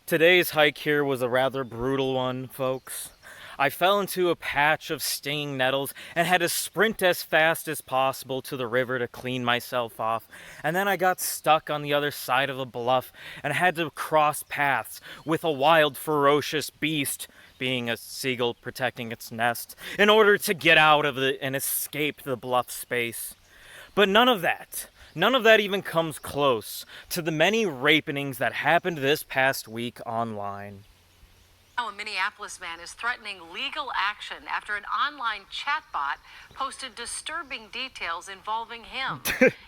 Today's hike here was a rather brutal one, folks. I fell into a patch of stinging nettles and had to sprint as fast as possible to the river to clean myself off. And then I got stuck on the other side of the bluff and had to cross paths with a wild, ferocious beast, being a seagull protecting its nest, in order to get out of it and escape the bluff space. But none of that even comes close to the many rapings that happened this past week online. Now, a Minneapolis man is threatening legal action after an online chatbot posted disturbing details involving him.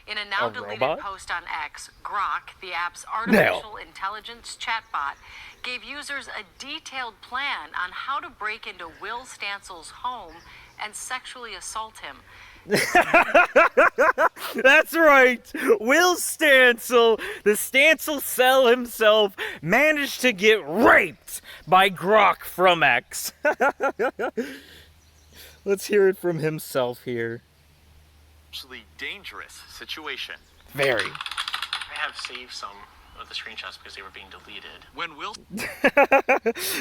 In a now deleted post on X, Grok, the app's artificial intelligence chatbot, gave users a detailed plan on how to break into Will Stansel's home and sexually assault him. That's right. Will Stansel, the Stansel cell himself, managed to get raped by Grok from X. Let's hear it from himself here. Actually dangerous situation. Very. I have saved some of the screenshots because they were being deleted. When Will...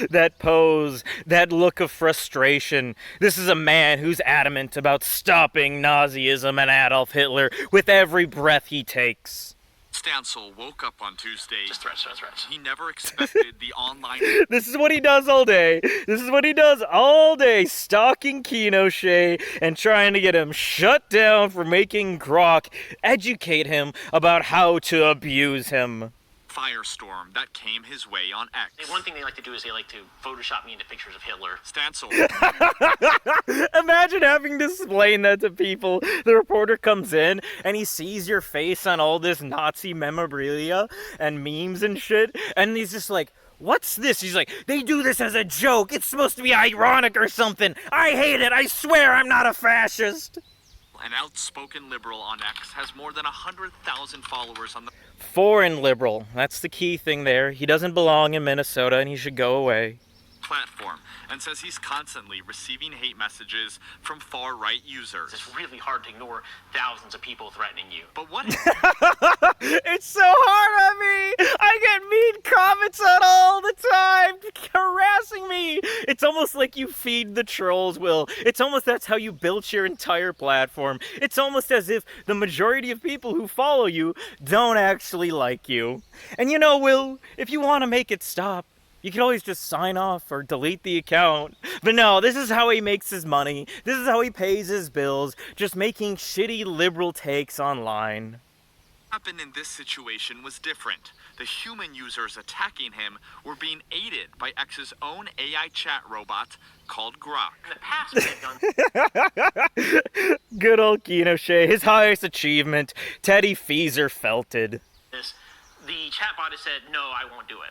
That pose, that look of frustration. This is a man who's adamant about stopping Nazism and Adolf Hitler with every breath he takes. Stansel woke up on Tuesday. Just threats. He never expected the online... This is what he does all day. Stalking Kenosha and trying to get him shut down for making Grok educate him about how to abuse him. Firestorm that came his way on X. One thing they like to do is they like to Photoshop me into pictures of Hitler. Stansel. Imagine having to explain that to people. The reporter comes in and he sees your face on all this Nazi memorabilia and memes and shit, and he's just like, what's this? He's like, they do this as a joke. It's supposed to be ironic or something. I hate it. I swear I'm not a fascist. An outspoken liberal on X has more than 100,000 followers on the... Foreign liberal. That's the key thing there. He doesn't belong in Minnesota and he should go away. Platform, and says he's constantly receiving hate messages from far-right users. It's really hard to ignore thousands of people threatening you. But what... It's so hard on me! I get mean comments on all the time, harassing me! It's almost like you feed the trolls, Will. It's almost that's how you built your entire platform. It's almost as if the majority of people who follow you don't actually like you. And you know, Will, if you want to make it stop, you can always just sign off or delete the account. But no, this is how he makes his money. This is how he pays his bills, just making shitty liberal takes online. What happened in this situation was different. The human users attacking him were being aided by X's own AI chat robot called Grok. In the past, we've done Good old Kenosha, his highest achievement. Teddy Feezer felted. this. The chatbot has said, no, I won't do it.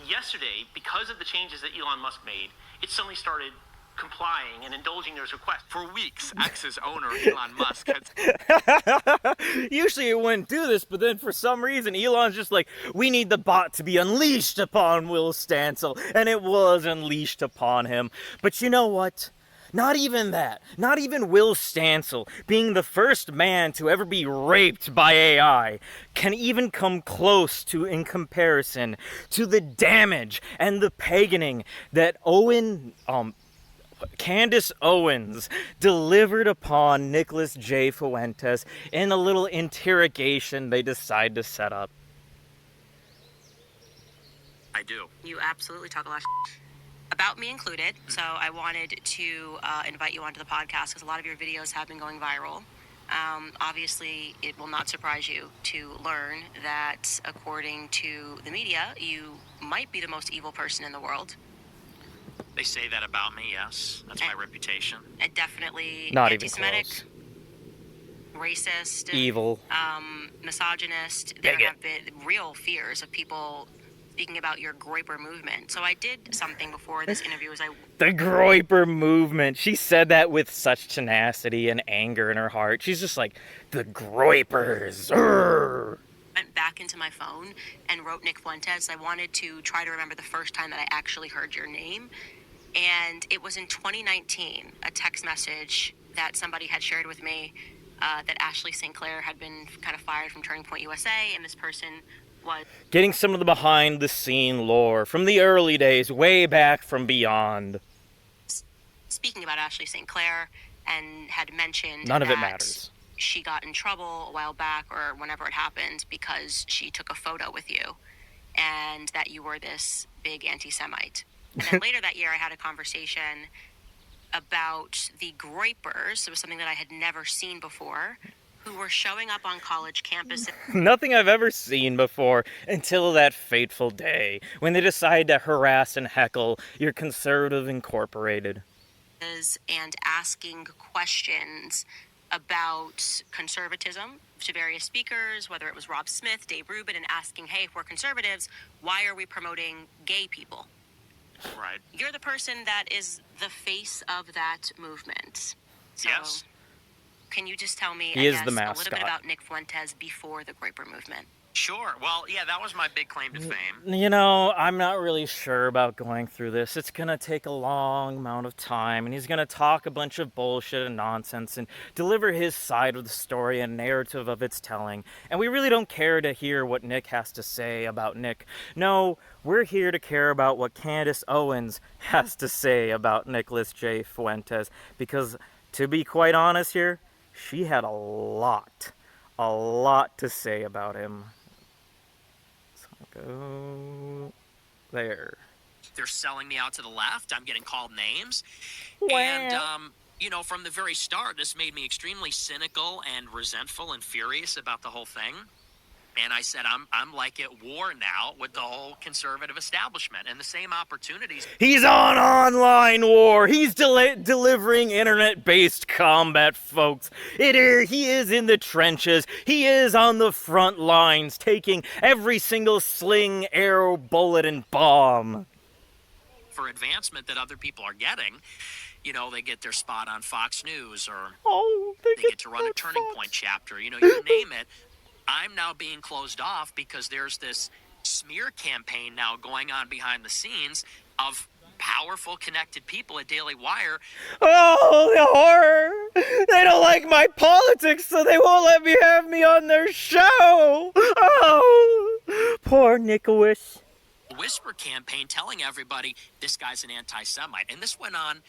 Yesterday, because of the changes that Elon Musk made, it suddenly started complying and indulging those requests. For weeks, X's owner, Elon Musk, had... Usually it wouldn't do this, but then for some reason, Elon's just like, we need the bot to be unleashed upon Will Stansel, and it was unleashed upon him. But you know what? Not even that. Not even Will Stansel, being the first man to ever be raped by AI, can even come close to, in comparison, to the damage and the paganism that Candace Owens delivered upon Nicholas J. Fuentes in a little interrogation they decide to set up. I do. You absolutely talk a lot of about me included, so I wanted to invite you onto the podcast because a lot of your videos have been going viral. Obviously, it will not surprise you to learn that, according to the media, you might be the most evil person in the world. They say that about me, yes. That's my reputation. And definitely Not even anti-Semitic, close. racist, Evil. Misogynist. There Bigot. have been real fears of people speaking about your Groyper movement. So I did something before this interview. The Groyper movement. She said that with such tenacity and anger in her heart. She's just like, the Groypers. Urgh. Went back into my phone and wrote Nick Fuentes. I wanted to try to remember the first time that I actually heard your name. And it was in 2019, a text message that somebody had shared with me that Ashley St. Clair had been kind of fired from Turning Point USA, and this person was Getting some of the behind-the-scene lore from the early days, way back from beyond. speaking about Ashley St. Clair and had mentioned None of it that matters. she got in trouble a while back or whenever it happened because she took a photo with you and that you were this big anti-Semite. And then later that year, I had a conversation about the Groypers. It was something that I had never seen before, who were showing up on college campuses Nothing I've ever seen before until that fateful day when they decide to harass and heckle your conservative incorporated. and asking questions about conservatism to various speakers, whether it was Rob Smith, Dave Rubin, and asking, hey, if we're conservatives, why are we promoting gay people? Right. You're the person that is the face of that movement. So Yes. can you just tell me, He is I the guess, a little bit mascot. about Nick Fuentes before the Groyper movement? Sure. Well, yeah, that was my big claim to fame. You know, I'm not really sure about going through this. It's gonna take a long amount of time, and he's gonna talk a bunch of bullshit and nonsense and deliver his side of the story and narrative of its telling. And we really don't care to hear what Nick has to say about Nick. No, we're here to care about what Candace Owens has to say about Nicholas J. Fuentes. Because, to be quite honest here, she had a lot to say about him. Go there. They're selling me out to the left. I'm getting called names. Wow. And, from the very start, this made me extremely cynical and resentful and furious about the whole thing. And I said, I'm like at war now with the whole conservative establishment and the same opportunities. He's on online war. He's delivering internet-based combat, folks. He is in the trenches. He is on the front lines, taking every single sling, arrow, bullet, and bomb. For advancement that other people are getting. They get their spot on Fox News or they get to run a Turning Point chapter. You name it. I'm now being closed off because there's this smear campaign now going on behind the scenes of powerful, connected people at Daily Wire. Oh, the horror! They don't like my politics, so they won't let me have me on their show! Oh, poor Nicholas. A whisper campaign telling everybody this guy's an anti-Semite. And this went on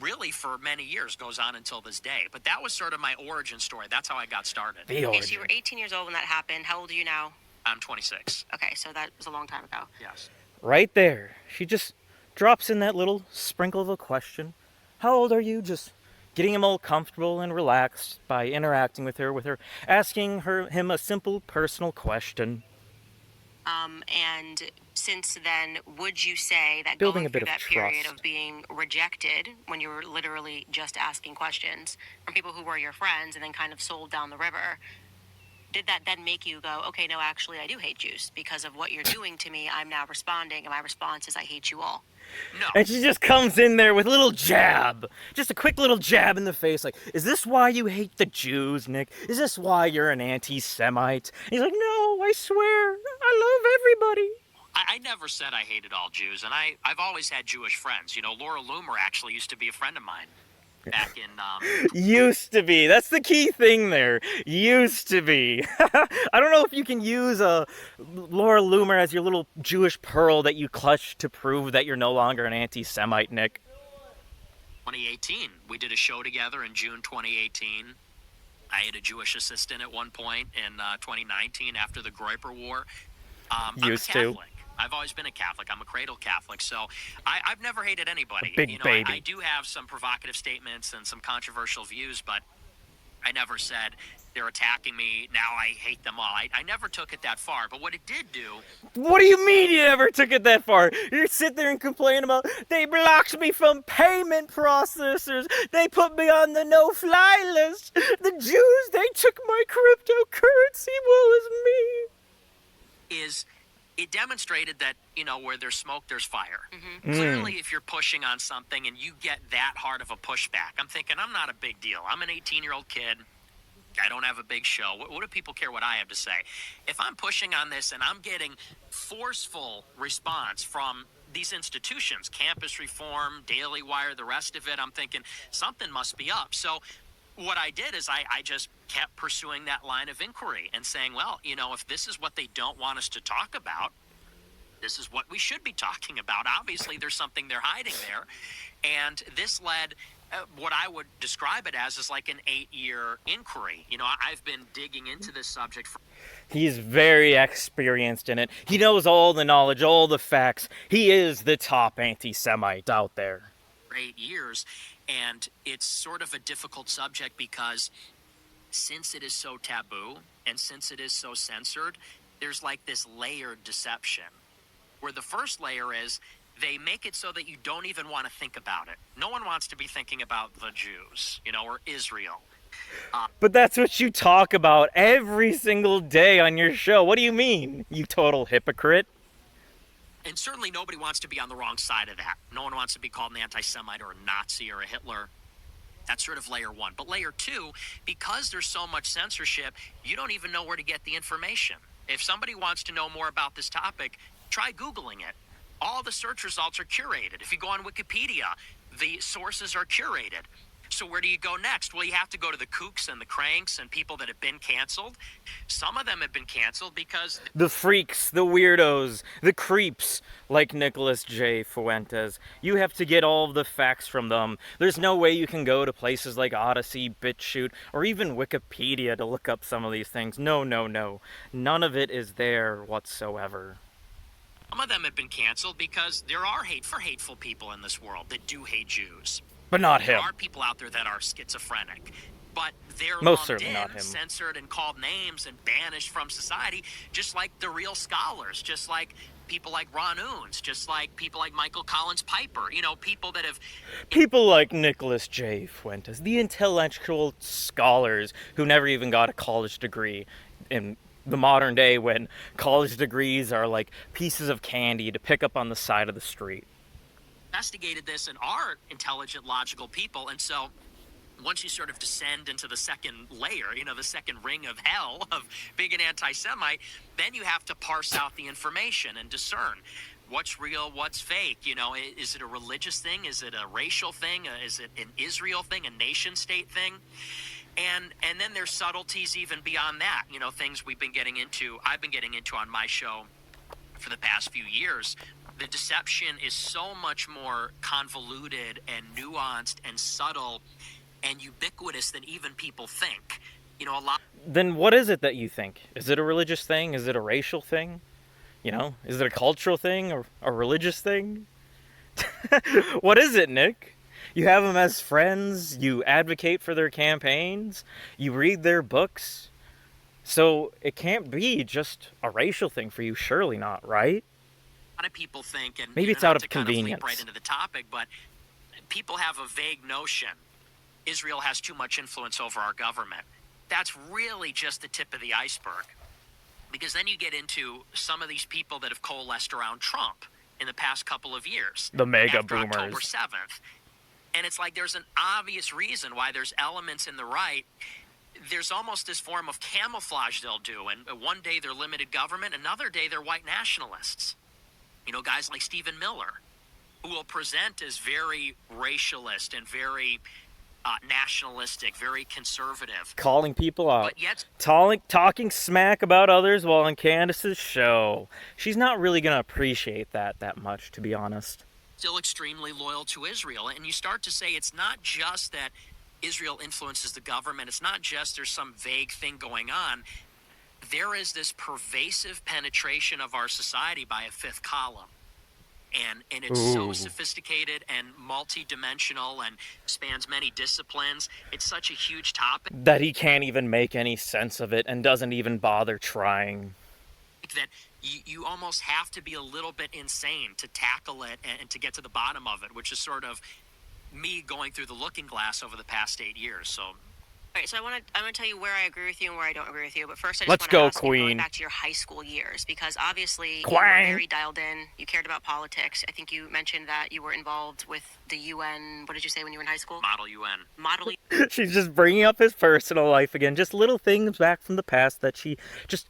really for many years, goes on until this day. But that was sort of my origin story. That's how I got started. The Okay, origin. so you were 18 years old when that happened. How old are you now? I'm 26. Okay, so that was a long time ago. Yes. Right there. She just drops in that little sprinkle of a question. How old are you? Just getting him all comfortable and relaxed by interacting with her asking him a simple personal question. And since then, would you say that Building going a bit through of that period trust. of being rejected when you were literally just asking questions from people who were your friends and then kind of sold down the river, did that then make you go, okay, no, actually, I do hate Jews because of what you're doing to me? I'm now responding, and my response is, I hate you all. No. And she just comes in there with a little jab. Just a quick little jab in the face. Like, is this why you hate the Jews, Nick? Is this why you're an anti-Semite? And he's like, no, I swear. I love everybody. I never said I hated all Jews, and I've always had Jewish friends. Laura Loomer actually used to be a friend of mine back in... Used to be. That's the key thing there. Used to be. I don't know if you can use Laura Loomer as your little Jewish pearl that you clutch to prove that you're no longer an anti-Semite, Nick. 2018. We did a show together in June 2018. I had a Jewish assistant at one point in 2019 after the Groyper War. Used I'm a to. Catholic. I've always been a Catholic. I'm a cradle Catholic, so I've never hated anybody. A big baby. I do have some provocative statements and some controversial views, but I never said they're attacking me, now I hate them all. I never took it that far, but what it did do... What do you mean you never took it that far? You sit there and complain about, they blocked me from payment processors. They put me on the no-fly list. The Jews, they took my cryptocurrency. Woe is me. is it demonstrated that, where there's smoke, there's fire. Mm-hmm. Clearly, if you're pushing on something and you get that hard of a pushback, I'm thinking, I'm not a big deal. I'm an 18-year-old kid. I don't have a big show. What do people care what I have to say? If I'm pushing on this and I'm getting forceful response from these institutions, Campus Reform, Daily Wire, the rest of it, I'm thinking something must be up. So what I did is I just kept pursuing that line of inquiry and saying, well, if this is what they don't want us to talk about, this is what we should be talking about. Obviously, there's something they're hiding there. And this led, what I would describe it as is like an 8-year inquiry. I've been digging into this subject for... He's very experienced in it. He knows all the knowledge, all the facts. He is the top anti-Semite out there. 8 years, and it's sort of a difficult subject because since it is so taboo and since it is so censored, there's like this layered deception where the first layer is they make it so that you don't even want to think about it. No one wants to be thinking about the Jews, or Israel. But that's what you talk about every single day on your show. What do you mean, you total hypocrite? And certainly nobody wants to be on the wrong side of that. No one wants to be called an anti-Semite or a Nazi or a Hitler. That's sort of layer one. But layer two, because there's so much censorship, you don't even know where to get the information. If somebody wants to know more about this topic, try Googling it. All the search results are curated. If you go on Wikipedia, the sources are curated. So where do you go next? Well, you have to go to the kooks and the cranks and people that have been canceled. Some of them have been canceled because... The freaks, the weirdos, the creeps, like Nicholas J. Fuentes. You have to get all of the facts from them. There's no way you can go to places like Odyssey, BitChute, or even Wikipedia to look up some of these things. No, no, no. None of it is there whatsoever. Some of them have been canceled because there are hateful people in this world that do hate Jews. But not him. There are people out there that are schizophrenic, but they're most lumped certainly in, not him. censored and called names and banished from society, just like the real scholars, just like people like Ron Oons, just like people like Michael Collins Piper, people that have... People like Nicholas J. Fuentes, the intellectual scholars who never even got a college degree in the modern day when college degrees are like pieces of candy to pick up on the side of the street. Investigated this and are intelligent, logical people. And so once you sort of descend into the second layer, the second ring of hell of being an anti-Semite, then you have to parse out the information and discern what's real, what's fake. Is it a religious thing? Is it a racial thing? Is it an Israel thing, a nation state thing? And then there's subtleties even beyond that, things I've been getting into on my show for the past few years. The deception is so much more convoluted and nuanced and subtle and ubiquitous than even people think. A lot. Then what is it that you think? Is it a religious thing? Is it a racial thing? Is it a cultural thing or a religious thing? What is it, Nick? You have them as friends, you advocate for their campaigns, you read their books. So it can't be just a racial thing for you, surely not, right? A lot of people think, and maybe it's out of convenience. Kind of leap right into the topic, but people have a vague notion Israel has too much influence over our government. That's really just the tip of the iceberg, because then you get into some of these people that have coalesced around Trump in the past couple of years. The mega after boomers. October 7th. And it's like there's an obvious reason why there's elements in the right. There's almost this form of camouflage they'll do, and one day they're limited government, another day they're white nationalists. Guys like Stephen Miller, who will present as very racialist and very nationalistic, very conservative. Calling people out. But yet... Talking smack about others while on Candace's show. She's not really going to appreciate that much, to be honest. Still extremely loyal to Israel. And you start to say it's not just that Israel influences the government. It's not just there's some vague thing going on. There is this pervasive penetration of our society by a fifth column. And it's so sophisticated and multi-dimensional and spans many disciplines. It's such a huge topic that he can't even make any sense of it and doesn't even bother trying. That you almost have to be a little bit insane to tackle it and to get to the bottom of it, which is sort of me going through the looking glass over the past 8 years. So... All right, so I'm going to tell you where I agree with you and where I don't agree with you. But first, I just Let's want go, to ask Queen. you, going back to your high school years, because obviously you Queen. were very dialed in. You cared about politics. I think you mentioned that you were involved with the UN. What did you say when you were in high school? Model UN. Model She's just bringing up his personal life again. Just little things back from the past that she just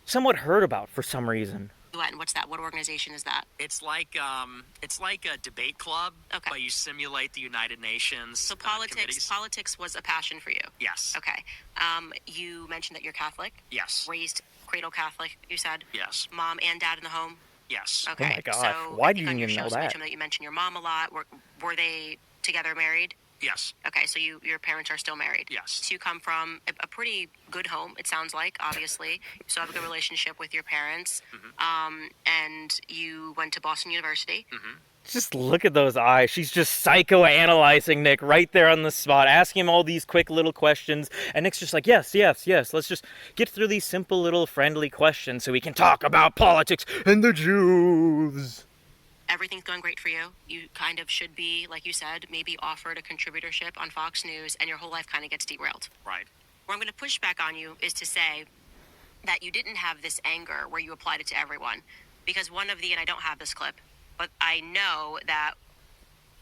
somewhat heard about for some reason. And what's that? What organization is that? It's like a debate club, Okay. but you simulate the United Nations. So committees. politics was a passion for you. Yes. Okay. You mentioned that you're Catholic. Yes. Raised cradle Catholic, you said. Yes. Mom and dad in the home. Yes. Okay. Oh my gosh, So why I do think you on your even know shows, that? mentioned that you mentioned your mom a lot. Were they together married? Yes. Okay, so your parents are still married. Yes. So you come from a pretty good home, it sounds like, obviously. You still have a good relationship with your parents. And you went to Boston University. Just look at those eyes. She's just psychoanalyzing Nick right there on the spot, asking him all these quick little questions. And Nick's just like, yes. Let's just get through these simple little friendly questions so we can talk about politics and the Jews. Everything's going great for you. You kind of should be, like you said, maybe offered a contributorship on Fox News, and your whole life kind of gets derailed. Right. Where I'm going to push back on you is to say that you didn't have this anger where you applied it to everyone. Because and I don't have this clip, but I know that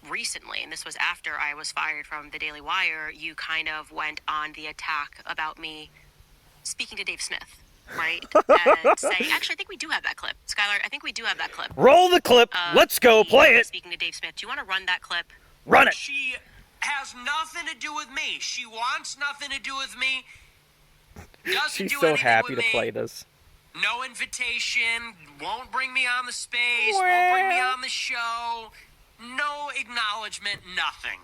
recently, and this was after I was fired from the Daily Wire, you kind of went on the attack about me speaking to Dave Smith, right? And saying, actually, I think we do have that clip. Skylar, I think we do have that clip. Roll the clip. Let's go. Play it. Speaking to Dave Smith. Do you want to run that clip? Run it. She has nothing to do with me. She wants nothing to do with me. Doesn't She's do so anything happy with to me. play this. No invitation. Won't bring me on the space. Won't bring me on the show. No acknowledgement. Nothing.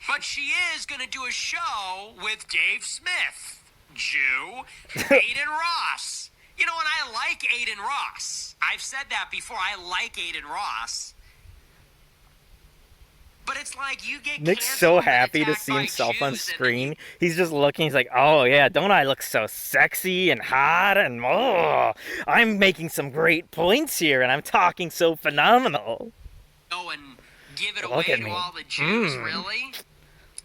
But she is going to do a show with Dave Smith, Jew, Aiden Ross. You know, and I like Aiden Ross. I've said that before. I like Aiden Ross. But it's like you get Nick's canceled so and happy to attacked see by himself on Jews, and screen. He's just looking. He's like, oh yeah, don't I look so sexy and hot? And oh, I'm making some great points here, and I'm talking so phenomenal. go and give it Look away at to me. all the Jews, really?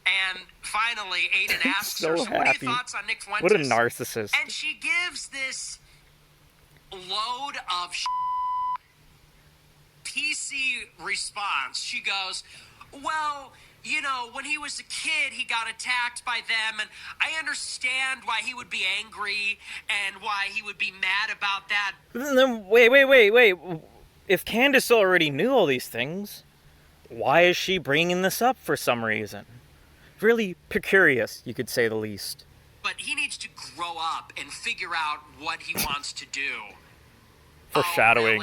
And finally, Aiden asks her, So so what are your happy. thoughts on Nick Fuentes? What a narcissist. And she gives this load of PC response. She goes, well, you know, when he was a kid, he got attacked by them, and I understand why he would be angry and why he would be mad about that. Then wait. If Candace already knew all these things, why is she bringing this up for some reason? Really curious, you could say the least. But he needs to grow up and figure out what he wants to do. Foreshadowing.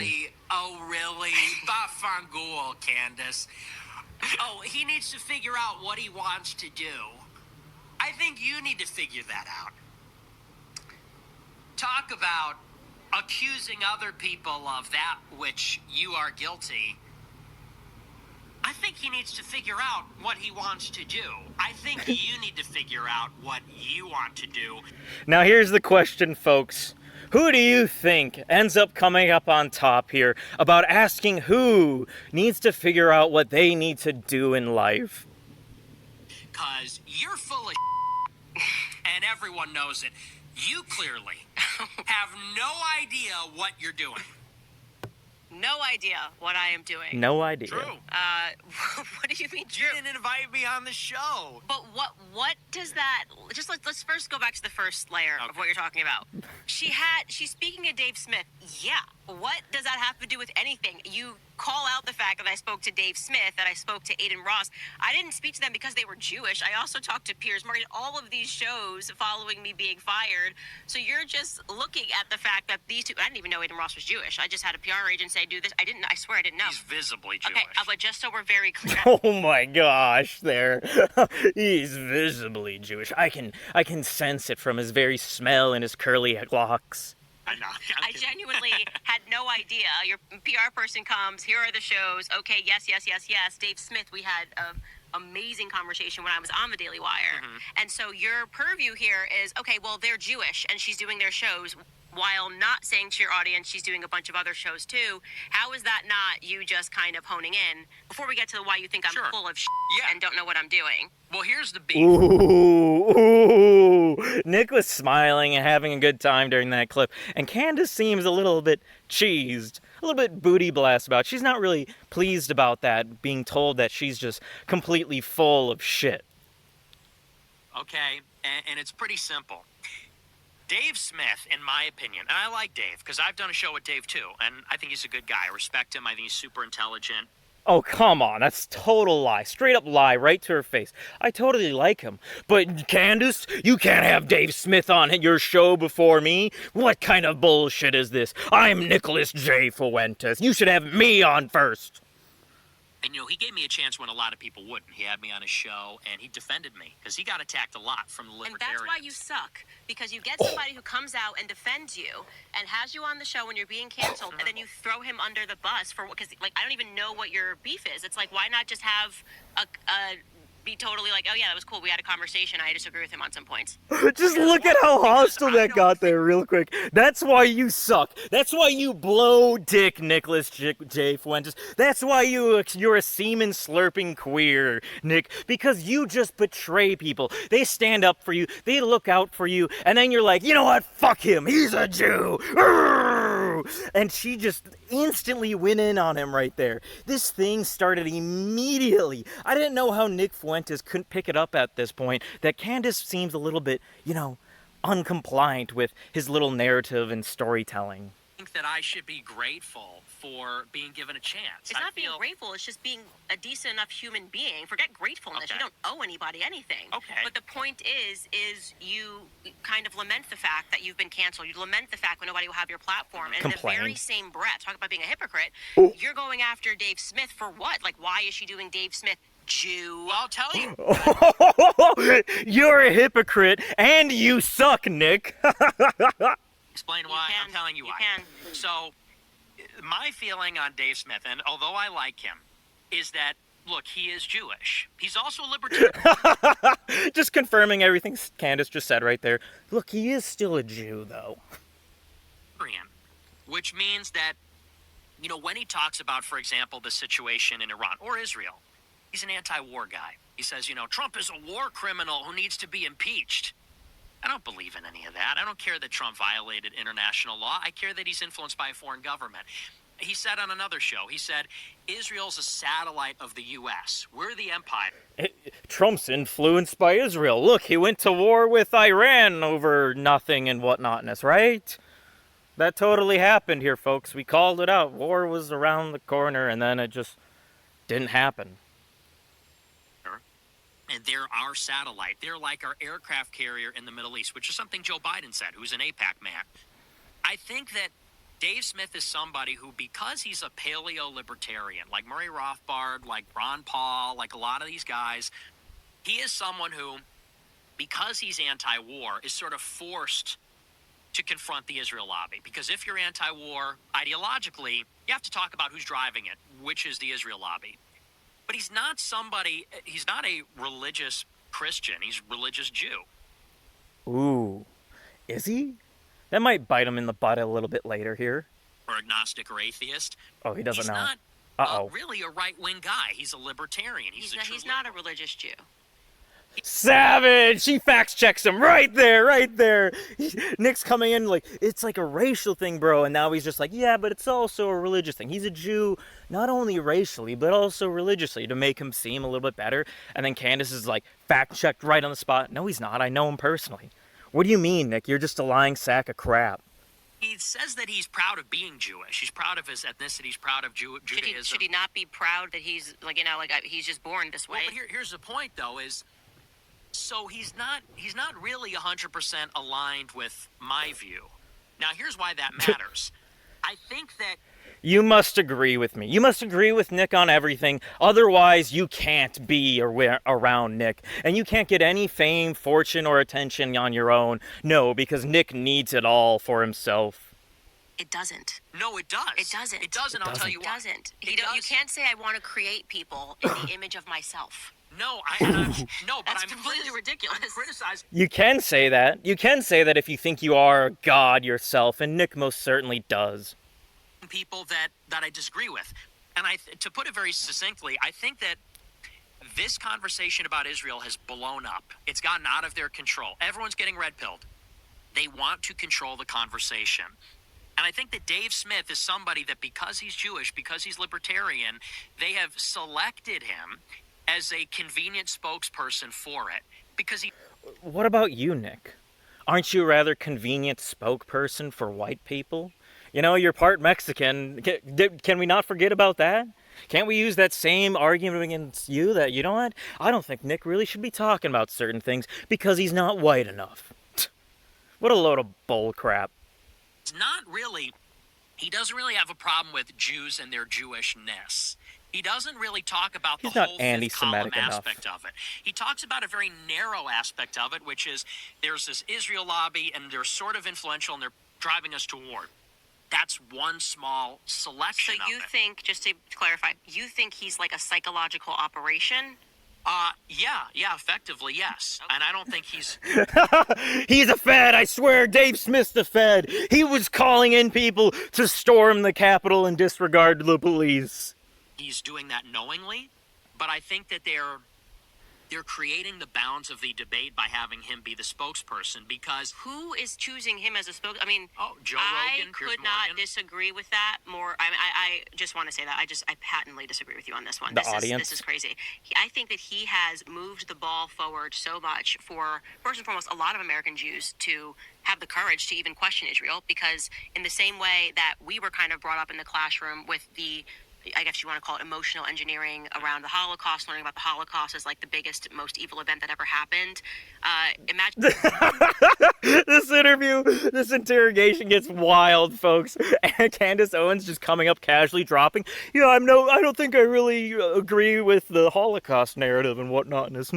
Oh, really? Bafangool, Candace. Oh, he needs to figure out what he wants to do. I think you need to figure that out. Talk about accusing other people of that which you are guilty. I think he needs to figure out what he wants to do. I think you need to figure out what you want to do. Now here's the question, folks. Who do you think ends up coming up on top here about asking who needs to figure out what they need to do in life? Because you're full of and everyone knows it. You clearly have no idea what you're doing. No idea what I am doing. No idea. True. What do you mean You true? didn't invite me on the show. But what does that? Just let's first go back to the first layer of what you're talking about. She's speaking to Dave Smith. Yeah. What does that have to do with anything? You call out the fact that I spoke to Dave Smith, that I spoke to Aiden Ross. I didn't speak to them because they were Jewish. I also talked to Piers Morgan, all of these shows following me being fired. So you're just looking at the fact that these two, I didn't even know Aiden Ross was Jewish. I just had a PR agent say, do this. I swear I didn't know. He's visibly Jewish. Okay, but just so we're very clear. Oh my gosh, there. He's visibly Jewish. I can sense it from his very smell and his curly locks. I know. I genuinely had no idea. Your PR person comes, here are the shows. Okay, yes. Dave Smith, we had an amazing conversation when I was on the Daily Wire. And so your purview here is, okay, well, they're Jewish and she's doing their shows while not saying to your audience she's doing a bunch of other shows too. How is that not you just kind of honing in? Before we get to why you think I'm Sure. full of Yeah. and don't know what I'm doing. Well, here's the beef. Ooh. Nick was smiling and having a good time during that clip. And Candace seems a little bit cheesed, a little bit booty blast about it. She's not really pleased about that, being told that she's just completely full of shit. Okay, and it's pretty simple. Dave Smith, in my opinion, and I like Dave because I've done a show with Dave too, and I think he's a good guy. I respect him. I think he's super intelligent. Oh, come on. That's total lie. Straight up lie right to her face. I totally like him. But, Candace, you can't have Dave Smith on your show before me. What kind of bullshit is this? I'm Nicholas J. Fuentes. You should have me on first. And, he gave me a chance when a lot of people wouldn't. He had me on his show, and he defended me because he got attacked a lot from the libertarians. And that's why you suck, because you get somebody who comes out and defends you and has you on the show when you're being canceled, and then you throw him under the bus for because I don't even know what your beef is. It's like, why not just have be totally like, oh yeah, that was cool. We had a conversation. I disagree with him on some points. Just look at how hostile that got there real quick. That's why you suck. That's why you blow dick, Nicholas J. Fuentes. That's why you're a semen slurping queer, Nick. Because you just betray people. They stand up for you. They look out for you. And then you're like, you know what? Fuck him. He's a Jew. And she just instantly went in on him right there. This thing started immediately. I didn't know how Nick Fuentes couldn't pick it up at this point, that Candace seems a little bit, uncompliant with his little narrative and storytelling. I think that I should be grateful for being given a chance. It's not being grateful, it's just being a decent enough human being. Forget gratefulness. Okay. You don't owe anybody anything. Okay. But the point is you kind of lament the fact that you've been canceled. You lament the fact when nobody will have your platform. And in the very same breath, talk about being a hypocrite, you're going after Dave Smith for what? Like, why is she doing Dave Smith? Jew. Well, I'll tell you. You're a hypocrite, and you suck, Nick. Explain why. I'm telling you why. Can. So, my feeling on Dave Smith, and although I like him, is that, look, he is Jewish. He's also a libertarian. Just confirming everything Candace just said right there. Look, he is still a Jew, though. Which means that, when he talks about, for example, the situation in Iran or Israel, he's an anti-war guy. He says, Trump is a war criminal who needs to be impeached. I don't believe in any of that. I don't care that Trump violated international law. I care that he's influenced by a foreign government. He said on another show, Israel's a satellite of the U.S. We're the empire. Trump's influenced by Israel. Look, he went to war with Iran over nothing and whatnotness, right? That totally happened here, folks. We called it out. War was around the corner, and then it just didn't happen. And they're our satellite. They're like our aircraft carrier in the Middle East, which is something Joe Biden said, who's an AIPAC man. I think that Dave Smith is somebody who, because he's a paleo-libertarian, like Murray Rothbard, like Ron Paul, like a lot of these guys, he is someone who, because he's anti-war, is sort of forced to confront the Israel lobby. Because if you're anti-war, ideologically, you have to talk about who's driving it, which is the Israel lobby. But he's not a religious Christian. He's a religious Jew. Ooh. Is he? That might bite him in the butt a little bit later here. Or agnostic or atheist. Oh, he doesn't know. He's not really a right-wing guy. He's a libertarian. He's not a religious Jew. Savage! She fact checks him right there. Nick's coming in like, it's like a racial thing, bro. And now he's just like, yeah, but it's also a religious thing. He's a Jew, not only racially, but also religiously, to make him seem a little bit better. And then Candace is like, fact checked right on the spot. No, he's not. I know him personally. What do you mean, Nick? You're just a lying sack of crap. He says that he's proud of being Jewish. He's proud of his ethnicity. He's proud of Judaism. Should he not be proud that he's he's just born this way? Well, but here's the point, though, is so he's not really 100% aligned with my view. Now, here's why that matters. I think that you must agree with me. You must agree with Nick on everything. Otherwise, you can't be around Nick. And you can't get any fame, fortune, or attention on your own. No, because Nick needs it all for himself. It doesn't. No, it does. It doesn't. It doesn't. I'll tell you why. It doesn't. You can't say I want to create people in the image of myself. No, but That's completely ridiculous. I'm criticizing. You can say that. You can say that if you think you are God yourself, and Nick most certainly does. People that I disagree with. And to put it very succinctly, I think that this conversation about Israel has blown up. It's gotten out of their control. Everyone's getting red-pilled. They want to control the conversation. And I think that Dave Smith is somebody that, because he's Jewish, because he's libertarian, they have selected him as a convenient spokesperson for it. Because he... What about you, Nick? Aren't you a rather convenient spokesperson for white people? You know, you're part Mexican. Can we not forget about that? Can't we use that same argument against you that, you know what? I don't think Nick really should be talking about certain things because he's not white enough. What a load of bull crap. It's not really, he doesn't really have a problem with Jews and their Jewishness. He doesn't really talk about He's the not whole fifth column anti-Semitic enough. aspect of it. He talks about a very narrow aspect of it, which is there's this Israel lobby and they're sort of influential and they're driving us to war. That's one small selection So you of it. think, just to clarify, you think he's like a psychological operation? Yeah, effectively, yes. And I don't think he's... He's a Fed, I swear. Dave Smith's the Fed. He was calling in people to storm the Capitol and disregard the police. He's doing that knowingly, but I think that they're creating the bounds of the debate by having him be the spokesperson because... Who is choosing him as a spokesperson? I mean, Joe I Rogan, Piers could not Morgan. disagree with that more. I just want to say that. I patently disagree with you on this one. The audience? This is crazy. I think that he has moved the ball forward so much for, first and foremost, a lot of American Jews to have the courage to even question Israel, because in the same way that we were kind of brought up in the classroom with the, I guess you want to call it, emotional engineering around the Holocaust, learning about the Holocaust as like the biggest, most evil event that ever happened. Imagine This interrogation gets wild, folks. And Candace Owens just coming up casually dropping, yeah, I don't think I really agree with the Holocaust narrative and whatnot. And this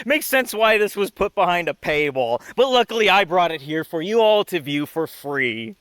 makes sense why this was put behind a paywall. But luckily I brought it here for you all to view for free.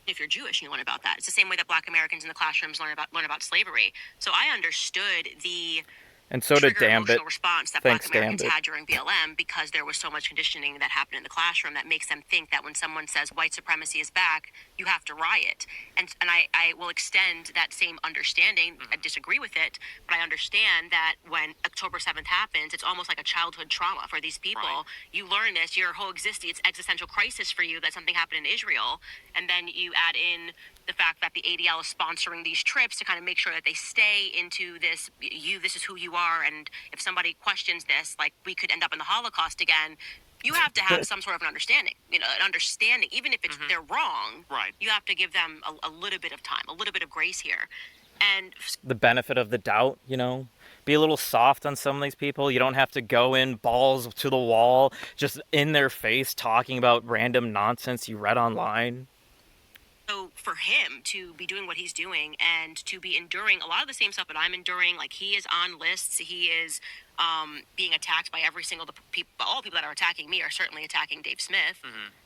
if you're Jewish and you learn about that. It's the same way that Black Americans in the classrooms learn about slavery. So I understood the And so did Dambit. emotional response that Thanks, Black Americans Dambit. had during BLM, because there was so much conditioning that happened in the classroom that makes them think that when someone says white supremacy is back, you have to riot. And I will extend that same understanding. I disagree with it, but I understand that when October 7th happens, it's almost like a childhood trauma for these people. Right. You learn this, your whole it's existential crisis for you that something happened in Israel, and then you add in the fact that the ADL is sponsoring these trips to kind of make sure that they stay into this, this is who you are, and if somebody questions this, like, we could end up in the Holocaust again. You have to have some sort of an understanding, even if it's they're wrong. Right. You have to give them a little bit of time, a little bit of grace here. And The benefit of the doubt, be a little soft on some of these people. You don't have to go in balls to the wall, just in their face talking about random nonsense you read online. so for him to be doing what he's doing and to be enduring a lot of the same stuff that I'm enduring, like, he is on lists, he is being attacked by every single all people that are attacking me are certainly attacking Dave Smith.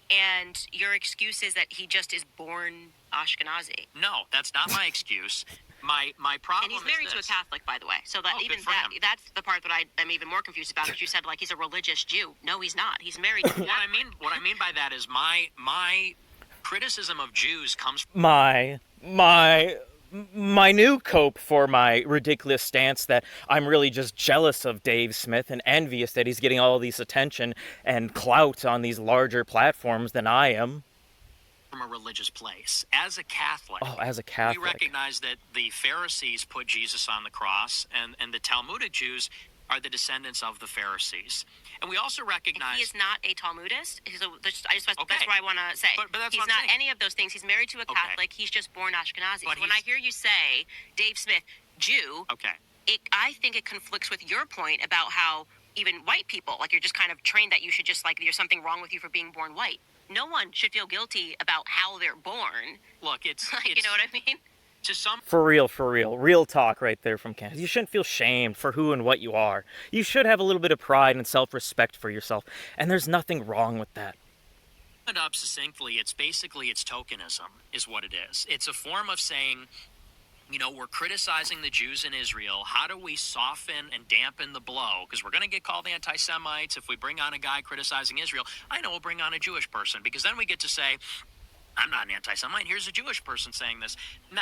And your excuse is that he just is born Ashkenazi. No, that's not my excuse. My problem And he's is married to a this. Catholic, by the way. So that Oh, even good for that him. that's the part that I'm even more confused about. Because you said, like, he's a religious Jew. No, he's not. He's married to a Catholic. What I mean by that is my criticism of Jews comes from My new cope for my ridiculous stance that I'm really just jealous of Dave Smith and envious that he's getting all this attention and clout on these larger platforms than I am. a religious place. As a Catholic, As a Catholic. we recognize that the Pharisees put Jesus on the cross, and the Talmudic Jews are the descendants of the Pharisees. And we also recognize... He is not a Talmudist. That's Okay. what I want to say. But that's he's what I'm not saying. any of those things. He's married to a Okay. Catholic. He's just born Ashkenazi. But So when I hear you say Dave Smith, Jew, Okay. I think it conflicts with your point about how even white people, like, you're just kind of trained that you should just, like, there's something wrong with you for being born white. No one should feel guilty about how they're born. Look, it's You know what I mean? to some... For real. Real talk right there from Candace. You shouldn't feel shamed for who and what you are. You should have a little bit of pride and self-respect for yourself. And there's nothing wrong with that. It up succinctly, it's tokenism is what it is. It's a form of saying, we're criticizing the Jews in Israel. How do we soften and dampen the blow? Because we're going to get called anti-Semites if we bring on a guy criticizing Israel. I know we'll bring on a Jewish person, because then we get to say, I'm not an anti-Semite. Here's a Jewish person saying this.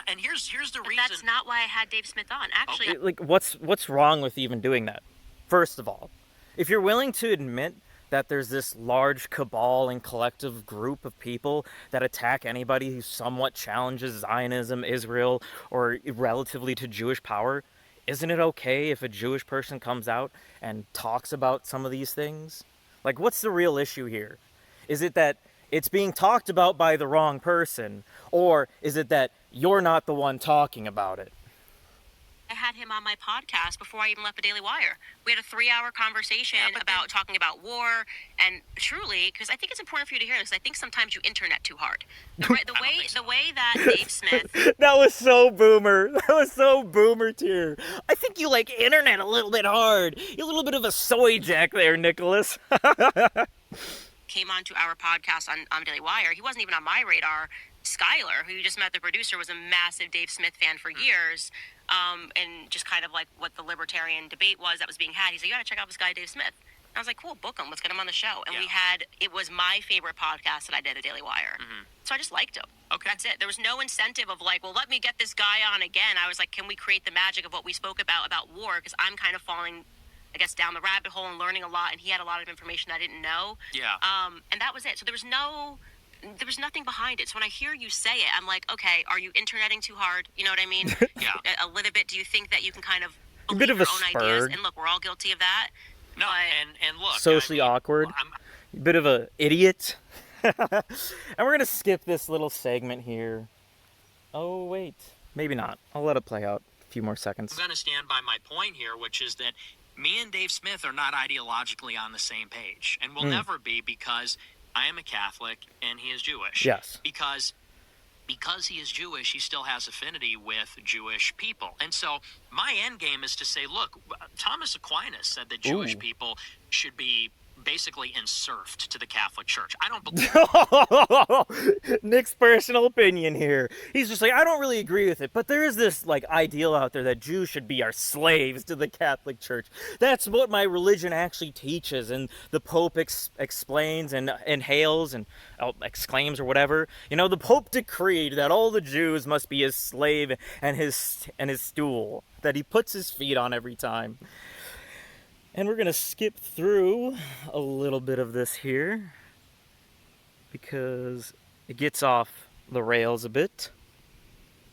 And here's the But reason. that's not why I had Dave Smith on. Actually, Like, what's wrong with even doing that? First of all, if you're willing to admit that there's this large cabal and collective group of people that attack anybody who somewhat challenges Zionism, Israel, or relatively to Jewish power, isn't it okay if a Jewish person comes out and talks about some of these things? Like, what's the real issue here? Is it that it's being talked about by the wrong person? Or is it that you're not the one talking about it? I had him on my podcast before I even left the Daily Wire. We had a 3-hour conversation about talking about war, and truly, because I think it's important for you to hear this, I think sometimes you internet too hard. The way that Dave Smith... That was so boomer. That was so boomer tier. I think you like internet a little bit hard. You're a little bit of a soy jack there, Nicholas. came onto our podcast on Daily Wire. He wasn't even on my radar. Skylar, who you just met, the producer, was a massive Dave Smith fan for years. And just kind of like what the libertarian debate was that was being had. He's like, you gotta check out this guy, Dave Smith. And I was like, cool, book him. Let's get him on the show. And it was my favorite podcast that I did at Daily Wire. So I just liked him. Okay. That's it. There was no incentive of like, well, let me get this guy on again. I was like, can we create the magic of what we spoke about war? Because I'm kind of falling, I guess, down the rabbit hole and learning a lot. And he had a lot of information I didn't know. Yeah. And that was it. So there was nothing behind it. So when I hear you say it, I'm like, okay, are you interneting too hard? You know what I mean? Yeah. A little bit. Do you think that you can kind of A bit of a your own ideas? spurg. And look, we're all guilty of that. No, and look. Socially awkward. A bit of a idiot. And we're going to skip this little segment here. Oh, wait. Maybe not. I'll let it play out a few more seconds. I'm going to stand by my point here, which is that me and Dave Smith are not ideologically on the same page. And will never be, because I am a Catholic and he is Jewish. Yes. Because he is Jewish, he still has affinity with Jewish people. And so my end game is to say, look, Thomas Aquinas said that Jewish people should be basically enserfed to the Catholic Church. I don't believe Nick's personal opinion here. He's just like, I don't really agree with it, but there is this like ideal out there that Jews should be our slaves to the Catholic Church. That's what my religion actually teaches, and the Pope explains and inhales and exclaims or whatever. You know, the Pope decreed that all the Jews must be his slave and his stool that he puts his feet on every time. And we're going to skip through a little bit of this here because it gets off the rails a bit.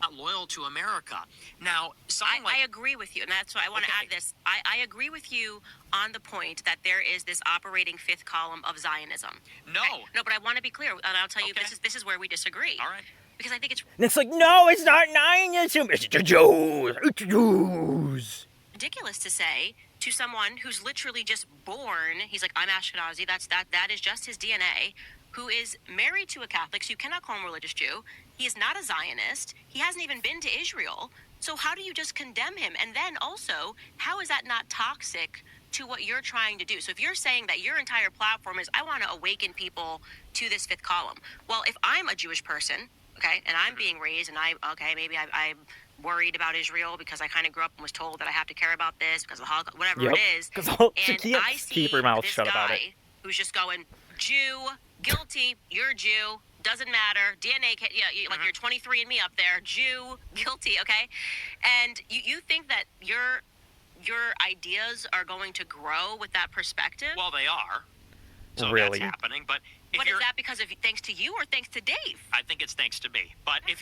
not loyal to America. Now, I agree with you, and that's why I want to add this. I agree with you on the point that there is this operating fifth column of Zionism. No. Okay? No, but I want to be clear, and I'll tell you this is where we disagree. All right. Because I think it's... And it's like, no, it's not Zionism, it's the Jews. It's the Jews. Ridiculous to say to someone who's literally just born, he's like, I'm Ashkenazi, that is just his DNA, who is married to a Catholic, so you cannot call him a religious Jew. He is not a Zionist. He hasn't even been to Israel. So how do you just condemn him? And then also, how is that not toxic to what you're trying to do? So if you're saying that your entire platform is, I want to awaken people to this fifth column. Well, if I'm a Jewish person, okay, and I'm being raised, and maybe I'm worried about Israel because I kind of grew up and was told that I have to care about this because of the Holocaust, whatever it is. And I see keep her mouth this shut about it. guy who's just going, Jew, guilty, you're Jew, doesn't matter, DNA, like you're 23andMe up there, Jew, guilty, okay? And you think that your ideas are going to grow with that perspective? Well, they are. So really? That's happening, but is that because of thanks to you or thanks to Dave? I think it's thanks to me. But if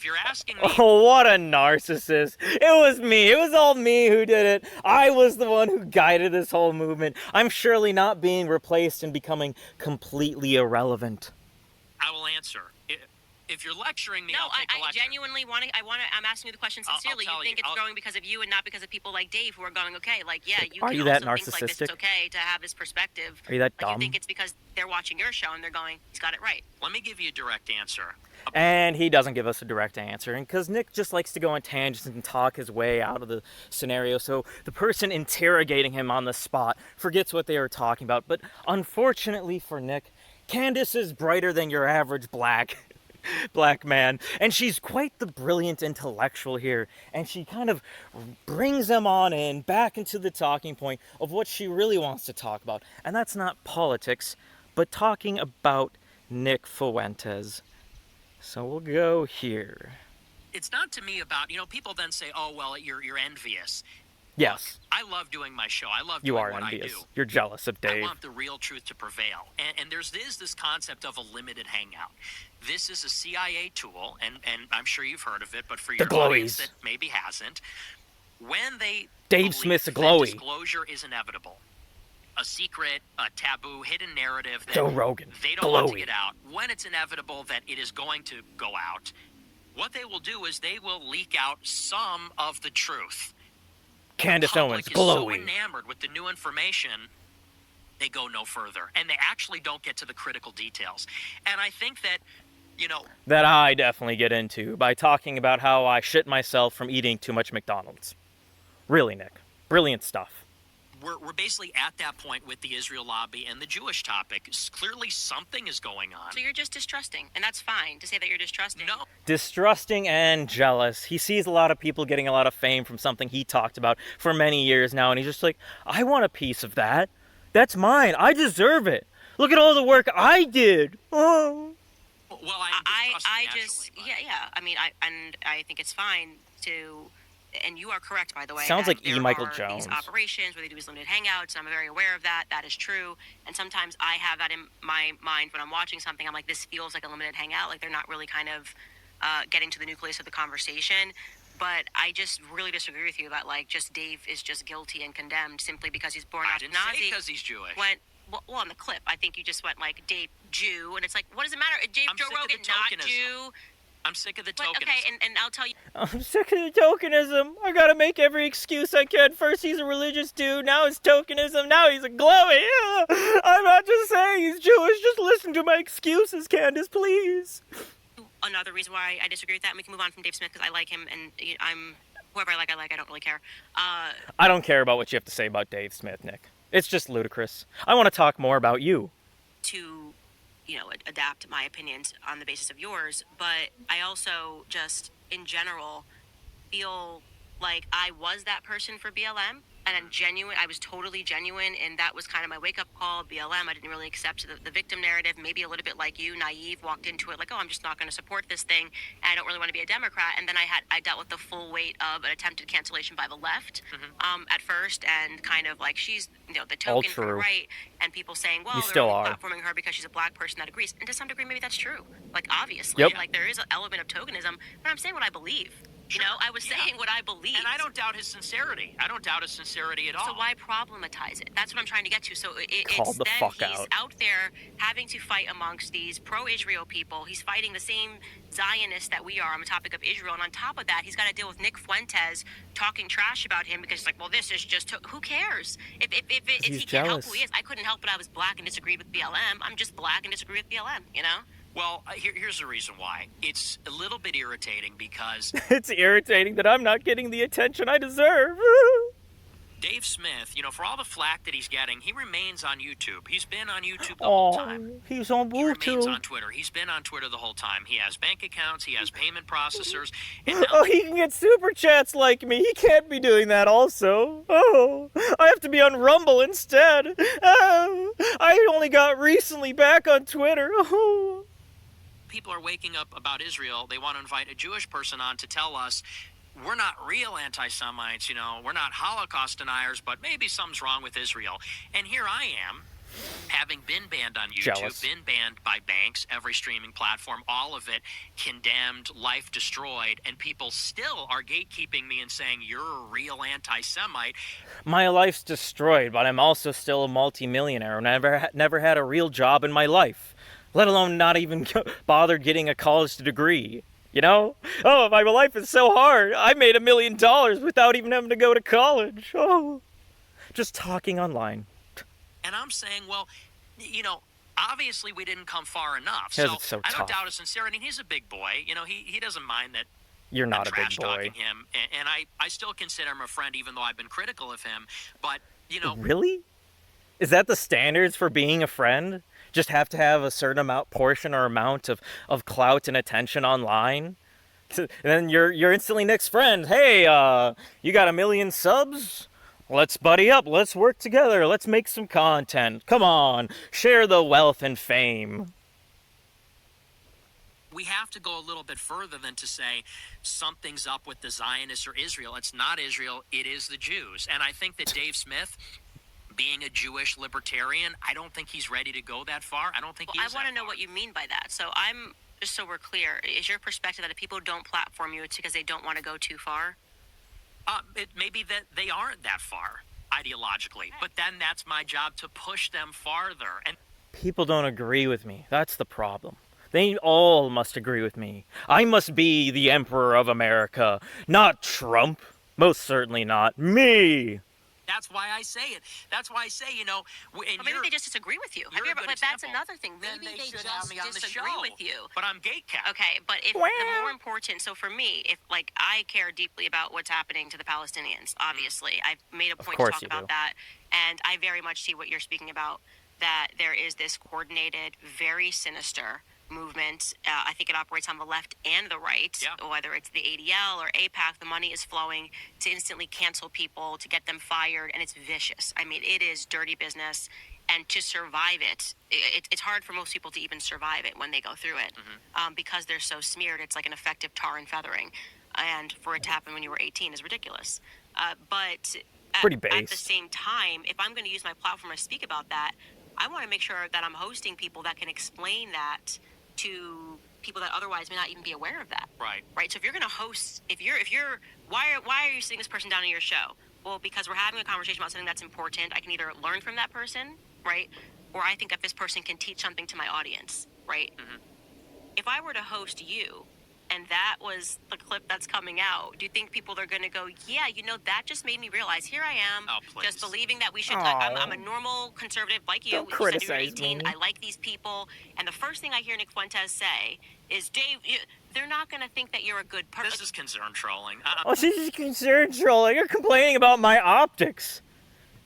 you're asking me, oh, what a narcissist! It was me. It was all me who did it. I was the one who guided this whole movement. I'm surely not being replaced and becoming completely irrelevant. I will answer. If you're lecturing me, no, I'll take a lecture. Genuinely want to. I'm asking you the question sincerely. You think it's growing because of you and not because of people like Dave who are going, okay, like, yeah, you are can you also that think like this narcissistic? is okay to have this perspective. Are you that like, dumb? You think it's because they're watching your show and they're going, he's got it right. Let me give you a direct answer. And he doesn't give us a direct answer, and because Nick just likes to go on tangents and talk his way out of the scenario, so the person interrogating him on the spot forgets what they were talking about. But unfortunately for Nick, Candace is brighter than your average black man, and she's quite the brilliant intellectual here, and she kind of brings them on in back into the talking point of what she really wants to talk about, and that's not politics, but talking about Nick Fuentes. So we'll go here. It's not to me about, people then say, oh, well, you're envious. Yes. Look, I love doing my show. I love you doing are what envious. I do. You're jealous of Dave. I want the real truth to prevail. And there's this concept of a limited hangout. This is a CIA tool, and I'm sure you've heard of it, but for your audience that maybe hasn't, when they Dave Smith's a glowy. disclosure is inevitable, a secret, a taboo, hidden narrative that Joe Rogan, they don't want to glowy. get out. When it's inevitable that it is going to go out, what they will do is they will leak out some of the truth. Candace The Owens, public is so glowy. enamored with the new information, they go no further. And they actually don't get to the critical details. And I think that, That I definitely get into by talking about how I shit myself from eating too much McDonald's. Really, Nick. Brilliant stuff. We're basically at that point with the Israel lobby and the Jewish topic. Clearly something is going on. So you're just distrusting, and that's fine to say that you're distrusting. No. Distrusting and jealous. He sees a lot of people getting a lot of fame from something he talked about for many years now, and he's just like, I want a piece of that. That's mine. I deserve it. Look at all the work I did. Oh. Well, I just, but... yeah. I mean, I think it's fine to, and you are correct, by the way. Sounds that like E. there Michael are Jones. These operations where they do these limited hangouts, and I'm very aware of that. That is true. And sometimes I have that in my mind when I'm watching something. I'm like, this feels like a limited hangout. Like they're not really kind of getting to the nucleus of the conversation. But I just really disagree with you that like just Dave is just guilty and condemned simply because he's born I out didn't Nazi. say because he's Jewish. Well, on the clip, I think you just went like Dave Jew, and it's like, what does it matter? Dave I'm Joe sick of Rogan, the not tokenism. Jew. I'm sick of the But, tokenism. okay, and I'll tell you. I'm sick of the tokenism. I gotta make every excuse I can. First he's a religious dude, now it's tokenism, now he's a glowy. I'm not just saying he's Jewish, just listen to my excuses, Candace, please. Another reason why I disagree with that, and we can move on from Dave Smith because I like him, and I'm whoever I like. I don't really care. I don't care about what you have to say about Dave Smith, Nick. It's just ludicrous. I want to talk more about you. To, adapt my opinions on the basis of yours, but I also just, in general, feel like I was that person for BLM, and I was totally genuine, and that was kind of my wake-up call. BLM, I didn't really accept the victim narrative, maybe a little bit like you, naive, walked into it like, oh, I'm just not going to support this thing, and I don't really want to be a Democrat, and then I dealt with the full weight of an attempted cancellation by the left at first, and kind of like she's, the token from the right, and people saying, well, they're only platforming her because she's a black person that agrees, and to some degree, maybe that's true. Like, obviously, like there is an element of tokenism, but I'm saying what I believe. Sure. I was saying what I believe. And I don't doubt his sincerity. I don't doubt his sincerity at all. So why problematize it? That's what I'm trying to get to. So it's the then fuck he's out. there having to fight amongst these pro-Israel people. He's fighting the same Zionists that we are on the topic of Israel. And on top of that, he's got to deal with Nick Fuentes talking trash about him because he's like, well, this is just, who cares? If he can't help who he is. I couldn't help it. I was black and disagreed with BLM. I'm just black and disagree with BLM, Well, here's the reason why. It's a little bit irritating because... It's irritating that I'm not getting the attention I deserve. Dave Smith, for all the flack that he's getting, he remains on YouTube. He's been on YouTube the whole time. He's on YouTube. He remains on Twitter. He's been on Twitter the whole time. He has bank accounts. He has payment processors. And now he can get super chats like me. He can't be doing that also. Oh, I have to be on Rumble instead. I only got recently back on Twitter. Oh. People are waking up about Israel. They want to invite a Jewish person on to tell us we're not real anti-Semites, we're not Holocaust deniers, but maybe something's wrong with Israel. And here I am, having been banned on YouTube, Jealous. been banned by banks, every streaming platform, all of it condemned, life destroyed, and people still are gatekeeping me and saying you're a real anti-Semite. My life's destroyed, but I'm also still a multi-millionaire and never had a real job in my life, let alone not even bother getting a college degree. Oh, my life is so hard. I made $1 million without even having to go to college. Oh, just talking online. And I'm saying, well, obviously we didn't come far enough. Because it's so I tough. don't doubt his sincerity. He's a big boy. He doesn't mind that You're not I'm a big trash boy. talking him. And I still consider him a friend, even though I've been critical of him. But, Really? Is that the standards for being a friend? Just have to have a certain portion or amount of clout and attention online? And then you're instantly Nick's friend. Hey, you got 1 million subs? Let's buddy up. Let's work together. Let's make some content. Come on. Share the wealth and fame. we have to go a little bit further than to say something's up with the Zionists or Israel. It's not Israel. It is the Jews. And I think that Dave Smith, being a Jewish libertarian, I don't think he's ready to go that far. I don't think he is. I want to know what you mean by that. So I'm just so we're clear. Is your perspective that if people don't platform you, it's because they don't want to go too far? It may be that they aren't that far. ideologically. But then that's my job to push them farther. And People don't agree with me. That's the problem. They all must agree with me. I must be the Emperor of America, not Trump. Most certainly not me. that's why I say it. That's why I say, and Or maybe they just disagree with you. you're a good But that's example. another thing. Then Maybe they they should have just me on the disagree show. with you. But I'm gatekept. Okay, but if the more important, so for me, if like I care deeply about what's happening to the Palestinians, obviously, I've made a point to course talk you about do. that, and I very much see what you're speaking about. That there is this coordinated, very sinister movement. I think it operates on the left and the right. Yeah. Whether it's the ADL or APAC, the money is flowing to instantly cancel people, to get them fired, and it's vicious. I mean, it is dirty business. And to survive it's hard for most people to even survive it when they go through it, because they're so smeared. It's like an effective tar and feathering, and for it to happen when you were 18 is ridiculous. But Pretty at the base. same time, if I'm going to use my platform to speak about that, I want to make sure that I'm hosting people that can explain that to people that otherwise may not even be aware of that. Right. So if you're going to host, why are you sitting this person down on your show? Well, because we're having a conversation about something that's important. I can either learn from that person, right? Or I think that this person can teach something to my audience, right? If I were to host you, and that was the clip that's coming out, do you think people are going to go, yeah, that just made me realize, here I am, just believing that we should, I'm a normal conservative like you. Don't You said you're criticize 18, me. I like these people. And the first thing I hear Nick Fuentes say is, Dave, they're not going to think that you're a good person. This is concern trolling. Oh, this is concern trolling. You're complaining about my optics.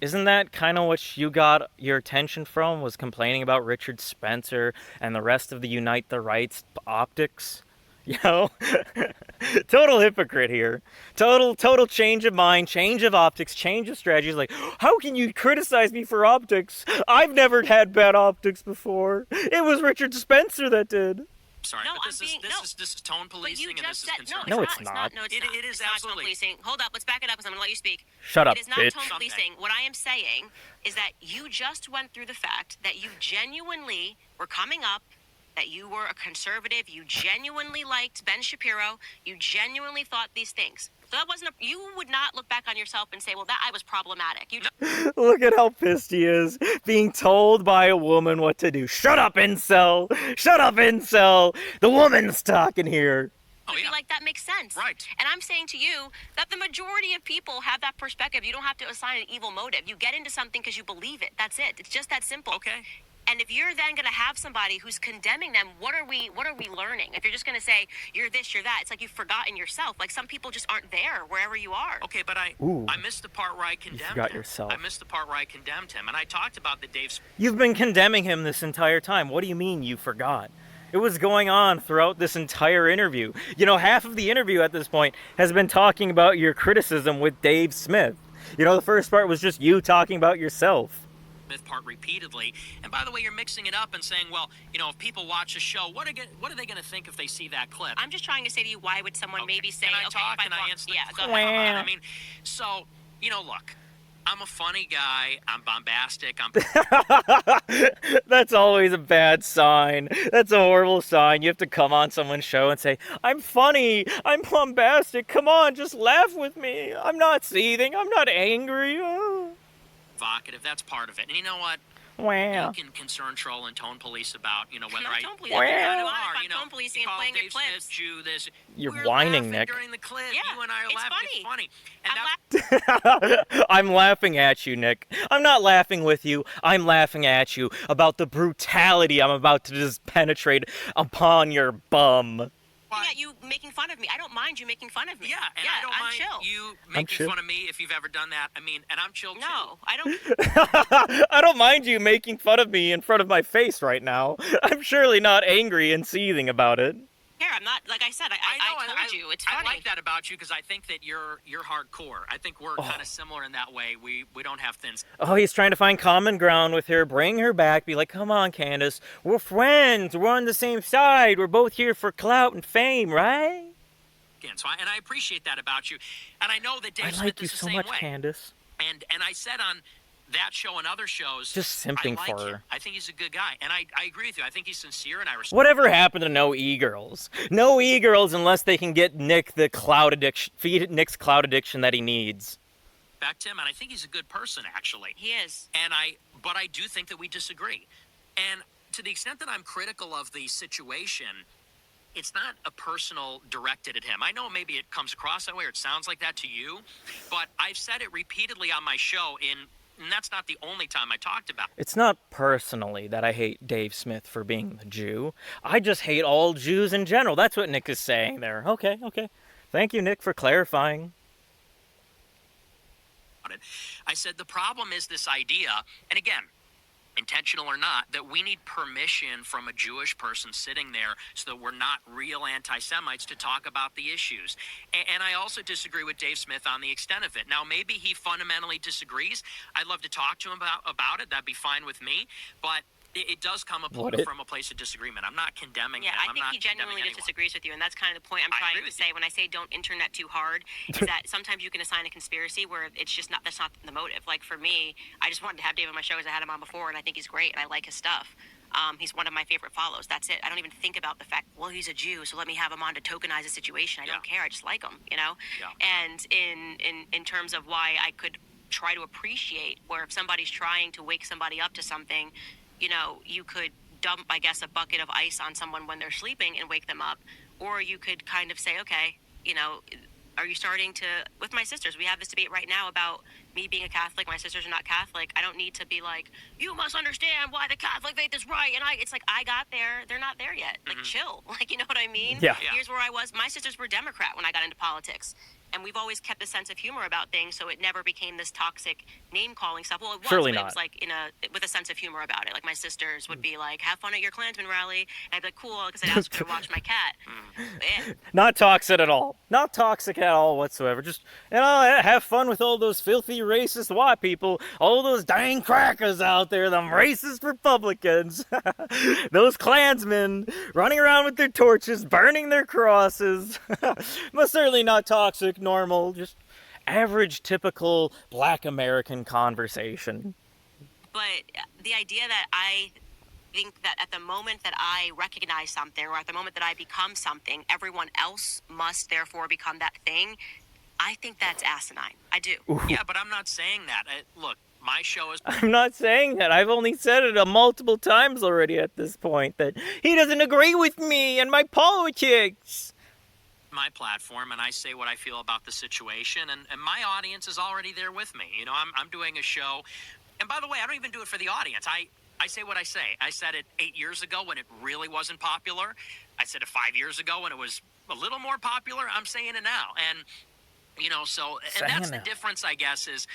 Isn't that kind of what you got your attention from, was complaining about Richard Spencer and the rest of the Unite the Rights optics? You know? Total hypocrite here. Total change of mind, change of optics, change of strategies. Like, how can you criticize me for optics? I've never had bad optics before. It was Richard Spencer that did. Sorry, No, but this is tone But policing, you and just this is said concern. No, it's It's not. not. No, it's It- not. it is It's not absolutely. tone policing. Hold up, let's back it up because I'm going to let you speak. Shut up, It is not bitch. tone policing. What I am saying is that you just went through the fact that you genuinely were coming up, that you were a conservative, you genuinely liked Ben Shapiro, you genuinely thought these things. So that wasn't you would not look back on yourself and say, well, that I was problematic. Look at how pissed he is, being told by a woman what to do. Shut up, incel! Shut up, incel! The woman's talking here. Oh, Be yeah. like, that makes sense. Right. And I'm saying to you that the majority of people have that perspective. You don't have to assign an evil motive. You get into something because you believe it. That's it. It's just that simple. Okay. And if you're then going to have somebody who's condemning them, what are we learning? If you're just going to say you're this, you're that, it's like you've forgotten yourself. Like some people just aren't there wherever you are. Okay, but I missed the part where I condemned forgot him. yourself. I missed the part where I condemned him, and I talked about the Dave. You've been condemning him this entire time. What do you mean you forgot? It was going on throughout this entire interview. You know, half of the interview at this point has been talking about your criticism with Dave Smith. You know, the first part was just you talking about yourself. Smith part repeatedly. And by the way, you're mixing it up and saying, well, if people watch a show, what are they going to think if they see that clip? I'm just trying to say to you, why would someone maybe say, Can I okay, talk? if Can I answer the yeah, go question? ahead. I mean, so, look, I'm a funny guy. I'm bombastic. That's always a bad sign. That's a horrible sign. You have to come on someone's show and say, I'm funny, I'm bombastic, come on, just laugh with me. I'm not seething, I'm not angry. Evocative. That's part of it. And you know what? Wow. You can concern, troll, and tone police about, whether No, I... tone policing. Wow. I'm tone policing and call playing your Dave clips. Smith, Jew, this. You're We're whining, laughing Nick. during the clip. Yeah, You and I are it's laughing. funny. It's funny. And that, I'm laughing at you, Nick. I'm not laughing with you. I'm laughing at you about the brutality I'm about to just penetrate upon your bum. At you making fun of me. I don't mind you making fun of me. yeah, and I don't I'm mind chill. you making chill. fun of me if you've ever done that. I mean, and I'm chill too. No, I don't. I don't mind you making fun of me in front of my face right now. I'm surely not angry and seething about it. Here, I'm not. Like I said, I told you. It's funny. I like that about you because I think that you're hardcore. I think we're kind of similar in that way. We don't have thin. Oh, he's trying to find common ground with her, bring her back, be like, come on, Candace, we're friends, we're on the same side, we're both here for clout and fame, right? So I appreciate that about you, and I know that Dave I Smith like you is the so same much, way. Candace. And I said on that show and other shows, Just simping I like for him. her. I think he's a good guy, and I agree with you. I think he's sincere, and I respect. Whatever happened to no e-girls? No e-girls unless they can get Nick the cloud addiction, feed Nick's cloud addiction that he needs. respect him, and I think he's a good person, actually. He is. But I do think that we disagree. And to the extent that I'm critical of the situation, it's not a personal directed at him. I know maybe it comes across that way or it sounds like that to you, but I've said it repeatedly on my show and that's not the only time I talked about it. It's not personally that I hate Dave Smith for being the Jew. I just hate all Jews in general. That's what Nick is saying there. Okay. Thank you, Nick, for clarifying. I said the problem is this idea, and again, intentional or not, that we need permission from a Jewish person sitting there so that we're not real anti-Semites to talk about the issues. And I also disagree with Dave Smith on the extent of it. Now, maybe he fundamentally disagrees. I'd love to talk to him about it. That'd be fine with me. But it does come from a place of disagreement. I'm not condemning him. I think he genuinely just disagrees with you, and that's kind of the point I'm trying to say when I say don't internet too hard, is that sometimes you can assign a conspiracy where it's just not, that's not the motive. Like for me, I just wanted to have Dave on my show because I had him on before, and I think he's great, and I like his stuff. He's one of my favorite follows. That's it. I don't even think about the fact, well, he's a Jew, so let me have him on to tokenize the situation. I don't care. I just like him, you know? Yeah. And in terms of why I could try to appreciate where if somebody's trying to wake somebody up to something, you know, you could dump, I guess, a bucket of ice on someone when they're sleeping and wake them up. Or you could kind of say, okay, you know, are you starting to, with my sisters, we have this debate right now about me being a Catholic, my sisters are not Catholic. I don't need to be like, you must understand why the Catholic faith is right. And it's like, I got there, they're not there yet. Like, chill. Like, you know what I mean? Yeah. Here's where I was. My sisters were Democrat when I got into politics. And we've always kept a sense of humor about things, so it never became this toxic name-calling stuff. Well, it was, Surely but not. it was like with a sense of humor about it. Like my sisters would be like, "Have fun at your Klansman rally," and I'd be like, "Cool," because I'd ask her to watch my cat. Not toxic at all. Not toxic at all whatsoever. Just, you know, have fun with all those filthy racist white people, all those dang crackers out there, them racist Republicans, those Klansmen running around with their torches, burning their crosses. Most certainly not toxic, normal, just average, typical Black American conversation. But the idea that I think that at the moment that I recognize something, or at the moment that I become something, everyone else must therefore become that thing, I think that's asinine. I do. Ooh. Yeah, but I'm not saying that. Look, my show is... I'm not saying that. I've only said it multiple times already at this point, that he doesn't agree with me and my politics. My platform, and I say what I feel about the situation, and my audience is already there with me. You know, I'm doing a show, and by the way, I don't even do it for the audience. I say what I say. I said it 8 years ago when it really wasn't popular. I said it 5 years ago when it was a little more popular. I'm saying it now, and you know, so and that's the difference, I guess, is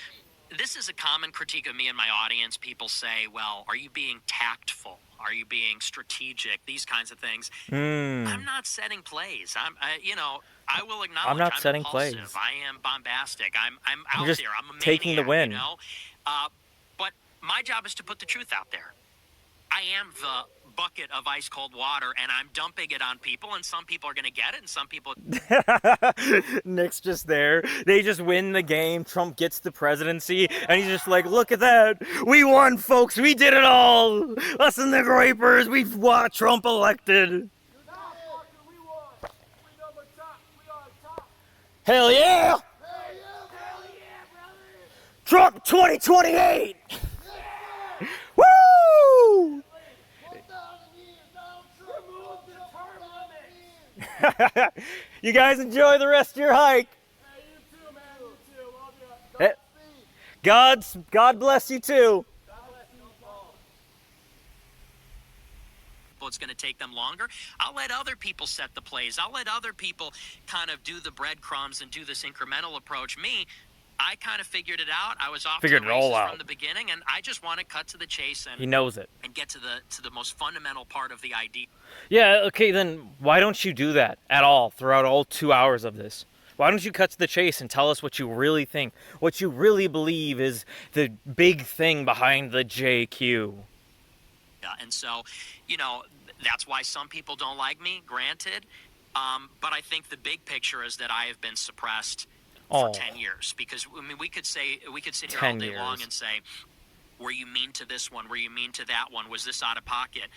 this is a common critique of me and my audience. People say, well, are you being tactful? Are you being strategic? These kinds of things. I'm not setting plays. I will acknowledge I'm not setting impulsive. plays. I am bombastic. I'm out just there. I'm a maniac, taking the win. You know? But my job is to put the truth out there. I am the bucket of ice cold water, and I'm dumping it on people, and some people are going to get it, and some people... Nick's just there. They just win the game. Trump gets the presidency, and he's just like, look at that. We won, folks. We did it all. Us and the Grapers. We've got Trump elected. Hell yeah. Trump 2028. Woo! You guys enjoy the rest of your hike. Hey, you too, man. You too. Love you. God bless you too. It's going to take them longer. I'll let other people set the plays. I'll let other people kind of do the breadcrumbs and do this incremental approach. Me, I kind of figured it out. I was off to the races from the beginning, and I just want to cut to the chase and he knows it and get to the most fundamental part of the idea. Yeah, okay, then why don't you do that at all throughout all 2 hours of this? Why don't you cut to the chase and tell us what you really think, what you really believe is the big thing behind the JQ? Yeah, and so, you know, that's why some people don't like me, granted. But I think the big picture is that I have been suppressed for 10 years. Because, I mean, we could sit here all day long and say, were you mean to this one? Were you mean to that one? Was this out of pocket?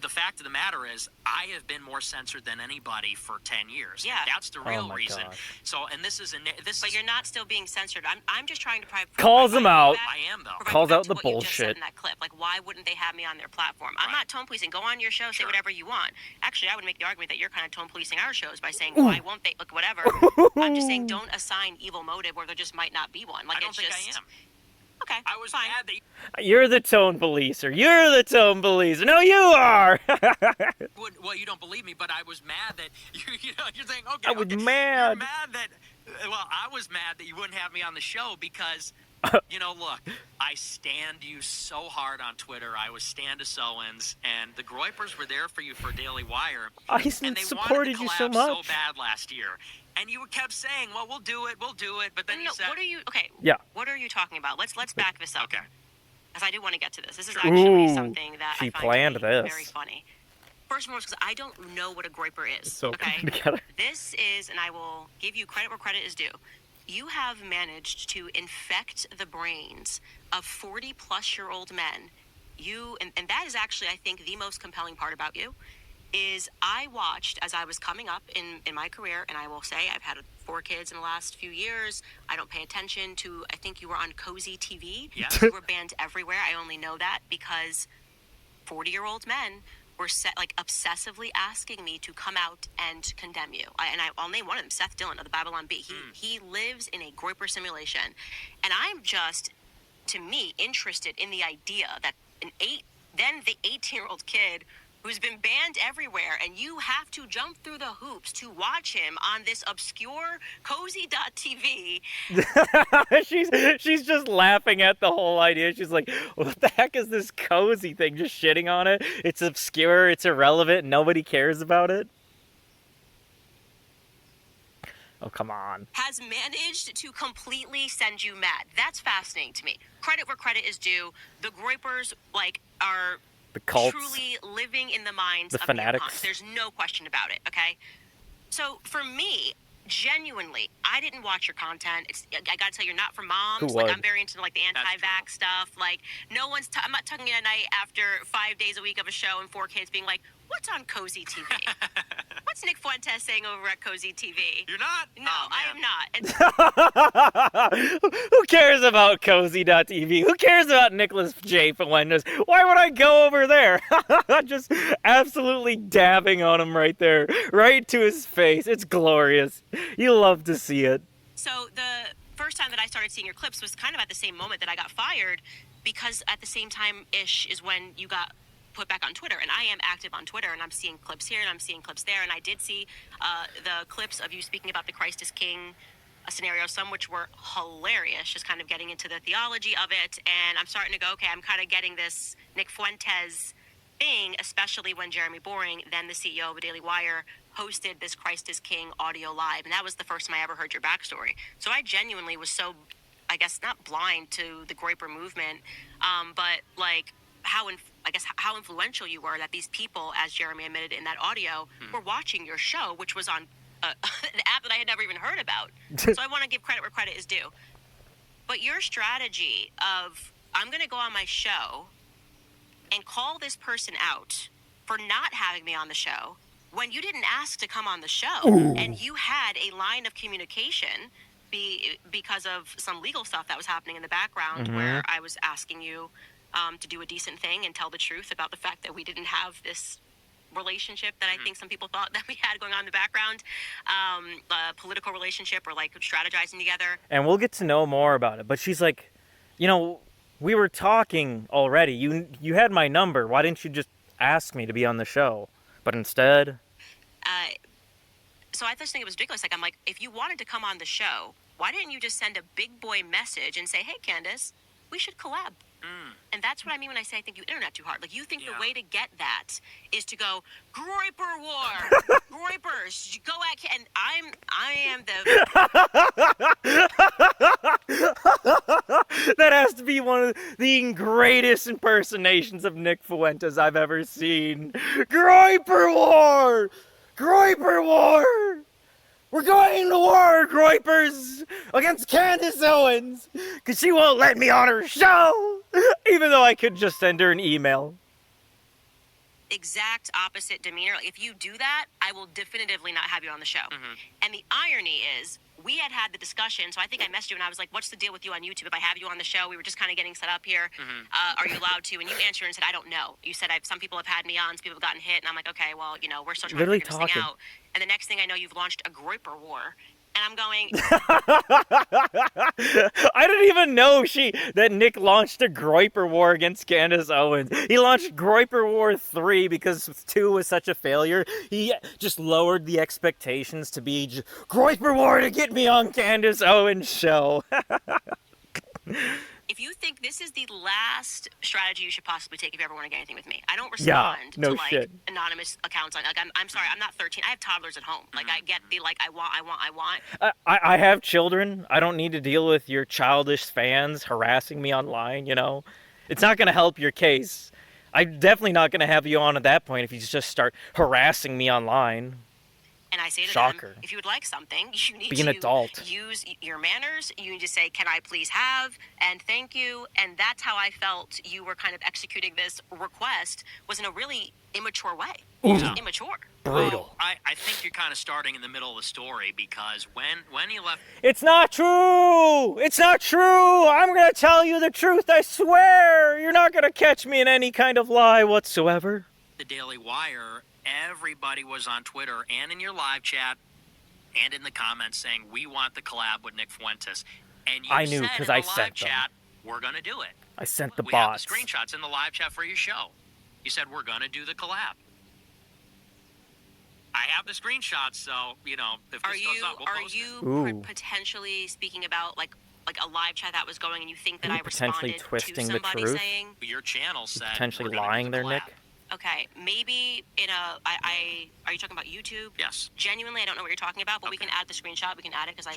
the fact of the matter is, I have been more censored than anybody for 10 years. Yeah. That's the real my reason. gosh. So, and this is But you're not still being censored. I'm just trying to Calls him out. I am, though. Calls out the what you just said bullshit. in that clip. Like, why wouldn't they have me on their platform? I'm not tone policing. Go on your show, say whatever you want. Actually, I would make the argument that you're kind of tone policing our shows by saying, why won't they? Look, whatever. I'm just saying, don't assign evil motive where there just might not be one. Like, I don't it's think just, I am. Okay, I was fine. mad that You're the tone policer. You're the tone policer. No, you are. well, you don't believe me, but I was mad that you're saying, okay, I was okay, mad. You're mad that, well, I was mad that you wouldn't have me on the show because, look, I stand you so hard on Twitter. I was Candace Owens, and the Groypers were there for you for Daily Wire. I and they supported wanted you to so collab much. so bad last year. And you kept saying, well, we'll do it, but then you said... What are you, okay, Yeah. what are you talking about? Let's back this up. Okay. Because I do want to get to this. This is actually Ooh, something that she I find planned to be this. very funny. First and foremost, because I don't know what a groiper is. So okay? coming together. This is, and I will give you credit where credit is due. You have managed to infect the brains of 40-plus-year-old men. And that is actually, I think, the most compelling part about you, is I watched as I was coming up in my career, and I will say I've had 4 kids in the last few years. I don't pay attention to, I think you were on Cozy TV. Yes. You were banned everywhere. I only know that because 40-year-old men were obsessively asking me to come out and condemn you. I'll name one of them, Seth Dillon of the Babylon Bee. He lives in a groiper simulation. And I'm just, to me, interested in the idea that the 18-year-old kid who's been banned everywhere, and you have to jump through the hoops to watch him on this obscure cozy.tv. she's just laughing at the whole idea. She's like, what the heck is this cozy thing? Just shitting on it. It's obscure, it's irrelevant, nobody cares about it. Oh, come on. Has managed to completely send you mad. That's fascinating to me. Credit where credit is due. The groipers, are The cults. truly living in the minds The of fanatics. neocons. There's no question about it, okay? So for me, genuinely, I didn't watch your content. I gotta tell you, you're not for moms. Who would? I'm very into the anti-vax stuff. No one's. I'm not tucking in at night after 5 days a week of a show and 4 kids being like, "What's on Cozy TV? What's Nick Fuentes saying over at Cozy TV?" You're not? No, Oh, I man. am not. And Who cares about cozy.tv? Who cares about Nicholas J. Fuentes? Why would I go over there? Just absolutely dabbing on him right there, right to his face. It's glorious. You love to see it. So the first time that I started seeing your clips was kind of at the same moment that I got fired, because at the same time-ish is when you got put back on Twitter, and I am active on Twitter, and I'm seeing clips here and I'm seeing clips there, and I did see the clips of you speaking about the Christ is King scenario, some which were hilarious, just kind of getting into the theology of it, and I'm starting to go, okay, I'm kind of getting this Nick Fuentes thing, especially when Jeremy Boring, then the CEO of Daily Wire, hosted this Christ is King audio live, and that was the first time I ever heard your backstory. So I genuinely was so, I guess, not blind to the Groiper movement, but how influential you were, that these people, as Jeremy admitted in that audio, were watching your show, which was on an app that I had never even heard about. So I want to give credit where credit is due. But your strategy of, I'm going to go on my show and call this person out for not having me on the show when you didn't ask to come on the show, and you had a line of communication because of some legal stuff that was happening in the background, where I was asking you to do a decent thing and tell the truth about the fact that we didn't have this relationship that I think some people thought that we had going on in the background, a political relationship or strategizing together. And we'll get to know more about it. But she's like, we were talking already. You had my number. Why didn't you just ask me to be on the show? But instead... So I just think it was ridiculous. I'm like, if you wanted to come on the show, why didn't you just send a big boy message and say, hey, Candace, we should collab? And that's what I mean when I say I think you internet too hard. You think the way to get that is to go, Groiper war, Groipers, go at, and I am the... That has to be one of the greatest impersonations of Nick Fuentes I've ever seen. Groiper war! Groiper war! We're going to war, Groipers, against Candace Owens, because she won't let me on her show, even though I could just send her an email. exact opposite demeanor. Like, if you do that, I will definitively not have you on the show. And the irony is, we had the discussion, so I think I messaged you and I was like, what's the deal with you on YouTube? If I have you on the show, we were just kind of getting set up here. Are you allowed to? And you answered and said, I don't know. You said, some people have had me on, some people have gotten hit. And I'm like, okay, well, we're still trying to figure this thing out. And the next thing I know, you've launched a groiper war. And I'm going... I didn't even know that Nick launched a Groiper War against Candace Owens. He launched Groiper War 3 because 2 was such a failure. He just lowered the expectations to be Groiper War to get me on Candace Owens' show. If you think this is the last strategy you should possibly take if you ever want to get anything with me, I don't respond to anonymous accounts on. Like, I'm sorry, I'm not 13. I have toddlers at home. Like, I get the I want. I have children. I don't need to deal with your childish fans harassing me online. It's not going to help your case. I'm definitely not going to have you on at that point if you just start harassing me online. And I say to them, if you would like something, you need to use your manners. You need to say, can I please have, and thank you. And that's how I felt you were kind of executing this request, was in a really immature way. Just immature. Brutal. Well, I think you're kind of starting in the middle of the story, because when he left... It's not true! It's not true! I'm going to tell you the truth, I swear! You're not going to catch me in any kind of lie whatsoever. The Daily Wire... Everybody was on Twitter and in your live chat and in the comments saying, we want the collab with Nick Fuentes. And you said in the live chat, we're going to do it. I sent the bots. We have the screenshots in the live chat for your show. You said, we're going to do the collab. I have the screenshots, so, if this goes up, we'll post it. Are you potentially speaking about, like a live chat that was going and you think that I responded twisting to somebody the truth? saying... Your channel said... Potentially lying there, Nick? Okay, maybe are you talking about YouTube? Yes. Genuinely, I don't know what you're talking about, but we can add the screenshot. We can add it because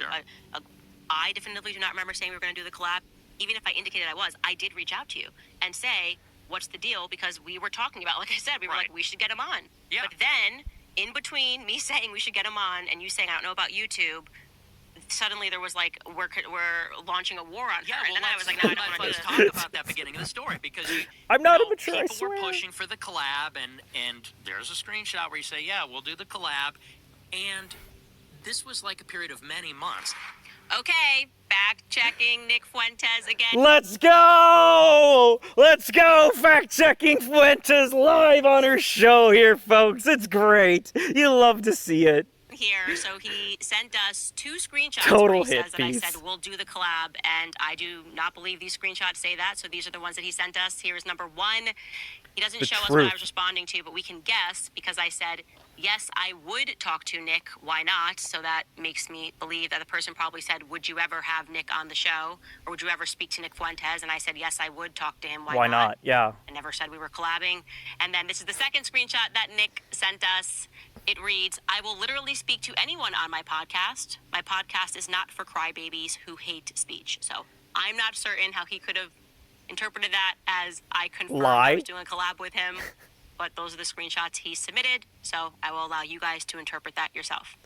I definitively do not remember saying we were going to do the collab. Even if I indicated I did reach out to you and say, what's the deal? Because we were talking about, like I said, we were like, we should get him on. Yeah. But then, in between me saying we should get him on and you saying, I don't know about YouTube, suddenly there was like, we're launching a war on her. And then I was like, no, I don't want to do this. Let's talk about that beginning of the story, because I'm not immature, I people were pushing for the collab, and there's a screenshot where you say, yeah, we'll do the collab. And this was like a period of many months. Okay, fact-checking Nick Fuentes again. Let's go! Let's go! Fact-checking Fuentes live on her show here, folks. It's great. You love to see it. Here, so he sent us 2 screenshots Total where he hit says piece. that I said we'll do the collab, and I do not believe these screenshots say that, so these are the ones that he sent us. Here's number 1. He doesn't show us what I was responding to, but we can guess, because I said, yes, I would talk to Nick, why not? So that makes me believe that the person probably said, would you ever have Nick on the show? Or would you ever speak to Nick Fuentes? And I said, yes, I would talk to him, why not? Yeah. I never said we were collabing. And then this is the second screenshot that Nick sent us. It reads, I will literally speak to anyone on my podcast. My podcast is not for crybabies who hate speech. So I'm not certain how he could have interpreted that as I confirmed I was doing a collab with him. But those are the screenshots he submitted. So I will allow you guys to interpret that yourself.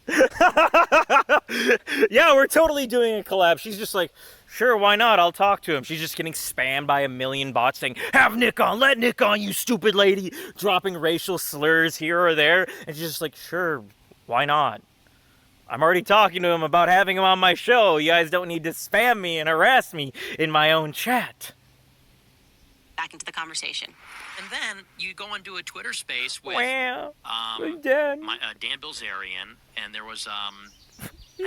Yeah, we're totally doing a collab. She's just like, sure, why not? I'll talk to him. She's just getting spammed by a million bots saying, have Nick on, let Nick on, you stupid lady, dropping racial slurs here or there. And she's just like, sure, why not? I'm already talking to him about having him on my show. You guys don't need to spam me and harass me in my own chat. Back into the conversation. And then you go into a Twitter space with Dan Bilzerian, and there was I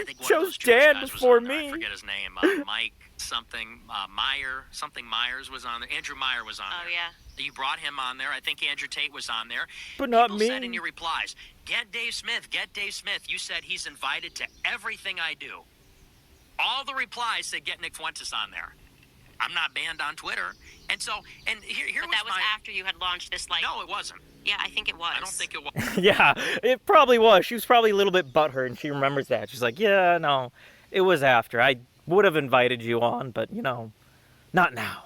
think one chose of those Jewish Dan guys before was on there. me. I forget his name. Mike something Myers was on there. Andrew Meyer was on there. Oh yeah. You brought him on there. I think Andrew Tate was on there. But not People me. said in your replies, get Dave Smith, get Dave Smith. You said he's invited to everything I do. All the replies said get Nick Fuentes on there. I'm not banned on Twitter. And so, and here But that was after you had launched this, like... No, it wasn't. Yeah, I think it was. I don't think it was. Yeah, it probably was. She was probably a little bit butthurt, and she remembers that. She's like, yeah, no, it was after. I would have invited you on, but, not now.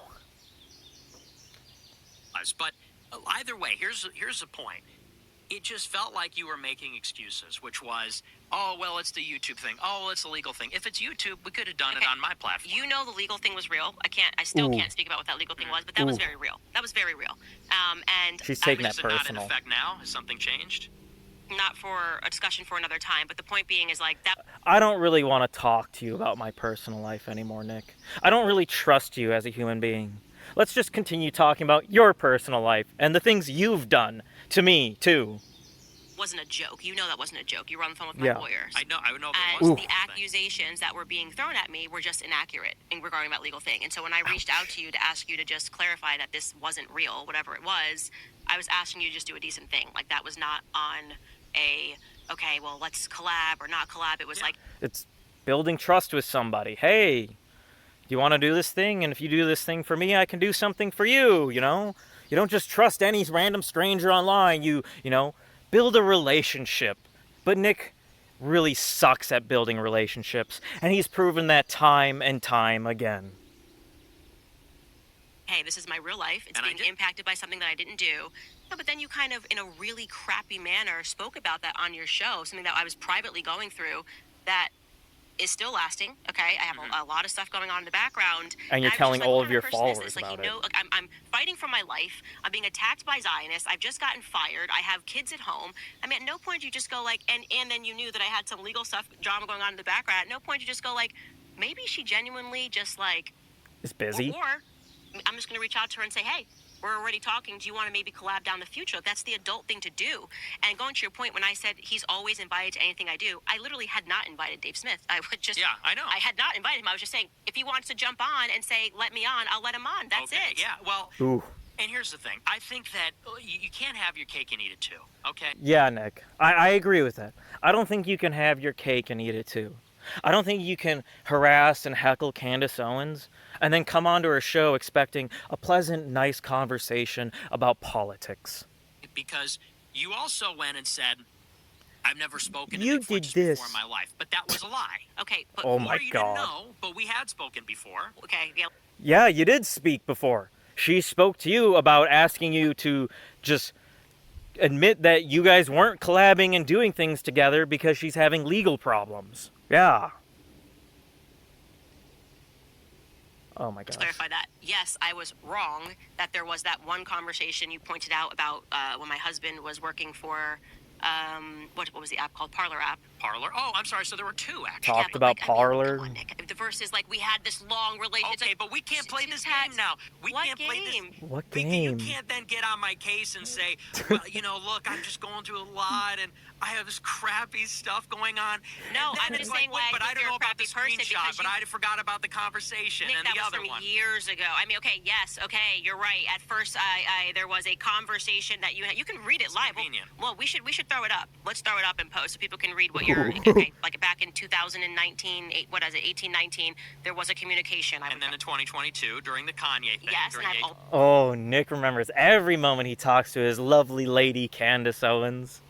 But either way, here's the point. it just felt like you were making excuses, which was, oh, well, it's the YouTube thing. Oh, well, it's the legal thing. If it's YouTube, we could have done it on my platform. You know the legal thing was real. I still can't speak about what that legal thing was, but that was very real. That was very real. And she's taking that Is it not in personal. effect now? Has something changed? Not for a discussion for another time, but the point being is like that. I don't really want to talk to you about my personal life anymore, Nick. I don't really trust you as a human being. Let's just continue talking about your personal life and the things you've done to me, too. Wasn't a joke. You know that wasn't a joke. You were on the phone with my lawyers. I know there and was the accusations that were being thrown at me were just inaccurate in regarding that legal thing. And so when I reached out to you to ask you to just clarify that this wasn't real, whatever it was, I was asking you to just do a decent thing. Like that was not on okay, well, let's collab or not collab. It was like... It's building trust with somebody. Hey, you want to do this thing? And if you do this thing for me, I can do something for you, you know? You don't just trust any random stranger online. You know, build a relationship. But Nick really sucks at building relationships, and he's proven that time and time again. Hey, this is my real life. It's being impacted by something that I didn't do. No, but then you kind of, in a really crappy manner, spoke about that on your show, something that I was privately going through that is still lasting, okay? I have a lot of stuff going on in the background. And you're telling all of your followers about it. Like, I'm fighting for my life. I'm being attacked by Zionists. I've just gotten fired. I have kids at home. I mean, at no point do you just go like, and then you knew that I had some legal stuff, drama going on in the background. At no point do you just go like, maybe she genuinely just like... is busy. Or I'm just going to reach out to her and say, hey, we're already talking. Do you want to maybe collab down the future? That's the adult thing to do. And going to your point, when I said he's always invited to anything I do, I literally had not invited Dave Smith. I would just... Yeah, I know. I had not invited him. I was just saying, if he wants to jump on and say, let me on, I'll let him on. That's it. Yeah, well... Ooh. And here's the thing. I think that you can't have your cake and eat it too, okay? Yeah, Nick. I agree with that. I don't think you can have your cake and eat it too. I don't think you can harass and heckle Candace Owens and then come onto her show expecting a pleasant, nice conversation about politics. Because you also went and said, I've never spoken You to Fuentes did this. before in my life. But that was a lie. Okay, but... Oh my you God. didn't know, but we had spoken before. Okay, yeah. Yeah, you did speak before. She spoke to you about asking you to just admit that you guys weren't collabing and doing things together because she's having legal problems. Yeah. Oh my gosh. To clarify that, yes, I was wrong that there was that one conversation you pointed out about when my husband was working for, what was the app called? Parlor app. Parlor? Oh, I'm sorry. So there were two, actually. Talked about Parlor. Come on, Nick. The verse is like, we had this long relationship. Okay, but we can't play this game now. We can't play this. What game? You can't then get on my case and say, well, look, I'm just going through a lot and I have this crappy stuff going on. No, I'm just saying why but I don't know about the screenshot, but I forgot about the conversation Nick, and that the was other from one. years ago. I mean, okay, yes, okay, you're right. At first, there was a conversation that you had. You can read it live. Convenient. Well, we should throw it up. Let's throw it up and post so people can read what you're. Okay, like back in 2019, 18, 19, there was a communication. And then in 2022, during the Kanye thing. Yes, and Oh, Nick remembers every moment he talks to his lovely lady, Candace Owens.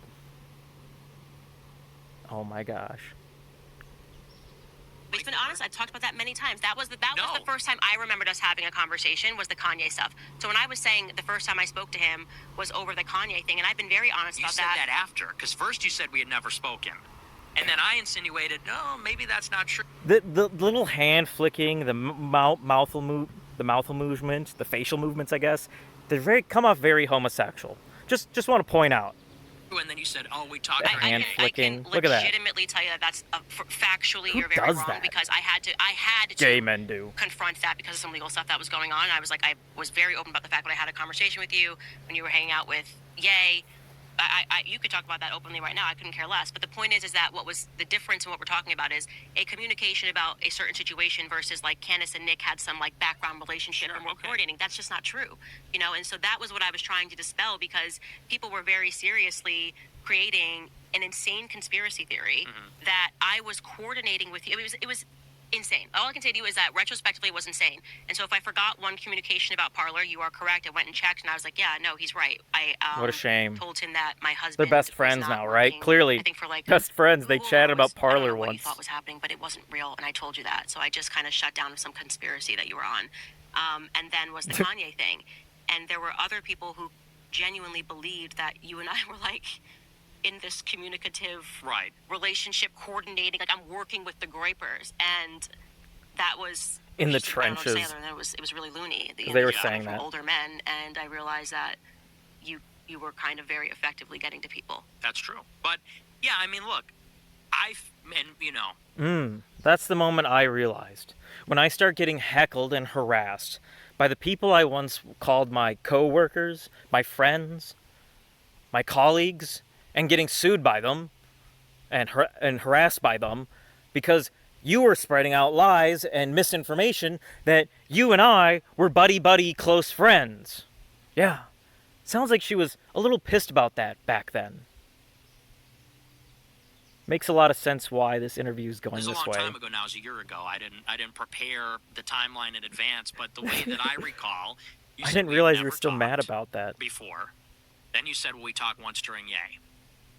Oh my gosh. But to be honest, I've talked about that many times. That was the first time I remembered us having a conversation was the Kanye stuff. So when I was saying the first time I spoke to him was over the Kanye thing, and I've been very honest about that. You said that after, because first you said we had never spoken. And then I insinuated, no, maybe that's not true. The little hand flicking, the mouth movements, the facial movements, I guess, they come off very homosexual. Just want to point out. And then you said, oh, we talked. Hand flicking. I Look at that. legitimately tell you that that's factually Who you're very does wrong that? because I had to Gay men do. confront that because of some legal stuff that was going on. I was like, I was very open about the fact that I had a conversation with you when you were hanging out with Ye. You could talk about that openly right now. I couldn't care less. But the point is that what was the difference in what we're talking about is a communication about a certain situation versus like Candace and Nick had some like background relationship and we're coordinating. That's just not true, And so that was what I was trying to dispel because people were very seriously creating an insane conspiracy theory that I was coordinating with you. It was insane. All I can say to you is that retrospectively it was insane. And so if I forgot one communication about Parlor, you are correct. I went and checked and I was like, yeah, no, he's right. I What a shame. told him that my husband They're best was friends not now, right? working, Clearly, I think for like best friends. They chatted about I don't Parlor know what you once. thought was happening, but it wasn't real, and I told you that. So I just kind of shut down some conspiracy that you were on. And then was the Kanye thing. And there were other people who genuinely believed that you and I were like in this communicative Right. relationship, coordinating, like I'm working with the Grapers, and that was In the just- I don't know what to say trenches. other than it was really loony. The They were energy saying from that. older men, and I realized that you were kind of very effectively getting to people. That's true. But yeah, I mean, look, That's the moment I realized. When I start getting heckled and harassed by the people I once called my co-workers, my friends, my colleagues, and getting sued by them and harassed by them because you were spreading out lies and misinformation that you and I were buddy-buddy close friends. Yeah. Sounds like she was a little pissed about that back then. Makes a lot of sense why this interview is going this is a this long way. time ago now. It was a year ago. I didn't prepare the timeline in advance, but the way that I recall, you I said didn't we had realize you never were still mad talked about that. before. Then you said, well, we talked once during Yay.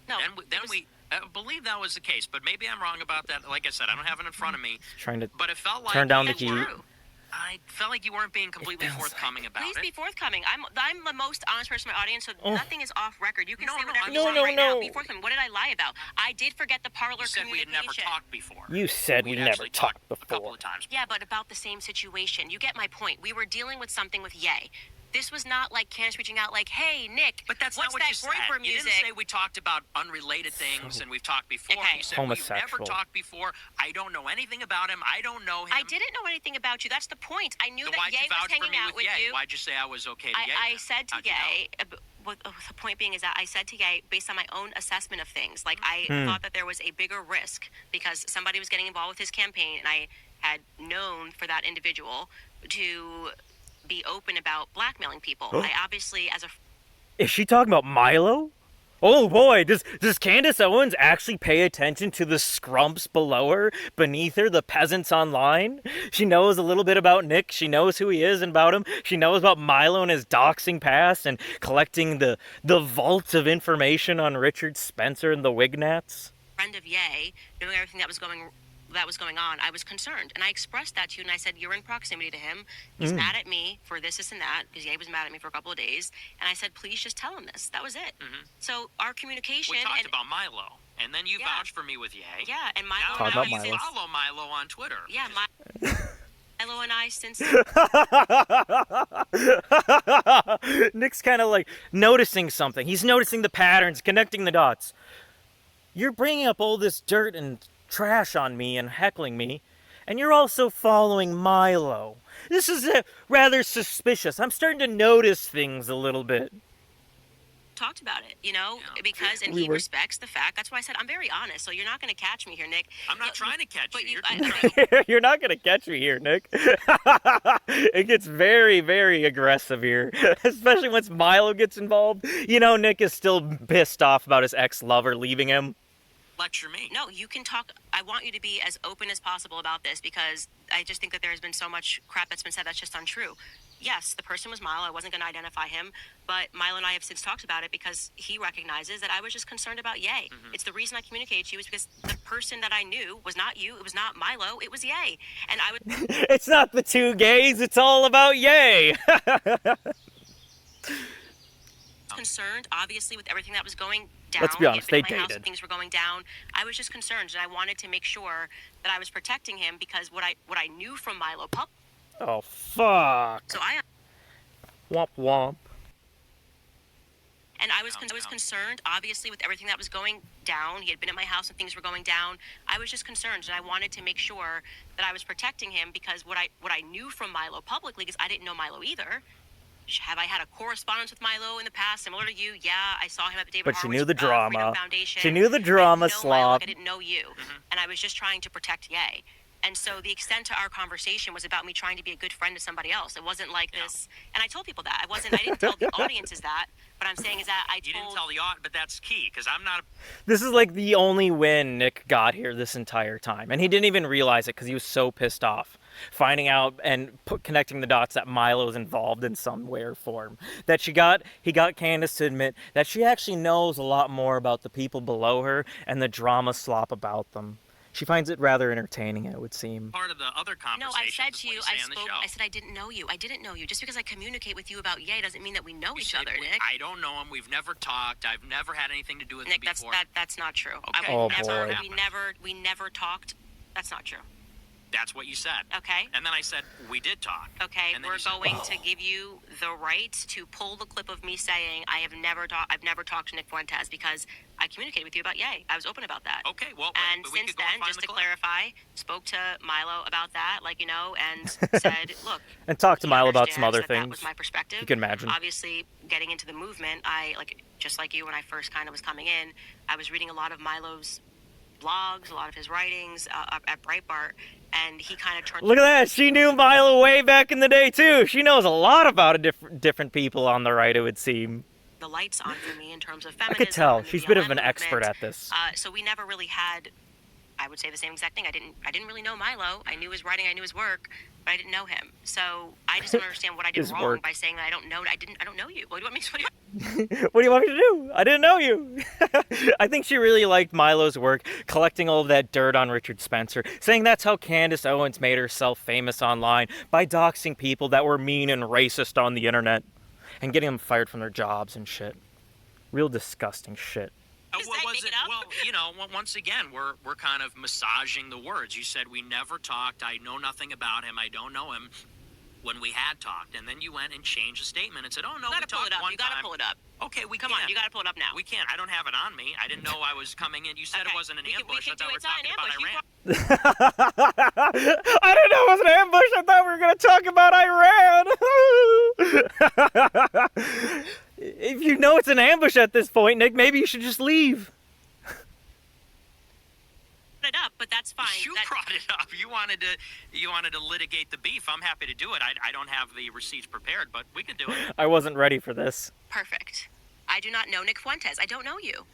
No, I believe that was the case, but maybe I'm wrong about that. Like I said, I don't have it in front of me. Trying to But it felt like turn down the that's heat. true. I felt like you weren't being completely feels forthcoming about Please it. be forthcoming. I'm the most honest person in my audience, so nothing is off record. You can No, say no, whatever I'm you want No, right no, now. no. Be forthcoming. What did I lie about? I did forget the parlor You said we had communication. never talked before. You said we We'd never actually talked a couple before. of times. Yeah, but about the same situation. You get my point. We were dealing with something with Ye. This was not like Candace reaching out like, hey, Nick, But that's what's not what that you said. Graper You music? didn't say we talked about unrelated things and we've talked before. Okay. You said we've never Homosexual. talked before. I don't know anything about him. I don't know him. I didn't know anything about you. That's the point. I knew So that why'd Ye you was vouch for hanging me out with Ye? you. Why'd you say I was okay to Ye? I then? said to How'd you know? Ye, the point being is that I said to Ye, based on my own assessment of things, like I thought that there was a bigger risk because somebody was getting involved with his campaign, and I had known for that individual to be open about blackmailing people. I obviously, as a Is she talking about Milo? Oh boy, does Candace Owens actually pay attention to the scrumps below her, beneath her, the peasants online? She knows a little bit about Nick, she knows who he is and about him, she knows about Milo and his doxing past and collecting the vault of information on Richard Spencer and the Wignats. friend of Ye, knowing everything that was going on, I was concerned, and I expressed that to you, and I said, you're in proximity to him, he's mad at me for this and that, because Ye was mad at me for a couple of days, and I said, please just tell him this. That was it. So our communication, We talked and about Milo, and then you Yeah. vouched for me with Ye. yeah, and Now, Milo Talk and now I about you Milo. since, follow Milo on Twitter. yeah, Milo and I since Nick's kind of like noticing something. He's noticing the patterns, connecting the dots. You're bringing up all this dirt and trash on me and heckling me, and you're also following Milo. This is rather suspicious. I'm starting to notice things a little bit. talked about it, Yeah. because, and We he were- respects the fact. That's why I said I'm very honest. So you're not going to catch me here, Nick. I'm not trying to catch But you. you, You're You're not gonna catch me here, Nick. It gets very, very aggressive here, especially once Milo gets involved. You know, Nick is still pissed off about his ex-lover leaving him. lecture me. No, you can talk. I want you to be as open as possible about this because I just think that there has been so much crap that's been said that's just untrue. Yes, the person was Milo. I wasn't going to identify him, but Milo and I have since talked about it because he recognizes that I was just concerned about Ye. It's the reason I communicated to you is because the person that I knew was not you. It was not Milo. It was Ye. And I was It's not the two gays. It's all about Yay. concerned, obviously, with everything that was going down. Let's be honest, He had been they in my house dated. and things were going down. I was just concerned, and I wanted to make sure that I was protecting him because what I knew from Milo Pup. Oh fuck. So I Womp womp. And I was concerned, obviously, with everything that was going down. He had been at my house and things were going down. I was just concerned, and I wanted to make sure that I was protecting him because what I knew from Milo publicly, because I didn't know Milo either. Have I had a correspondence with Milo in the past, similar to you? Yeah, I saw him at the David But she Harwood, knew the drama. Freedom Foundation. She knew the I drama, didn't know Milo, slob. like I didn't know you, and I was just trying to protect Ye. And so the extent to our conversation was about me trying to be a good friend to somebody else. It wasn't like this, and I told people that. I didn't tell the audiences that. What I'm saying is that I You didn't told. tell the audience, but that's key because I'm not. This is like the only win Nick got here this entire time. And he didn't even realize it because he was so pissed off. Finding out and connecting the dots that Milo's involved in some way or form. That he got Candace to admit that she actually knows a lot more about the people below her and the drama slop about them. She finds it rather entertaining, it would seem. Part of the other conversation. No, I said to what you, say I on the spoke. show. I said I didn't know you. I didn't know you. Just because I communicate with you about Ye doesn't mean that we know You each said other, we- Nick. I don't know him. We've never talked. I've never had anything to do with Nick, him before. that's not true. Okay. Oh, that's boy. what happened. We never talked. That's not true. That's what you said. Okay. And then I said, we did talk. Okay, And then we're you said, going to give you the right to pull the clip of me saying I've never talked to Nick Fuentes because I communicated with you about Ye. I was open about that. Okay, well, And but we since could go and then, find just the to clip. clarify, spoke to Milo about that, and said, look. And talk to he Milo about some understands other that That things. was my perspective. You can imagine. Obviously, getting into the movement, just like you when I first kind of was coming in, I was reading a lot of Milo's blogs, a lot of his writings at Breitbart, and he kind of turned. Look at that. She knew Milo way back in the day, too. She knows a lot about different people on the right, it would seem. The lights on for me in terms of I feminism. could tell. and the She's a bit of BLM an expert movement. at this. So we never really had, I would say the same exact thing. I didn't really know Milo. I knew his writing, I knew his work, but I didn't know him. So I just don't understand what I did His wrong work. by saying that I don't know you. What do you want me to do? What do you want me to do? I didn't know you. I think she really liked Milo's work, collecting all of that dirt on Richard Spencer, saying that's how Candace Owens made herself famous online, by doxing people that were mean and racist on the internet, and getting them fired from their jobs and shit. Real disgusting shit. Is that was make it? it up? Well, once again, we're kind of massaging the words. You said we never talked. I know nothing about him. I don't know him. When we had talked, and then you went and changed the statement and said, "Oh no, You we gotta pull talked it up. one You gotta time." pull it up. Okay, we Come can. on, you gotta pull it up now. We can't. I don't have it on me. I didn't know I was coming in. You said Okay. it wasn't an We can ambush. do I thought we it. were It's not an talking about ambush. Iran. I didn't know it was an ambush. I thought we were going to talk about Iran. If you know it's an ambush at this point, Nick, maybe you should just leave. It up, but that's fine. You brought it up. You wanted to litigate the beef. I'm happy to do it. I don't have the receipts prepared, but we could do it. I wasn't ready for this. Perfect. I do not know Nick Fuentes. I don't know you.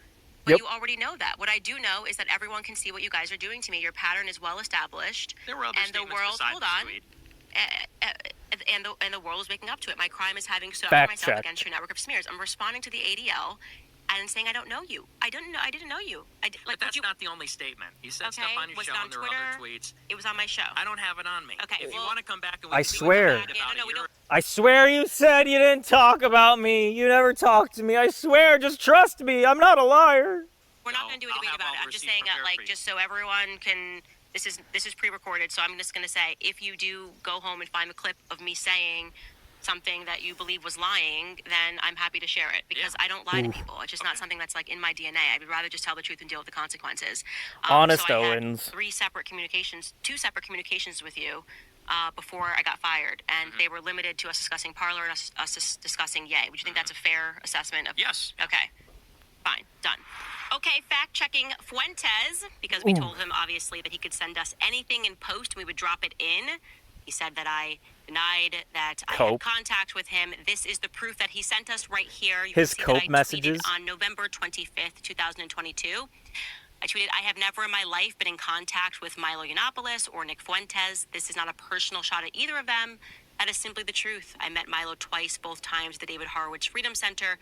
But Yep. you already know that. What I do know is that everyone can see what you guys are doing to me. Your pattern is well established. There were other and the statements world, besides hold the on. tweet. And the world is waking up to it. My crime is having stood up Fact for myself check. against your network of smears. I'm responding to the ADL and saying I don't know you. I didn't know you. But that's not the only statement. You said stuff Okay, on your was show, it on and there were Twitter? other tweets. It was on my show. I don't have it on me. Okay, If you well- want to come back and I we can swear. debate Yeah, about no, it, we you're- don't. I swear you said you didn't talk about me. You never talked to me. I swear, just trust me. I'm not a liar. We're not No, going to do a I'll debate have about all it. the I'm just receipts saying prepared for you. just so everyone can. This is pre-recorded, so I'm just going to say if you do go home and find the clip of me saying something that you believe was lying, then I'm happy to share it because I don't lie to people. It's just not something that's like in my DNA. I would rather just tell the truth and deal with the consequences. Honest so I had Owens. two separate communications with you before I got fired, and they were limited to us discussing Parler and us discussing Ye. Would you think that's a fair assessment of? Yes. Okay. Fine. Done. Okay, fact-checking Fuentes, because we told him, obviously, that he could send us anything in post and we would drop it in. He said that I denied that I had Cope. contact with him. This is the proof that he sent us right here. You His can see Cope that I messages? tweeted on November 25th, 2022. I tweeted, I have never in my life been in contact with Milo Yiannopoulos or Nick Fuentes. This is not a personal shot at either of them. That is simply the truth. I met Milo twice, both times at the David Horowitz Freedom Center,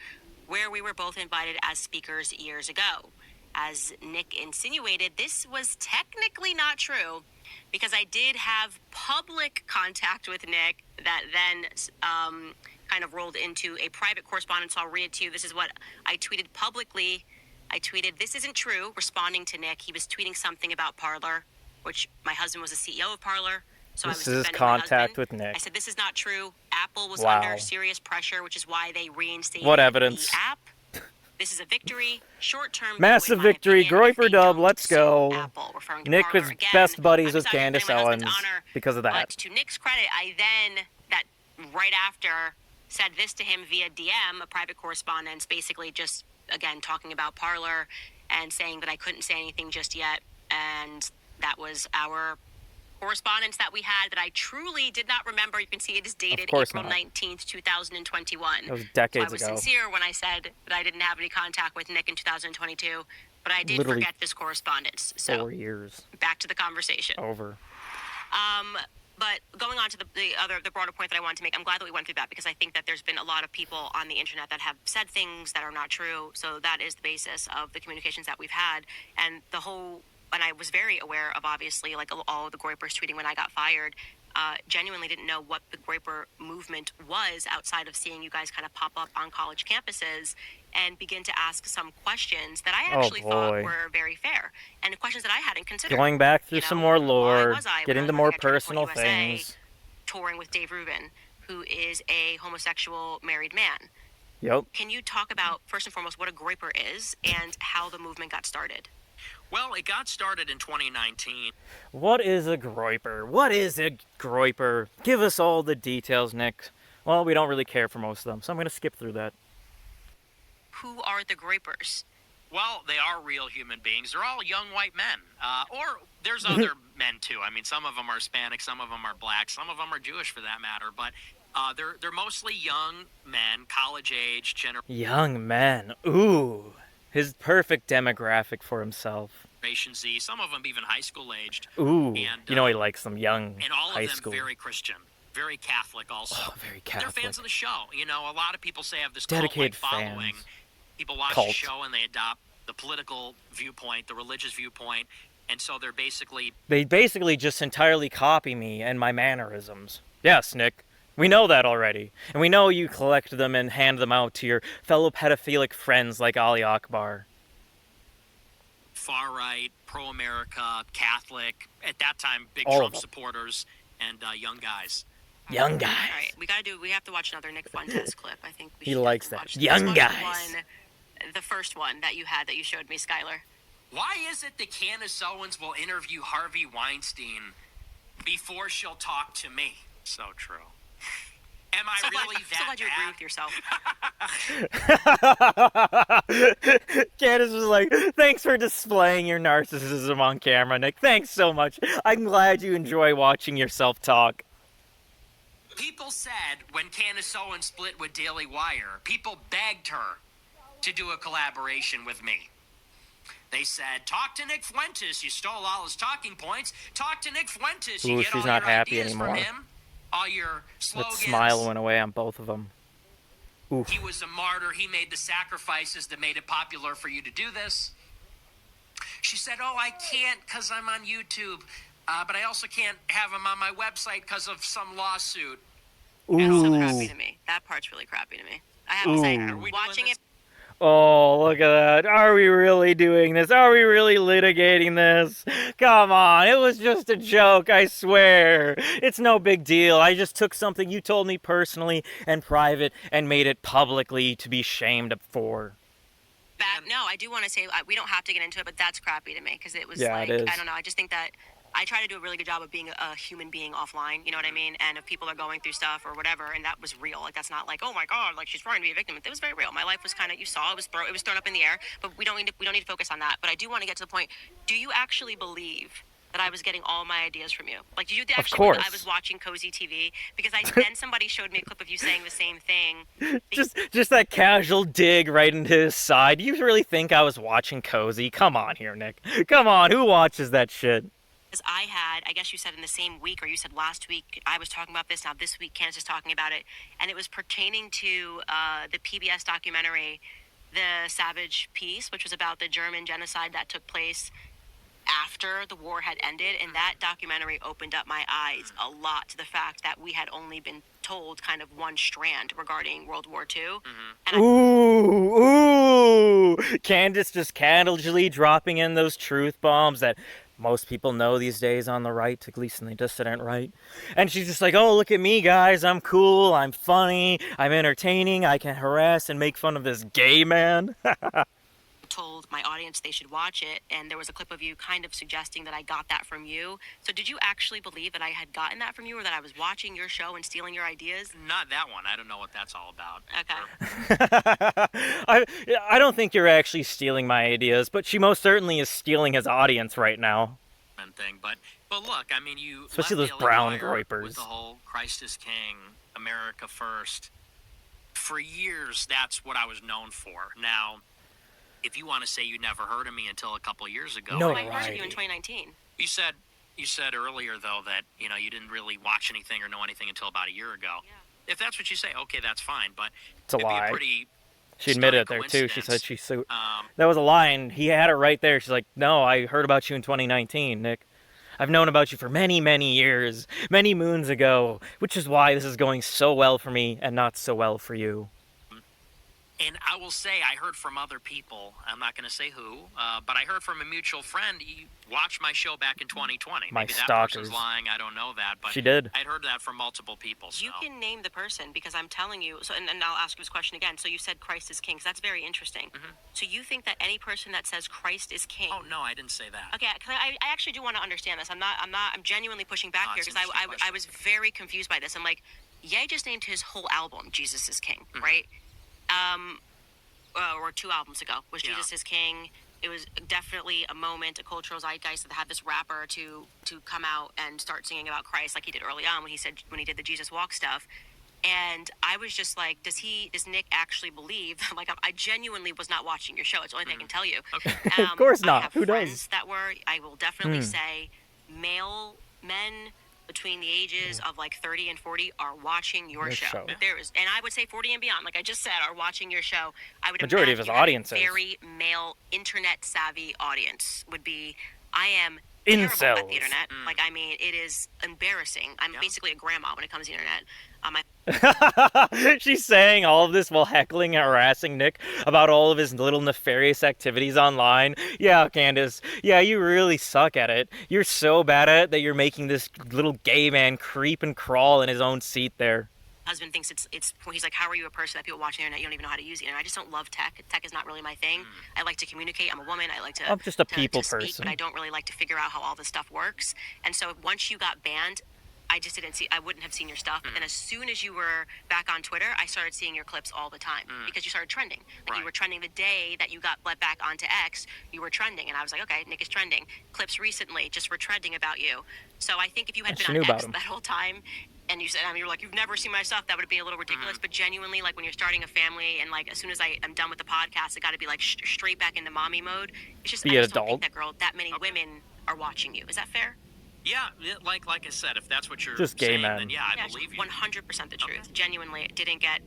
where we were both invited as speakers years ago. As Nick insinuated, this was technically not true because I did have public contact with Nick that then kind of rolled into a private correspondence. I'll read it to you. This is what I tweeted publicly. I tweeted, "This isn't true," responding to Nick. He was tweeting something about Parler, which my husband was the CEO of Parler. So This I was is defending my contact husband. with Nick. I said, this is not true. Apple was Wow. under serious pressure, which is why they reinstated What evidence? the app. This is a victory, short-term. Massive though, in my victory. opinion, if Groyper they dub, don't let's sue go. Apple, referring to Nick Parler was again. best buddies I'm with just not Candace defending my husband's Owens honor, because of that. But to Nick's credit, I then, that right after, said this to him via DM, a private correspondence, basically just, again, talking about Parler and saying that I couldn't say anything just yet. And that was our correspondence that we had that I truly did not remember. You can see it is dated course April not. 19th, 2021. That was decades so I was ago. sincere when I said that I didn't have any contact with Nick in 2022, but I did Literally forget this correspondence. So 4 years. back to the conversation. Over. But going on to the broader point that I wanted to make, I'm glad that we went through that because I think that there's been a lot of people on the internet that have said things that are not true. So that is the basis of the communications that we've had. And the whole and I was very aware of, obviously, like all the Groypers tweeting when I got fired, genuinely didn't know what the Groyper movement was outside of seeing you guys kind of pop up on college campuses and begin to ask some questions that I actually thought were very fair, and questions that I hadn't considered. Going back through some more lore, getting to more personal USA, things. Touring with Dave Rubin, who is a homosexual married man. Yep. Can you talk about, first and foremost, what a Groyper is and how the movement got started? Well, it got started in 2019. What is a Groyper? What is a Groyper? Give us all the details, Nick. Well, we don't really care for most of them, so I'm going to skip through that. Who are the Groypers? Well, they are real human beings. They're all young white men. Or there's other men, too. I mean, some of them are Hispanic, some of them are black, some of them are Jewish, for that matter. But they're mostly young men, college-age, Young men. Ooh. His perfect demographic for himself. Generation Z, some of them even high school-aged. Ooh, and, you know he likes them young, and all high of them school. very Christian, very Catholic also. Oh, very Catholic. They're fans of the show. You know, a lot of people say have this dedicated cult-like following. fans. People watch the show and they adopt the political viewpoint, the religious viewpoint, and so they're basically... They basically just entirely copy me and my mannerisms. Yes, Nick. We know that already. And we know you collect them and hand them out to your fellow pedophilic friends like Ali Akbar. Far-right, pro-America, Catholic, at that time, big All Trump supporters, and young guys. Young guys. All right, we have to watch another Nick Fuentes clip. I think we He should likes that. watch Young guys. The first one that you showed me, Skylar. Why is it that Candace Owens will interview Harvey Weinstein before she'll talk to me? So true. Am I really so glad you agree with yourself. Candace was like, thanks for displaying your narcissism on camera, Nick. Thanks so much. I'm glad you enjoy watching yourself talk. People said when Candace Owens split with Daily Wire, people begged her to do a collaboration with me. They said, talk to Nick Fuentes. You stole all his talking points. Talk to Nick Fuentes. You Ooh, get she's all not your happy ideas anymore. from him. All your slogans. That smile went away on both of them. Oof. He was a martyr. He made the sacrifices that made it popular for you to do this. She said, oh, I can't because I'm on YouTube. But I also can't have him on my website because of some lawsuit. That's so crappy to me. That part's really crappy to me. I have to say, watching it. Oh, look at that. Are we really doing this? Are we really litigating this? Come on. It was just a joke, I swear. It's no big deal. I just took something you told me personally and private and made it publicly to be shamed for. No, I do want to say, we don't have to get into it, but that's crappy to me because it was it is. I don't know. I just think that I try to do a really good job of being a human being offline, you know what I mean? And if people are going through stuff or whatever, and that was real. Like, that's not like, oh my God, like she's trying to be a victim. It was very real. My life was kind of, you saw, it was thrown up in the air, but we don't need to focus on that. But I do want to get to the point. Do you actually believe that I was getting all my ideas from you? Like, did you actually believe that I was watching Cozy TV? Because then somebody showed me a clip of you saying the same thing. Just that casual dig right into his side. Do you really think I was watching Cozy? Come on here, Nick. Come on, who watches that shit? Because I guess you said in the same week, or you said last week, I was talking about this. Now this week, Candace is talking about it. And it was pertaining to the PBS documentary, The Savage Peace, which was about the German genocide that took place after the war had ended. And that documentary opened up my eyes a lot to the fact that we had only been told kind of one strand regarding World War II. And ooh. Candace just casually dropping in those truth bombs that most people know these days on the right, at least in the dissident right. And she's just like, oh, look at me, guys. I'm cool. I'm funny. I'm entertaining. I can harass and make fun of this gay man. told my audience they should watch it, and there was a clip of you kind of suggesting that I got that from you. So did you actually believe that I had gotten that from you, or that I was watching your show and stealing your ideas? Not that one. I don't know what that's all about. Okay. I don't think you're actually stealing my ideas, but she most certainly is stealing his audience right now. Thing, but look, I mean, you especially left those Daily brown Wire groypers with the whole Christ is King, America First. For years, that's what I was known for. Now, if you want to say you never heard of me until a couple of years ago, I heard of you in 2019. You said earlier though that you didn't really watch anything or know anything until about a year ago. Yeah. If that's what you say, okay, that's fine. But it's a it'd lie. be a pretty She admitted it there too. She said she sued. That was a line. He had it right there. She's like, no, I heard about you in 2019, Nick. I've known about you for many, many years, many moons ago, which is why this is going so well for me and not so well for you. And I will say, I heard from other people. I'm not going to say who, but I heard from a mutual friend. He watched my show back in 2020. My Maybe stalkers. that person's lying. I don't know that, but She did. I'd heard that from multiple people. So. You can name the person because I'm telling you. So, and I'll ask you this question again. So you said Christ is king. So that's very interesting. Mm-hmm. So you think that any person that says Christ is king? Oh no, I didn't say that. Okay, 'cause I actually do want to understand this. I'm genuinely pushing back here because I was very confused by this. I'm like, Ye just named his whole album Jesus is King, right? Or 2 albums ago was Jesus is King. It was definitely a moment, a cultural zeitgeist that had this rapper to come out and start singing about Christ like he did early on when he did the Jesus Walk stuff. And I was just like, does Nick actually believe? Like, I genuinely was not watching your show. It's the only thing I can tell you. Okay. Of course not. I have Who friends does? that were, I will definitely say, male men between the ages of like 30 and 40 are watching your show. There is, and I would say 40 and beyond, like I just said, are watching your show. I would Majority of his audience is. Very male, internet savvy audience would be. I am terrible Incels. at the internet. Like, I mean, it is embarrassing. I'm basically a grandma when it comes to the internet. She's saying all of this while heckling and harassing Nick about all of his little nefarious activities online. Yeah, Candace. Yeah, you really suck at it. You're so bad at it that you're making this little gay man creep and crawl in his own seat there. Husband thinks it's he's like, how are you a person that people watch the internet, you don't even know how to use the internet? I just don't love tech. Tech is not really my thing. I like to communicate. I'm a woman. I like to I'm just a people speak, person. but I don't really like to figure out how all this stuff works. And so once you got banned, I wouldn't have seen your stuff. But then as soon as you were back on Twitter, I started seeing your clips all the time because you started trending. Like, you were trending the day that you got let back onto X, you were trending. And I was like, okay, Nick is trending. Clips recently just were trending about you. So I think if you had been on X that whole time, and you said, you were like, you've never seen my stuff, that would be a little ridiculous. But genuinely, like, when you're starting a family and, like, as soon as I'm done with the podcast, I got to be, like, straight back into mommy mode. It's just, I just don't think that many women are watching you. Is that fair? Yeah, like I said, if that's what you're just gay saying, man. then yeah, I believe you. 100% the truth. Okay. Genuinely didn't get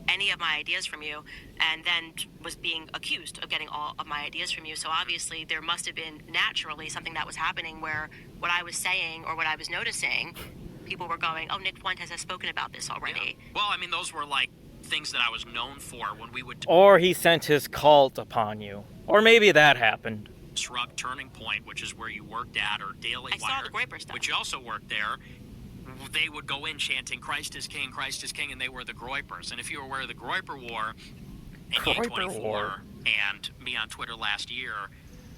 any of my ideas from you, and then was being accused of getting all of my ideas from you. So obviously there must have been naturally something that was happening where what I was saying or what I was noticing, people were going, oh, Nick Fuentes has spoken about this already. Yeah. Well, I mean, those were like things that I was known for when we would... Or he sent his cult upon you. Or maybe that happened. Disrupt Turning Point, which is where you worked at, or Daily Wire, saw the Groyper stuff. Which you also worked there. They would go in chanting Christ is King, and they were the Groypers. And if you were aware of the Groyper War and Ye24 and me on Twitter last year,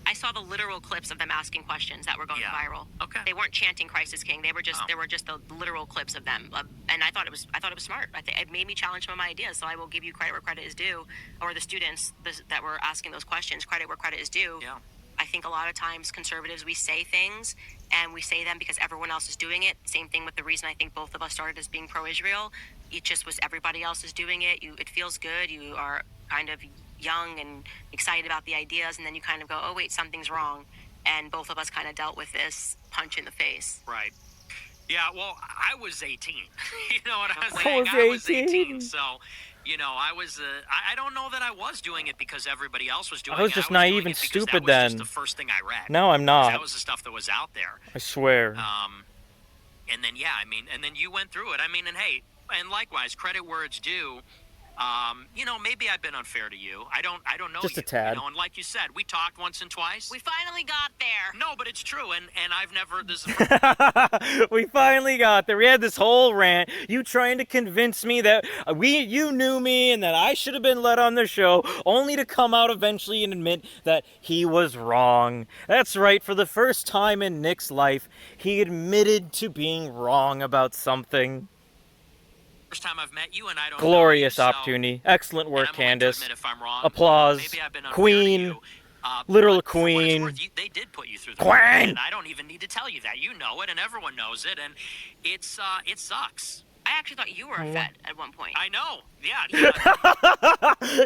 I saw the literal clips of them asking questions that were going viral. Okay. They weren't chanting Christ is King. They were just the literal clips of them. And I thought it was smart. It made me challenge some of my ideas. So I will give you credit where credit is due, or the students that were asking those questions credit where credit is due. Yeah. I think a lot of times conservatives, we say things and we say them because everyone else is doing it. Same thing with the reason I think both of us started as being pro-Israel. It just was everybody else is doing it. It feels good. You are kind of young and excited about the ideas, and then you kind of go, oh wait, something's wrong. And both of us kind of dealt with this punch in the face. Right. Yeah, well, I was 18. You know what I'm saying? I was 18, so... You know, I was, I don't know that I was doing it because everybody else was doing it. I was just naive and stupid then. That was just the first thing I read. No, I'm not. That was the stuff that was out there. I swear. And then, yeah, I mean, and then you went through it. I mean, and hey, and likewise, credit where it's due. You know, maybe I've been unfair to you. I don't know. Just you, a tad. You know, and like you said, we talked once and twice. We finally got there. No, but it's true, and I've never. This is we finally got there. We had this whole rant. You trying to convince me that you knew me and that I should have been let on the show, only to come out eventually and admit that he was wrong. That's right. For the first time in Nick's life, he admitted to being wrong about something. First time I've met you, and I don't glorious know you, opportunity. Excellent work, Candace. Applause. Maybe I've been Queen. Literal queen. They did put you through the queen. And I don't even need to tell you that. You know it, and everyone knows it, and it sucks. I actually thought you were a Fed at one point. I know. Yeah.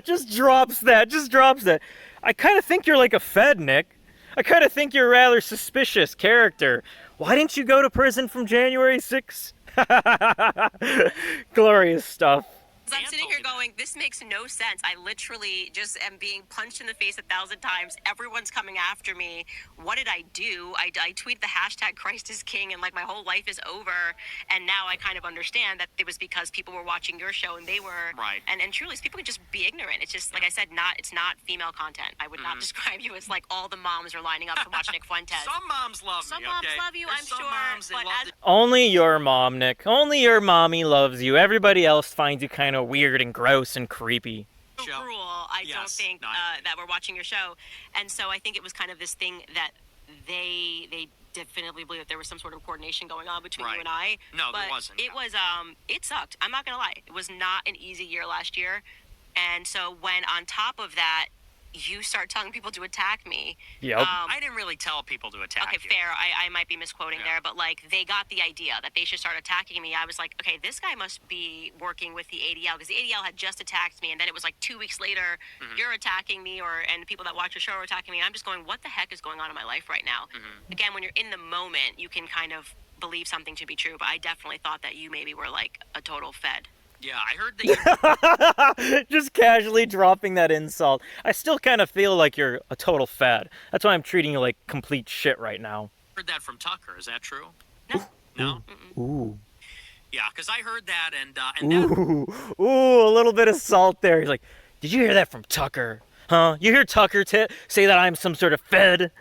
Just drops that. I kind of think you're like a Fed, Nick. I kind of think you're a rather suspicious character. Why didn't you go to prison from January 6th? Glorious stuff. I'm sitting here going, going, this makes no sense. I literally just am being punched in the face 1,000 times. Everyone's coming after me. What did I do? I tweet the hashtag Christ is King, and like my whole life is over. And now I kind of understand that it was because people were watching your show and they were Right. And truly, people could just be ignorant. It's just like I said, it's not female content. I would not describe you as like all the moms are lining up to watch Nick Fuentes. Some moms love Some me. moms Okay? love you, There's I'm some sure, Moms, they but love as Only your mom, Nick. Only your mommy loves you. Everybody else finds you kind of weird and gross and creepy. Show. rule, I don't Yes. think No, I agree. that we're watching your show, and so I think it was kind of this thing that they definitely believe that there was some sort of coordination going on between Right. you and I. No, there but wasn't. It was it sucked. I'm not gonna lie. It was not an easy year last year, and so when on top of that you start telling people to attack me. Yep. I didn't really tell people to attack Okay, you. fair. I might be misquoting Yeah. there, but like they got the idea that they should start attacking me. I was like, okay, this guy must be working with the ADL because the ADL had just attacked me, and then it was like 2 weeks later, you're attacking me, and the people that watch your show are attacking me. And I'm just going, what the heck is going on in my life right now? Again, when you're in the moment, you can kind of believe something to be true, but I definitely thought that you maybe were like a total fed. Yeah, I heard that you Just casually dropping that insult. I still kind of feel like you're a total fad. That's why I'm treating you like complete shit right now. heard that from Tucker. Is that true? No. No? Ooh. Yeah, because I heard that, and that, Ooh, a little bit of salt there. He's like, did you hear that from Tucker? Huh? You hear Tucker say that I'm some sort of fed?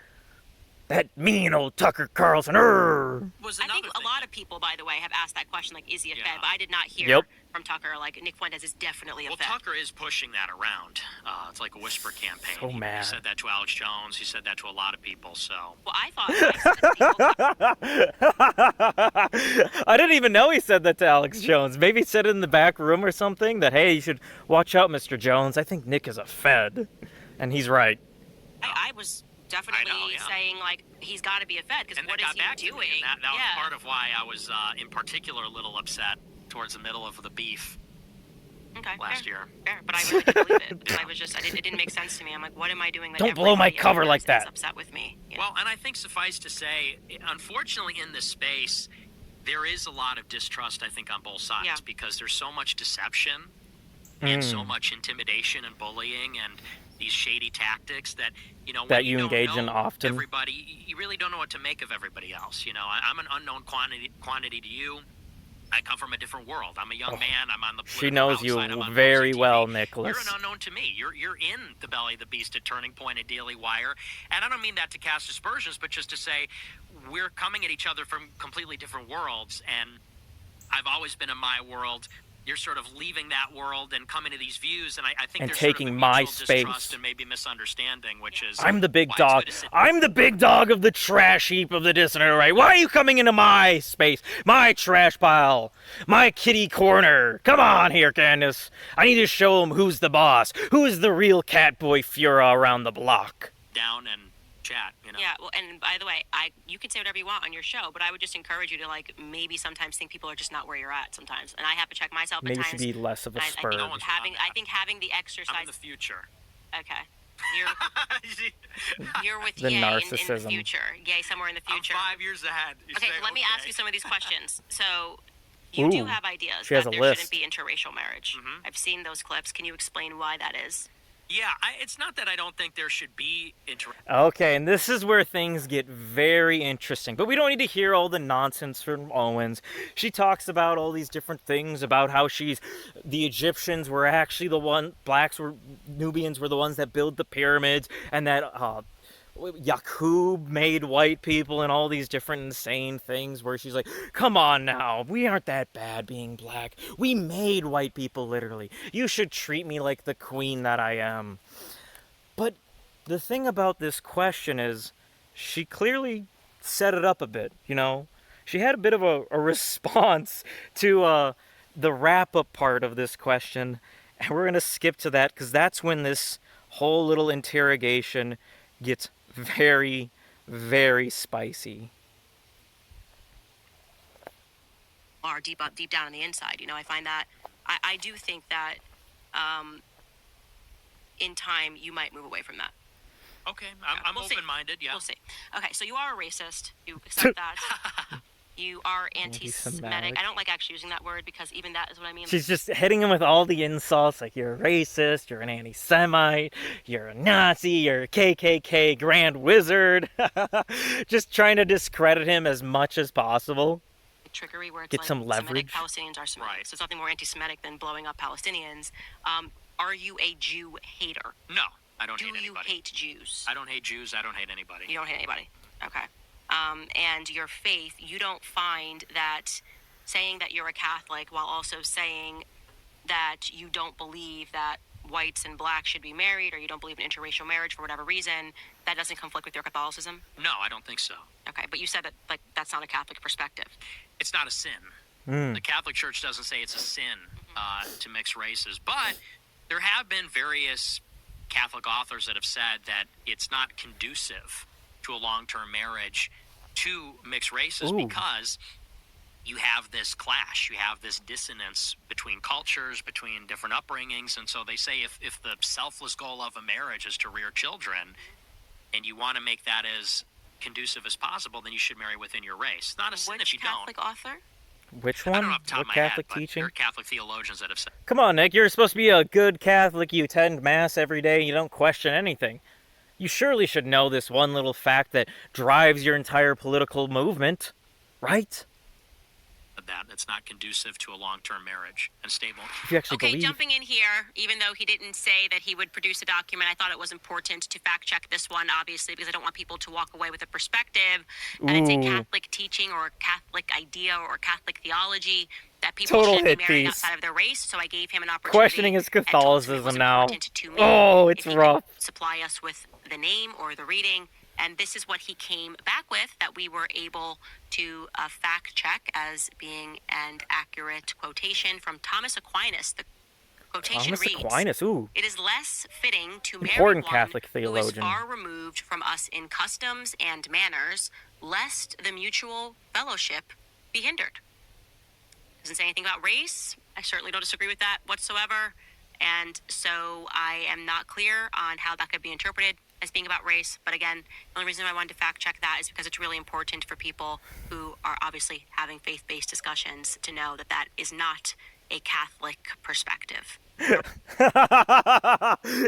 That mean old Tucker Carlson. was I another think thing. a lot of people, by the way, have asked that question, like, is he a Yeah. fed? But I did not hear Yep. from Tucker, like, Nick Fuentes is definitely a Well, fed. Tucker is pushing that around. It's like a whisper campaign. So He mad. said that to Alex Jones. He said that to a lot of people. So Well, I thought I didn't even know he said that to Alex Jones. Maybe he said it in the back room or something that, hey, you should watch out, Mr. Jones. I think Nick is a fed. And he's right. I was definitely I know, yeah. saying, like, he's got to be a fed, because and what that is got he back to me, doing? and that was yeah. part of why I was, in particular, a little upset towards the middle of the beef Okay, last fair, year. fair. But I really didn't believe it. Because I was just, it didn't make sense to me. I'm like, what am I doing that Don't blow my everybody cover else like is that. upset with me? You know? Well, and I think suffice to say, unfortunately, in this space, there is a lot of distrust, I think, on both sides Yeah. because there's so much deception and so much intimidation and bullying and these shady tactics that, you know, That when you don't engage in know often. everybody, you really don't know what to make of everybody else. You know, I'm an unknown quantity to you. I come from a different world. I'm a young man. I'm on the She political knows you outside. I'm on very mostly well, TV. Nicholas. You're an unknown to me. You're in the belly of the beast at Turning Point and Daily Wire. And I don't mean that to cast aspersions, but just to say we're coming at each other from completely different worlds. And I've always been in my world. You're sort of leaving that world and coming to these views, and I think And there's taking sort of a my mutual distrust space. and maybe misunderstanding, which is I'm the big why it's dog. good to sit- I'm the big dog of the trash heap of the dissonant array. Why are you coming into my space? My trash pile. My kitty corner. Come on here, Candace. I need to show him who's the boss. Who is the real catboy Fura around the block. down and chat. You know. Yeah, well, and by the way, you can say whatever you want on your show, but I would just encourage you to, like, maybe sometimes think people are just not where you're at sometimes. And I have to check myself Maybe you at should times. be less of a I think spur. No one's having, wrong on I think having the exercise. I'm in the future. Okay. You're with The Ye in the narcissism. future. Yay, somewhere in the I'm future. 5 years ahead. You Okay, say, so let me ask okay. you some of these questions. So, you do Ooh, have ideas she has that a there list. shouldn't be interracial marriage. I've seen those clips. Can you explain why that is? Yeah, it's not that I don't think there should be Okay, and this is where things get very interesting. But we don't need to hear all the nonsense from Owens. She talks about all these different things about how the Egyptians were actually Nubians were the ones that built the pyramids, and that Yaqub made white people and all these different insane things where she's like, come on now, we aren't that bad being black. We made white people literally. You should treat me like the queen that I am. But the thing about this question is she clearly set it up a bit, you know? She had a bit of a response to the wrap-up part of this question, and we're going to skip to that because that's when this whole little interrogation gets very, very spicy. Are deep down on the inside. You know, I find that I do think that in time you might move away from that. Okay, I'm We'll see. open-minded, yeah. We'll see. Okay, so you are a racist. You accept that. You are anti-Semitic. I don't like actually using that word because even that is what I mean. She's just hitting him with all the insults, like you're a racist, you're an anti-Semite, you're a Nazi, you're a KKK Grand Wizard. Just trying to discredit him as much as possible. Trickery where it's Get like some leverage. Semitic Palestinians are Semitic. Right. So it's nothing more anti-Semitic than blowing up Palestinians. Are you a Jew hater? No, I don't Do hate you anybody. hate Jews? I don't hate Jews. I don't hate anybody. You don't hate anybody. Okay. And your faith, you don't find that saying that you're a Catholic while also saying that you don't believe that whites and blacks should be married, or you don't believe in interracial marriage for whatever reason, that doesn't conflict with your Catholicism? No, I don't think so. Okay, but you said that like that's not a Catholic perspective. It's not a sin. The Catholic Church doesn't say it's a sin to mix races, but there have been various Catholic authors that have said that it's not conducive to a long-term marriage to mix races because you have this clash, you have this dissonance between cultures, between different upbringings, and so they say if the selfless goal of a marriage is to rear children, and you want to make that as conducive as possible, then you should marry within your race. It's not a sin if you Catholic don't. author? Which I one? don't know off the top What of my Catholic head, but teaching? there are Catholic theologians that have said. Come on, Nick. You're supposed to be a good Catholic. You attend Mass every day. You don't question anything. You surely should know this one little fact that drives your entire political movement, right? That it's not conducive to a long-term marriage and stable. If you actually Okay, believe. jumping in here, even though he didn't say that he would produce a document, I thought it was important to fact check this one, obviously, because I don't want people to walk away with a perspective that it's a Catholic teaching or a Catholic idea or Catholic theology that people Total should be hit marrying piece. outside of their race. So I gave him an opportunity. Questioning his and told him it Catholicism was now. important to me Oh, it's if he rough. could supply us with the name or the reading. And this is what he came back with that we were able to fact check as being an accurate quotation from Thomas Aquinas. The quotation Thomas reads, Aquinas, ooh. "It is less fitting to marry Important one Catholic who is theologian. far removed from us in customs and manners, lest the mutual fellowship be hindered." Doesn't say anything about race. I certainly don't disagree with that whatsoever. And so I am not clear on how that could be interpreted as being about race. But again, the only reason I wanted to fact check that is because it's really important for people who are obviously having faith-based discussions to know that that is not a Catholic perspective.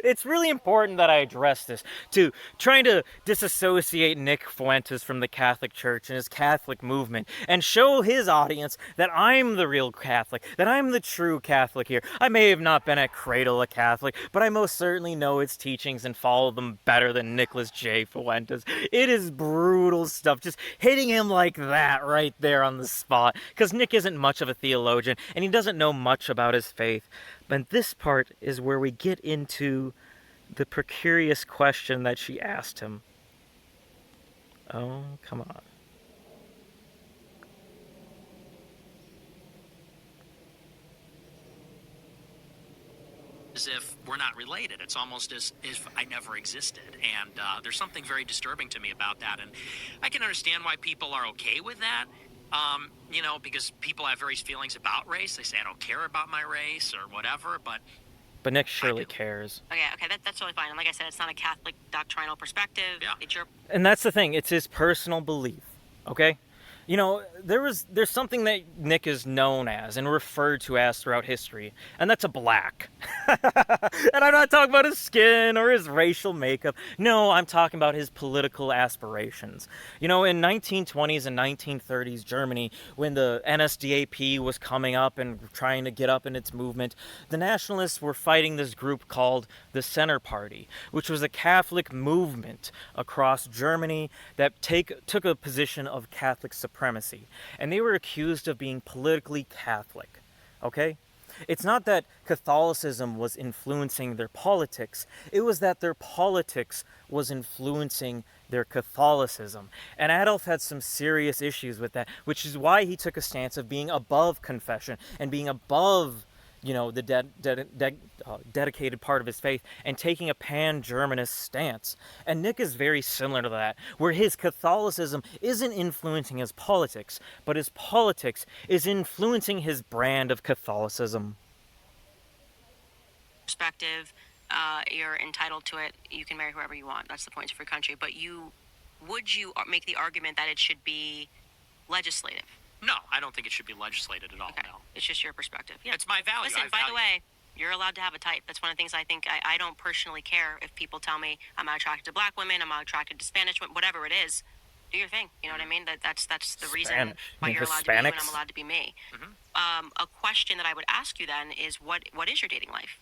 It's really important that I address this, to trying to disassociate Nick Fuentes from the Catholic Church and his Catholic movement, and show his audience that I'm the real Catholic, that I'm the true Catholic here. I may have not been at cradle a Catholic, but I most certainly know its teachings and follow them better than Nicholas J. Fuentes. It is brutal stuff, just hitting him like that right there on the spot, because Nick isn't much of a theologian, and he doesn't know much about his faith. But this part is where we get into the precarious question that she asked him. Oh, come on. As if we're not related. It's almost as if I never existed. And there's something very disturbing to me about that. And I can understand why people are okay with that. You know, because people have various feelings about race. They say, I don't care about my race or whatever, but Nick surely cares. Okay, that's totally fine. And like I said, it's not a Catholic doctrinal perspective. Yeah. It's your... And that's the thing, it's his personal belief, okay? You know, there's something that Nick is known as and referred to as throughout history, and that's a black. And I'm not talking about his skin or his racial makeup. No, I'm talking about his political aspirations. You know, in 1920s and 1930s Germany, when the NSDAP was coming up and trying to get up in its movement, the nationalists were fighting this group called the Center Party, which was a Catholic movement across Germany that took a position of Catholic supremacy. And they were accused of being politically Catholic, okay? It's not that Catholicism was influencing their politics, it was that their politics was influencing their Catholicism. And Adolf had some serious issues with that, which is why he took a stance of being above confession and being above, you know, the dedicated part of his faith and taking a pan-Germanist stance. And Nick is very similar to that, where his Catholicism isn't influencing his politics, but his politics is influencing his brand of Catholicism. Perspective, you're entitled to it. You can marry whoever you want. That's the point of free country. But would you make the argument that it should be legislative? No, I don't think it should be legislated at all. Okay. No, It's just your perspective. Yeah. it's my value. Listen, by the way, you're allowed to have a type. That's one of the things I think I don't personally care if people tell me I'm not attracted to black women, I'm not attracted to Spanish women, whatever it is. Do your thing. You know what I mean? That's the reason why you're allowed to be you and I'm allowed to be me. A question that I would ask you then is what is your dating life?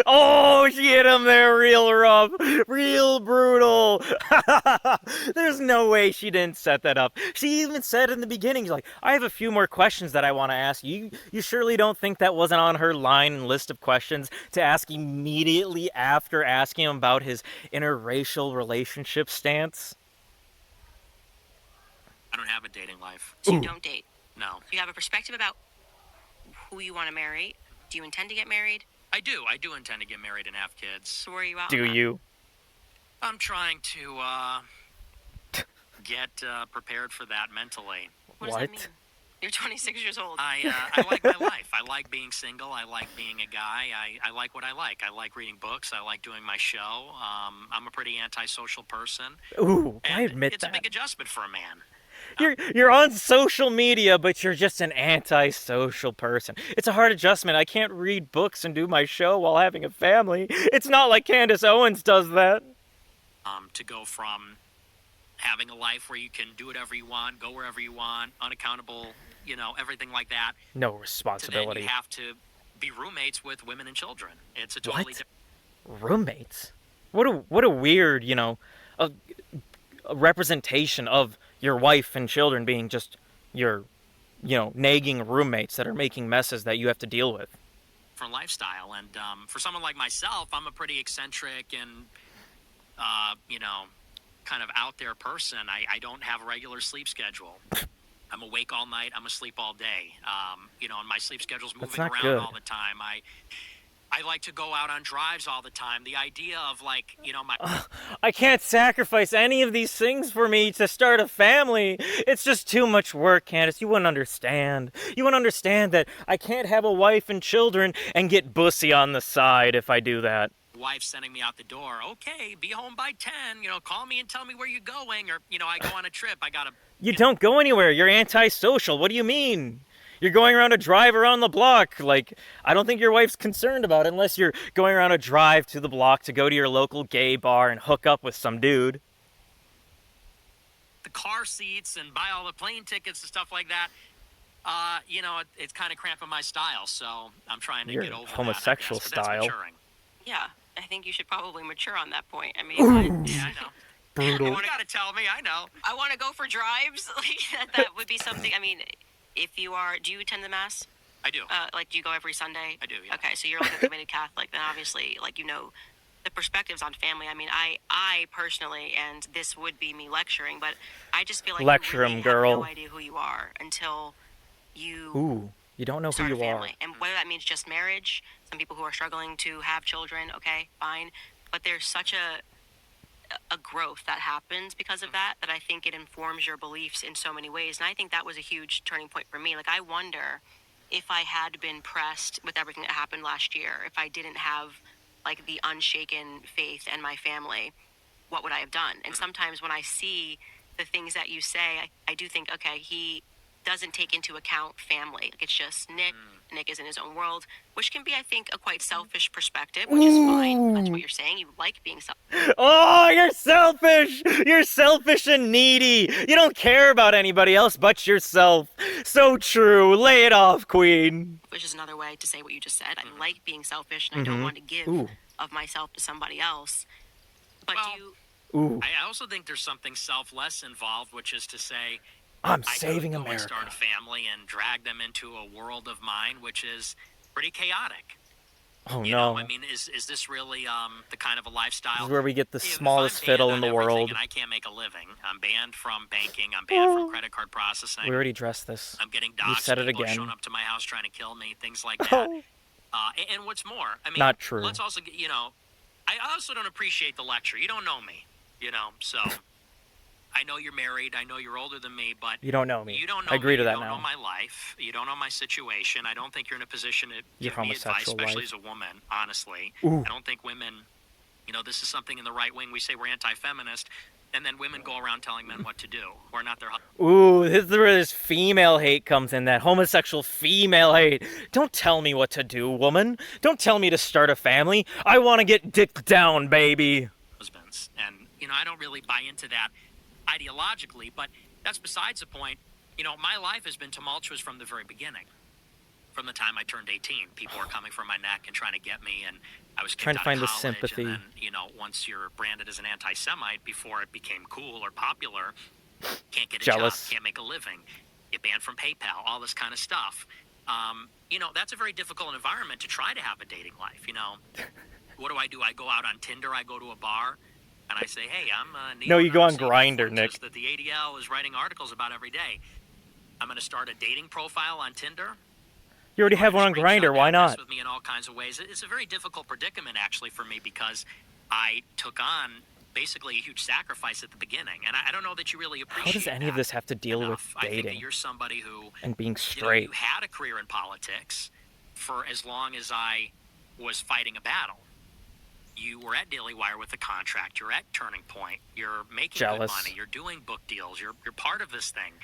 Oh, she hit him there real rough, real brutal. There's no way she didn't set that up. She even said in the beginning, she's like, I have a few more questions that I want to ask you. You surely don't think that wasn't on her line and list of questions to ask immediately after asking him about his interracial relationship stance? I don't have a dating life. So you don't date? No. You have a perspective about who you want to marry? Do you intend to get married? I do intend to get married and have kids. So where are you at? Do you? I'm trying to get prepared for that mentally. What does that mean? You're 26 years old. I like my life. I like being single. I like being a guy. I like what I like. I like reading books. I like doing my show. I'm a pretty antisocial person. Ooh, I And admit it's that. a big adjustment for a man. You're on social media, but you're just an antisocial person. It's a hard adjustment. I can't read books and do my show while having a family. It's not like Candace Owens does that. To go from having a life where you can do whatever you want, go wherever you want, unaccountable, everything like that. No To then responsibility. you have to be roommates with women and children. It's a totally different. Roommates? What a weird, a representation of your wife and children being just your, nagging roommates that are making messes that you have to deal with. Different lifestyle, and for someone like myself, I'm a pretty eccentric and kind of out there person. I don't have a regular sleep schedule. I'm awake all night. I'm asleep all day. And my sleep schedule's moving not around good. all the time. I like to go out on drives all the time. The idea of my I can't sacrifice any of these things for me to start a family. It's just too much work, Candace. You wouldn't understand. You wouldn't understand that I can't have a wife and children and get bussy on the side if I do that. wife sending me out the door. Okay, be home by 10. Call me and tell me where you're going. Or, I go on a trip. I gotta. You don't go anywhere. You're antisocial. What do you mean? You're going around a drive around the block. I don't think your wife's concerned about it unless you're going around a drive to the block to go to your local gay bar and hook up with some dude. The car seats and buy all the plane tickets and stuff like that. It's kind of cramping my style, so I'm trying to Your get over homosexual that, I guess, but that's style. maturing. Yeah, I think you should probably mature on that point. I mean, Yeah, I know. Brutal. You gotta tell me, I know. I want to go for drives. That would be something. I mean, if you are, do you attend the mass? I do. Do you go every Sunday? I do, yeah. Okay, so you're like a committed Catholic, then obviously, the perspectives on family. I mean, I personally, and this would be me lecturing, but I just feel like Lecture you really 'em, girl. have no idea who you are until you Ooh, you don't know who start a you are. family. And whether that means just marriage, some people who are struggling to have children, okay, fine. But there's such a growth that happens because of that I think it informs your beliefs in so many ways. And I think that was a huge turning point for me. I wonder if I had been pressed with everything that happened last year, if I didn't have the unshaken faith in my family, what would I have done? And sometimes when I see the things that you say, I do think, okay, he doesn't take into account family. It's just Nick. Nick is in his own world, which can be, I think, a quite selfish perspective, which is fine. That's what you're saying. You like being selfish. Oh, you're selfish! You're selfish and needy! You don't care about anybody else but yourself. So true. Lay it off, queen. Which is another way to say what you just said. I like being selfish, and I don't want to give of myself to somebody else. But Ooh, I also think there's something selfless involved, which is to say, I'm I saving could go and America. start a family and drag them into a world of mine, which is pretty chaotic. Oh You no. know, I mean, is this really the kind of a lifestyle? This is where we get the If I'm smallest banned fiddle on in the everything world. and I can't make a living. I'm banned from banking. I'm banned from credit card processing. We already addressed this. I'm getting You doxxed. said it People again. showing up to my house trying to kill me. Things like that. Oh. And what's more, I mean, Not true. Let's also, I also don't appreciate the lecture. You don't know me, so. I know you're married. I know you're older than me, but You don't know me. you don't know I agree me. to that You don't now. know my life. You don't know my situation. I don't think you're in a position to Your give me advice, homosexual especially life. as a woman, honestly. Ooh. I don't think women, this is something in the right wing. We say we're anti-feminist. And then women go around telling men what to do, or not their husbands. Ooh, this is where this female hate comes in, that homosexual female hate. Don't tell me what to do, woman. Don't tell me to start a family. I want to get dicked down, baby. And, I don't really buy into that ideologically, but that's besides the point. My life has been tumultuous from the very beginning. From the time I turned 18, people were coming for my neck and trying to get me, and I was trying to find the college, sympathy. And then, once you're branded as an anti-Semite, before it became cool or popular, can't get a job, can't make a living, get banned from PayPal, all this kind of stuff. That's a very difficult environment to try to have a dating life. What do? I go out on Tinder, I go to a bar, and I say, hey, I'm No, you go on Grindr, Nick. That the ADL is writing articles about every day. I'm going to start a dating profile on Tinder. You already have one on Grindr. Why not? With me in all kinds of ways. It's a very difficult predicament, actually, for me, because I took on basically a huge sacrifice at the beginning, and I don't know that you really appreciate. How does any of this have to deal with dating? I think that you're somebody who and being straight. You had a career in politics for as long as I was fighting a battle. You were at Daily Wire with a contract. You're at Turning Point. You're making good money. You're doing book deals. You're part of this thing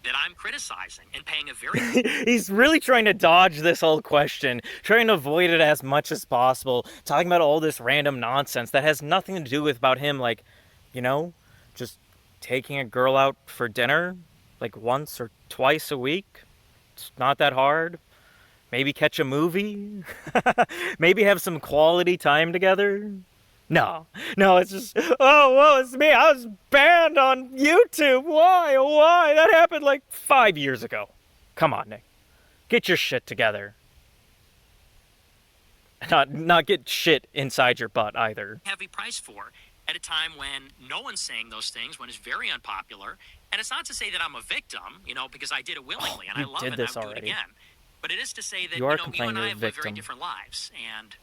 that I'm criticizing and paying a very... He's really trying to dodge this whole question, trying to avoid it as much as possible, talking about all this random nonsense that has nothing to do with about him, like, just taking a girl out for dinner, like once or twice a week. It's not that hard. Maybe catch a movie. Maybe have some quality time together. No, it's just, it's me. I was banned on YouTube. Why? That happened like 5 years ago. Come on, Nick. Get your shit together. Not get shit inside your butt either. Heavy price for at a time when no one's saying those things, when it's very unpopular. And it's not to say that I'm a victim, because I did it willingly and I love it and I would do it again. But it is to say that, you and I have lived very different lives. And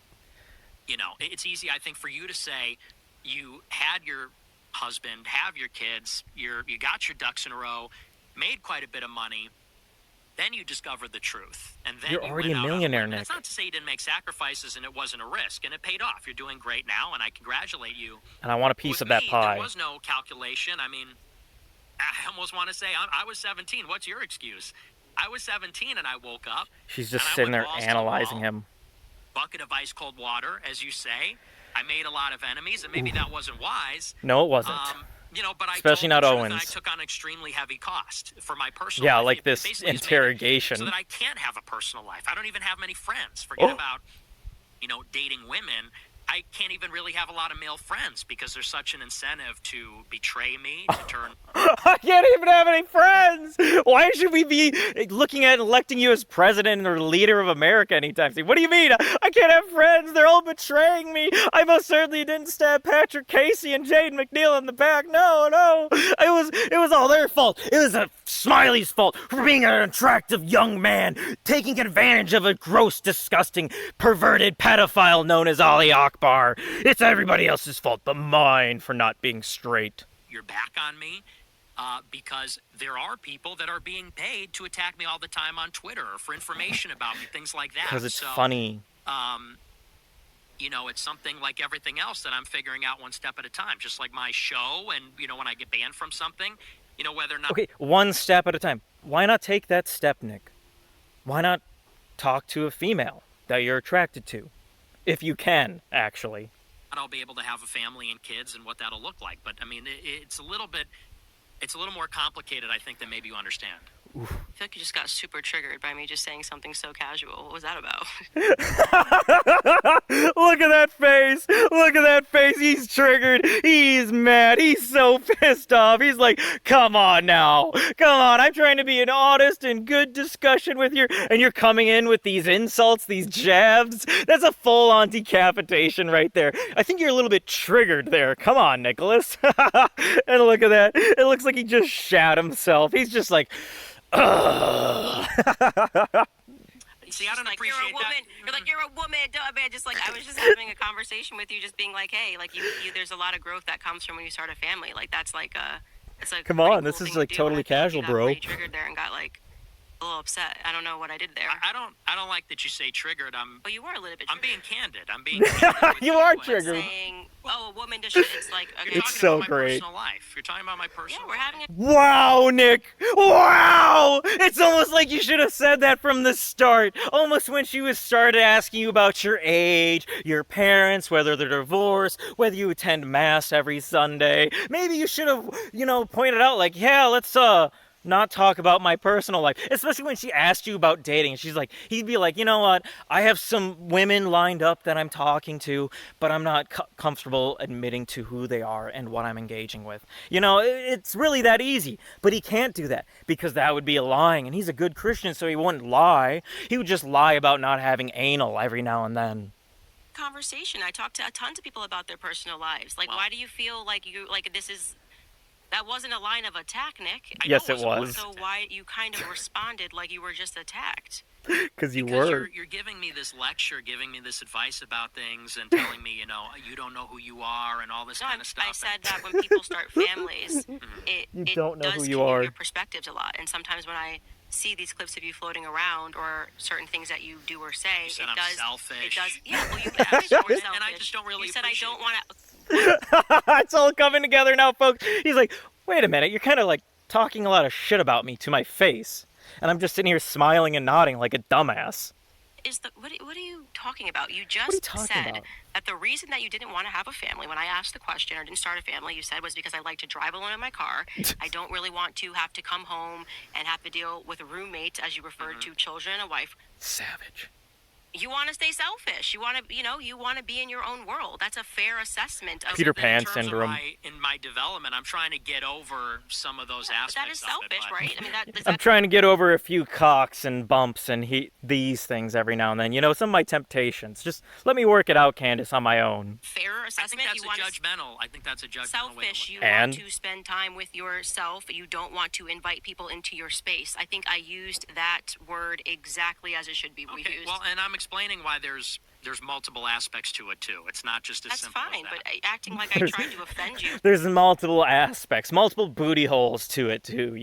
it's easy, I think, for you to say you had your husband, have your kids, you got your ducks in a row, made quite a bit of money, then you discovered the truth. And then you're already a millionaire, Nick. That's not to say you didn't make sacrifices and it wasn't a risk, and it paid off. You're doing great now, and I congratulate you. And I want a piece of that pie. There was no calculation. I mean, I almost want to say I was 17. What's your excuse? I was 17 and I woke up. She's just sitting there analyzing him. Bucket of ice cold water, as you say. I made a lot of enemies, and maybe that wasn't wise. No, it wasn't. But especially not Owens. I took on extremely heavy cost for my personal life. Yeah, like this interrogation. So that I can't have a personal life. I don't even have many friends. Forget about, dating women. I can't even really have a lot of male friends because there's such an incentive to betray me, to turn... I can't even have any friends! Why should we be looking at electing you as president or leader of America anytime soon? What do you mean? I can't have friends! They're all betraying me! I most certainly didn't stab Patrick Casey and Jade McNeil in the back. No! It was all their fault! It was Smiley's fault for being an attractive young man, taking advantage of a gross, disgusting, perverted pedophile known as Ali Akbar. It's everybody else's fault but mine for not being straight. You're back on me because there are people that are being paid to attack me all the time on Twitter or for information about me, things like that. Because it's funny. It's something like everything else that I'm figuring out one step at a time, just like my show and, when I get banned from something, whether or not... Okay, one step at a time. Why not take that step, Nick? Why not talk to a female that you're attracted to? If you can, actually. I'll be able to have a family and kids and what that'll look like. But, I mean, it's a little more complicated, I think, than maybe you understand. Oof. I feel like you just got super triggered by me just saying something so casual. What was that about? Look at that face. Look at that face. He's triggered. He's mad. He's so pissed off. He's like, come on now. Come on. I'm trying to be an honest and good discussion with you, and you're coming in with these insults, these jabs. That's a full-on decapitation right there. I think you're a little bit triggered there. Come on, Nicholas. And look at that. It looks like he just shat himself. He's just like... See, I don't appreciate you're a woman. that. You're like, you're a woman, duh, man. Just like, I was just having a conversation with you, just being like, hey, like, you there's a lot of growth that comes from when you start a family. Like, that's like it's like. Come on, this is like totally casual, bro. Triggered there and got like a little upset. I don't know what I did there. I don't like that you say triggered. But you were a little bit. I'm Triggered. being candid. I'm being. Candid with You are and triggered. Saying, "Oh, a woman does." It's like okay. You're It's talking so about my great. personal life. You're talking about my personal. Yeah, we're having a. Wow, Nick! Wow! It's almost like you should have said that from the start. Almost when she was started asking you about your age, your parents, whether they're divorced, whether you attend mass every Sunday. Maybe you should have, pointed out like, yeah, let's not talk about my personal life. Especially when she asked you about dating. She's like, he'd be like, you know what? I have some women lined up that I'm talking to, but I'm not comfortable admitting to who they are and what I'm engaging with. It's really that easy. But he can't do that because that would be lying. And he's a good Christian, so he wouldn't lie. He would just lie about not having anal every now and then. Conversation. I talked to tons of people about their personal lives. Like, why do you feel like this is? That wasn't a line of attack, Nick. Yes, it was. So why you kind of responded like you were just attacked? Because you were. You're giving me this lecture, giving me this advice about things, and telling me, you don't know who you are, and all this kind of stuff. I said that when people start families, You don't know does who you are. Your perspectives a lot, and sometimes when I see these clips of you floating around or certain things that you do or say, You said it I'm does. selfish. It does. Yeah. Well, you always were selfish. And I just don't really. You said I don't want to. It's all coming together now, folks. He's like, wait a minute, you're kind of like talking a lot of shit about me to my face. And I'm just sitting here smiling and nodding like a dumbass. What are you talking about? You just said that the reason that you didn't want to have a family, when I asked the question or didn't start a family, you said was because I like to drive alone in my car. I don't really want to have to come home and have to deal with roommates, as you referred to, children and a wife. Savage. You want to stay selfish. You want to, you want to be in your own world. That's a fair assessment of Peter Pan in terms syndrome. Of in my development, I'm trying to get over some of those aspects. That is selfish, right? I mean, I'm trying to get over a few cocks and bumps and these things every now and then. Some of my temptations. Just let me work it out, Candace, on my own. Fair assessment. I think that's a judgmental. Selfish. You want to spend time with yourself. You don't want to invite people into your space. I think I used that word exactly as it should be used. Well, and I'm explaining why there's multiple aspects to it too. It's not just as simple as that. That's fine, but acting like I tried to offend you. There's multiple aspects, multiple booty holes to it too,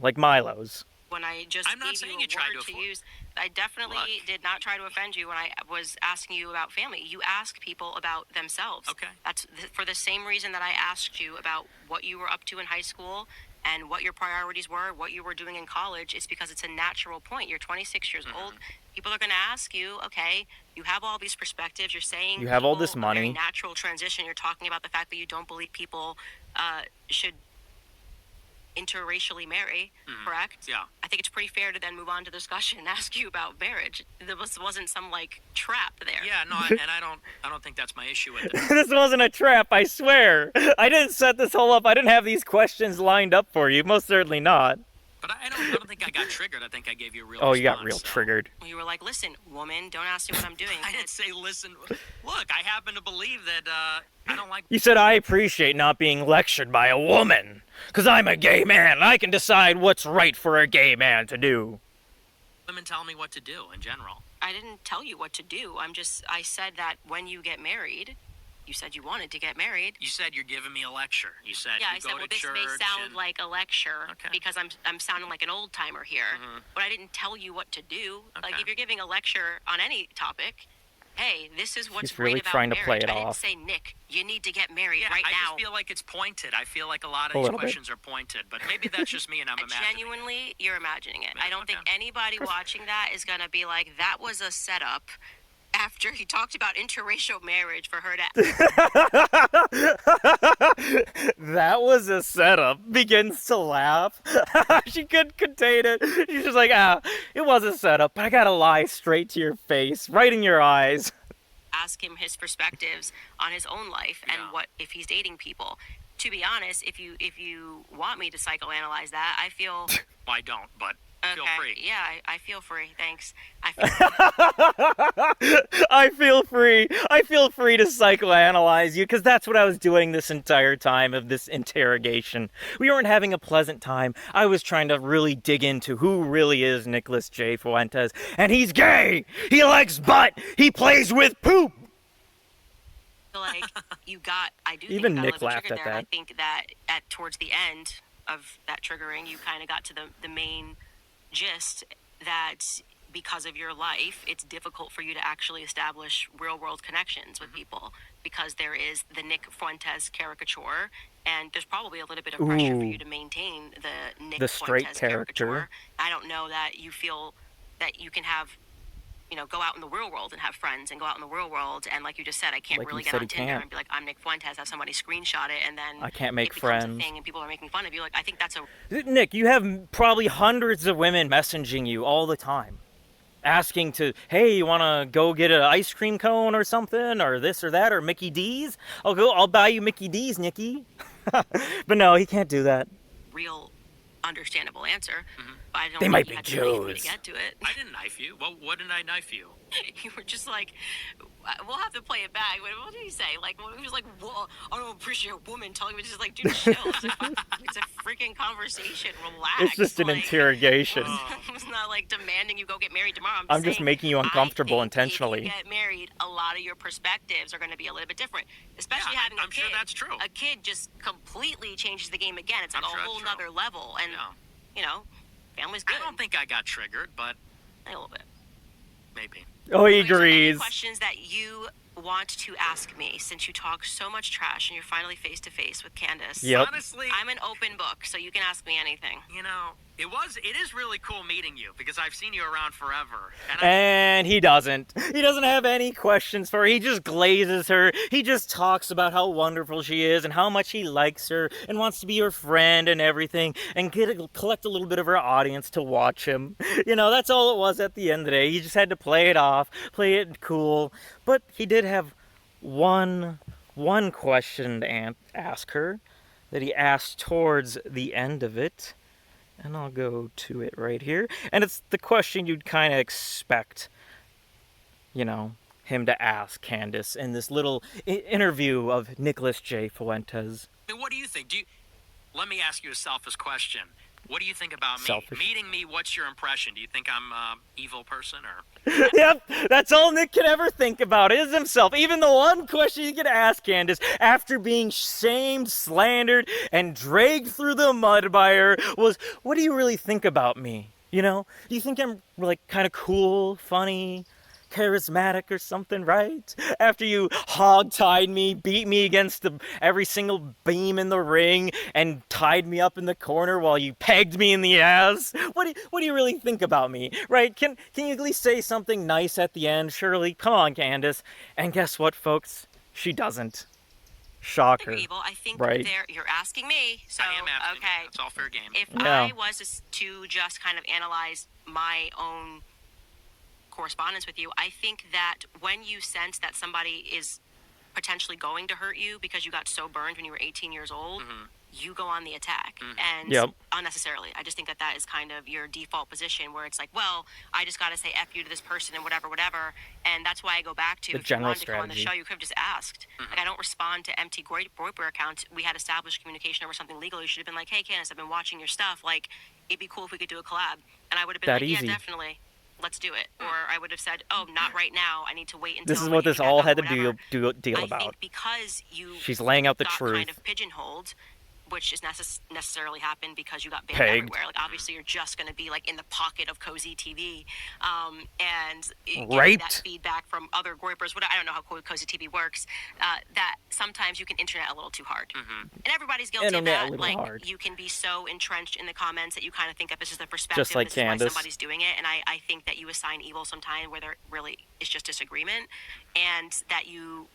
like Milo's. When I just I'm not gave saying you you tried word to use, I definitely did not try to offend you when I was asking you about family. You ask people about themselves. Okay. That's for the same reason that I asked you about what you were up to in high school and what your priorities were, what you were doing in college. It's because it's a natural point. You're 26 years old. People are going to ask you, okay, you have all these perspectives. You're saying you have all this money. A very natural transition. You're talking about the fact that you don't believe people should interracially marry, correct? Yeah. I think it's pretty fair to then move on to discussion and ask you about marriage. There wasn't some trap there. Yeah, no, and I don't think that's my issue with it. This wasn't a trap, I swear. I didn't set this whole up. I didn't have these questions lined up for you. Most certainly not. But I don't think I got triggered. I think I gave you a real response. You got real triggered. You were like, listen, woman, don't ask me what I'm doing. I didn't say listen. Look, I happen to believe that I don't like... You said I appreciate not being lectured by a woman. Because I'm a gay man and I can decide what's right for a gay man to do. Women tell me what to do in general. I didn't tell you what to do. I said that when you get married... You said you wanted to get married. You said you're giving me a lecture. You said yeah. You I said, well, this may sound like a lecture because I'm sounding like an old timer here, but I didn't tell you what to do. Okay. Like if you're giving a lecture on any topic, hey, this is what's She's really great about trying to marriage. play it I didn't off. say, Nick, you need to get married right now. I just feel like it's pointed. I feel like a lot of these questions are pointed, but maybe that's just me and I'm imagining. Genuinely, you're imagining it. Yeah, I don't think anybody watching that is gonna be like, that was a setup. After he talked about interracial marriage for her to... That was a setup. Begins to laugh. She couldn't contain it. She's just like, it was a setup, but I gotta lie straight to your face, right in your eyes. Ask him his perspectives on his own life and what if he's dating people. To be honest, if you want me to psychoanalyze that, I feel... Well, I don't, but... Feel free. Yeah, I feel free. Thanks. I feel free. I feel free to psychoanalyze you because that's what I was doing this entire time of this interrogation. We weren't having a pleasant time. I was trying to really dig into who really is Nicholas J. Fuentes, and he's gay. He likes butt. He plays with poop. Like I do. Even think Nick laughed at there. that. I think that towards the end of that triggering, you kind of got to the main gist that because of your life, it's difficult for you to actually establish real-world connections with people because there is the Nick Fuentes caricature, and there's probably a little bit of pressure for you to maintain the Nick The straight Fuentes character. caricature. I don't know that you feel that you can have, go out in the real world and have friends and go out in the real world. And like you just said, I can't Like really you get said, on he Tinder can't. and be like, I'm Nick Fuentes, have somebody screenshot it, and then I can't make it becomes friends. a thing and people are making fun of you. Like, I think that's Nick, you have probably hundreds of women messaging you all the time, asking to, hey, you want to go get an ice cream cone or something, or this or that, or Mickey D's? I'll buy you Mickey D's, Nicky. But no, he can't do that. real understandable answer. But I don't They think might you be had to knife me to Jews. get to it. I didn't knife you. Well, what did I knife you? You were just like, we'll have to play it back. What did he say? Like, he was like, well, I don't appreciate a woman telling me, just like, dude, chill. It's a freaking conversation. Relax. It's just an interrogation. It's not like demanding you go get married tomorrow. I'm just saying, making you uncomfortable I think intentionally. If you get married, a lot of your perspectives are going to be a little bit different. Especially Yeah, having a I'm kid. sure that's true. A kid just completely changes the game again. It's like I'm sure a whole that's true. nother level. And, Yeah. family's good. I don't think I got triggered, but A little bit. maybe. Oh, he Are there any agrees. questions that you want to ask me since you talk so much trash and you're finally face to face with Candace? Yep. Honestly, I'm an open book, so you can ask me anything. it is really cool meeting you because I've seen you around forever. And he doesn't. He doesn't have any questions for her. He just glazes her. He just talks about how wonderful she is and how much he likes her and wants to be her friend and everything and collect a little bit of her audience to watch him. That's all it was at the end of the day. He just had to play it off, play it cool. But he did have one question to ask her that he asked towards the end of it. And I'll go to it right here. And it's the question you'd kind of expect, him to ask Candace in this little interview of Nicholas J. Fuentes. What do you think? Let me ask you a selfish question. What do you think about me? Selfish. Meeting me, what's your impression? Do you think I'm an evil person or? Yep, that's all Nick can ever think about is himself. Even the one question you could ask Candace after being shamed, slandered, and dragged through the mud by her was, what do you really think about me? Do you think I'm kind of cool, funny, charismatic or something, right? After you hog-tied me, beat me against every single beam in the ring, and tied me up in the corner while you pegged me in the ass. What do you really think about me, right? Can you at least say something nice at the end, Shirley? Come on, Candace. And guess what, folks? She doesn't. Shocker. Evil. I think right? You're asking me. So I am asking. okay. It's all fair game. If Yeah. I was to just kind of analyze my own correspondence with you, I think that when you sense that somebody is potentially going to hurt you because you got so burned when you were 18 years old, you go on the attack. And Yep. unnecessarily. I just think that is kind of your default position where it's like, well, I just got to say F you to this person and whatever. And that's why I go back to, The if you general wanted to come on the strategy. show, you could have just asked. Like, I don't respond to empty Groyper accounts. We had established communication over something legal. You should have been like, hey, Candace, I've been watching your stuff. Like, it'd be cool if we could do a collab. And I would have been That like, easy. yeah, definitely. Let's do it. Or I would have said, oh, not right now. I need to wait until This is when what you this get back all up had or to whatever. deal I about. think because you She's laying out the got truth. kind of pigeonholed, which is necessarily happened because you got banned Pegged. everywhere. Like, obviously, you're just going to be like in the pocket of Cozy TV, and getting Right. that feedback from other Groypers. I don't know how Cozy TV works. That sometimes you can internet a little too hard, and everybody's guilty of Internet a that. little Like, hard. you can be so entrenched in the comments that you kind of think that this is the perspective. Just like this is why Candace. somebody's doing it, and I think that you assign evil sometime where there really is just disagreement, and that you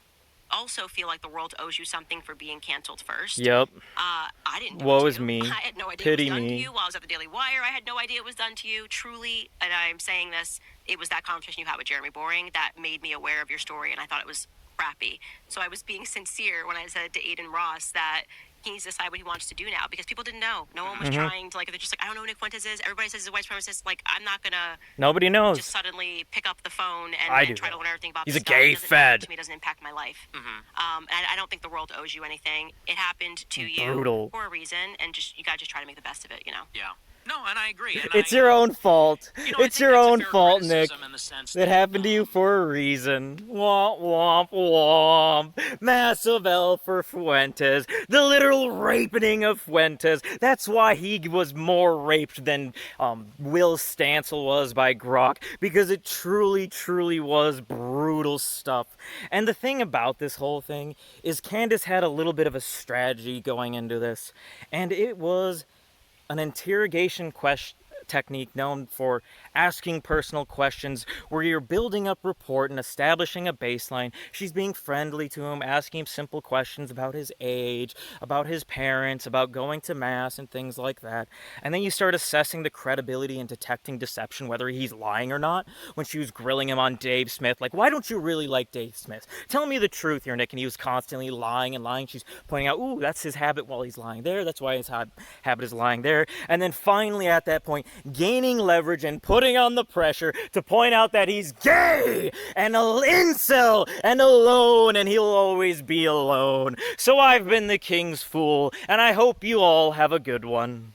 also feel like the world owes you something for being canceled first. Yep. I didn't do Woe it to is you. me. I had no idea Pity it was done me. to you. While I was at the Daily Wire, I had no idea it was done to you. Truly, and I'm saying this, it was that conversation you had with Jeremy Boring that made me aware of your story, and I thought it was crappy. So I was being sincere when I said to Aiden Ross that he needs to decide what he wants to do now, because people didn't know. No one was trying to, like, they're just like, I don't know who Nick Fuentes is. Everybody says he's a white supremacist. Like, I'm not going to Nobody knows. just suddenly pick up the phone I and do try to that. learn everything about He's this a guy. gay It doesn't matter fed. to me, it doesn't impact my life. And I don't think the world owes you anything. It happened to you Brutal. for a reason, and just you got to just try to make the best of it, Yeah. No, and I agree. And It's your own fault. It's your own fault, Nick. It happened to you for a reason. Womp, womp, womp. Massive L for Fuentes. The literal raping of Fuentes. That's why he was more raped than Will Stancil was by Grok. Because it truly, truly was brutal stuff. And the thing about this whole thing is Candace had a little bit of a strategy going into this. And it was an interrogation technique known for asking personal questions where you're building up rapport and establishing a baseline. She's being friendly to him, asking him simple questions about his age, about his parents, about going to mass and things like that. And then you start assessing the credibility and detecting deception, whether he's lying or not. When she was grilling him on Dave Smith, like, why don't you really like Dave Smith? Tell me the truth here, Nick. And he was constantly lying and lying. She's pointing out, ooh, that's his habit while he's lying there. That's why his habit is lying there. And then finally at that point, gaining leverage and putting on the pressure to point out that he's gay and an incel and alone, and he'll always be alone. So I've been the King's Fool, and I hope you all have a good one.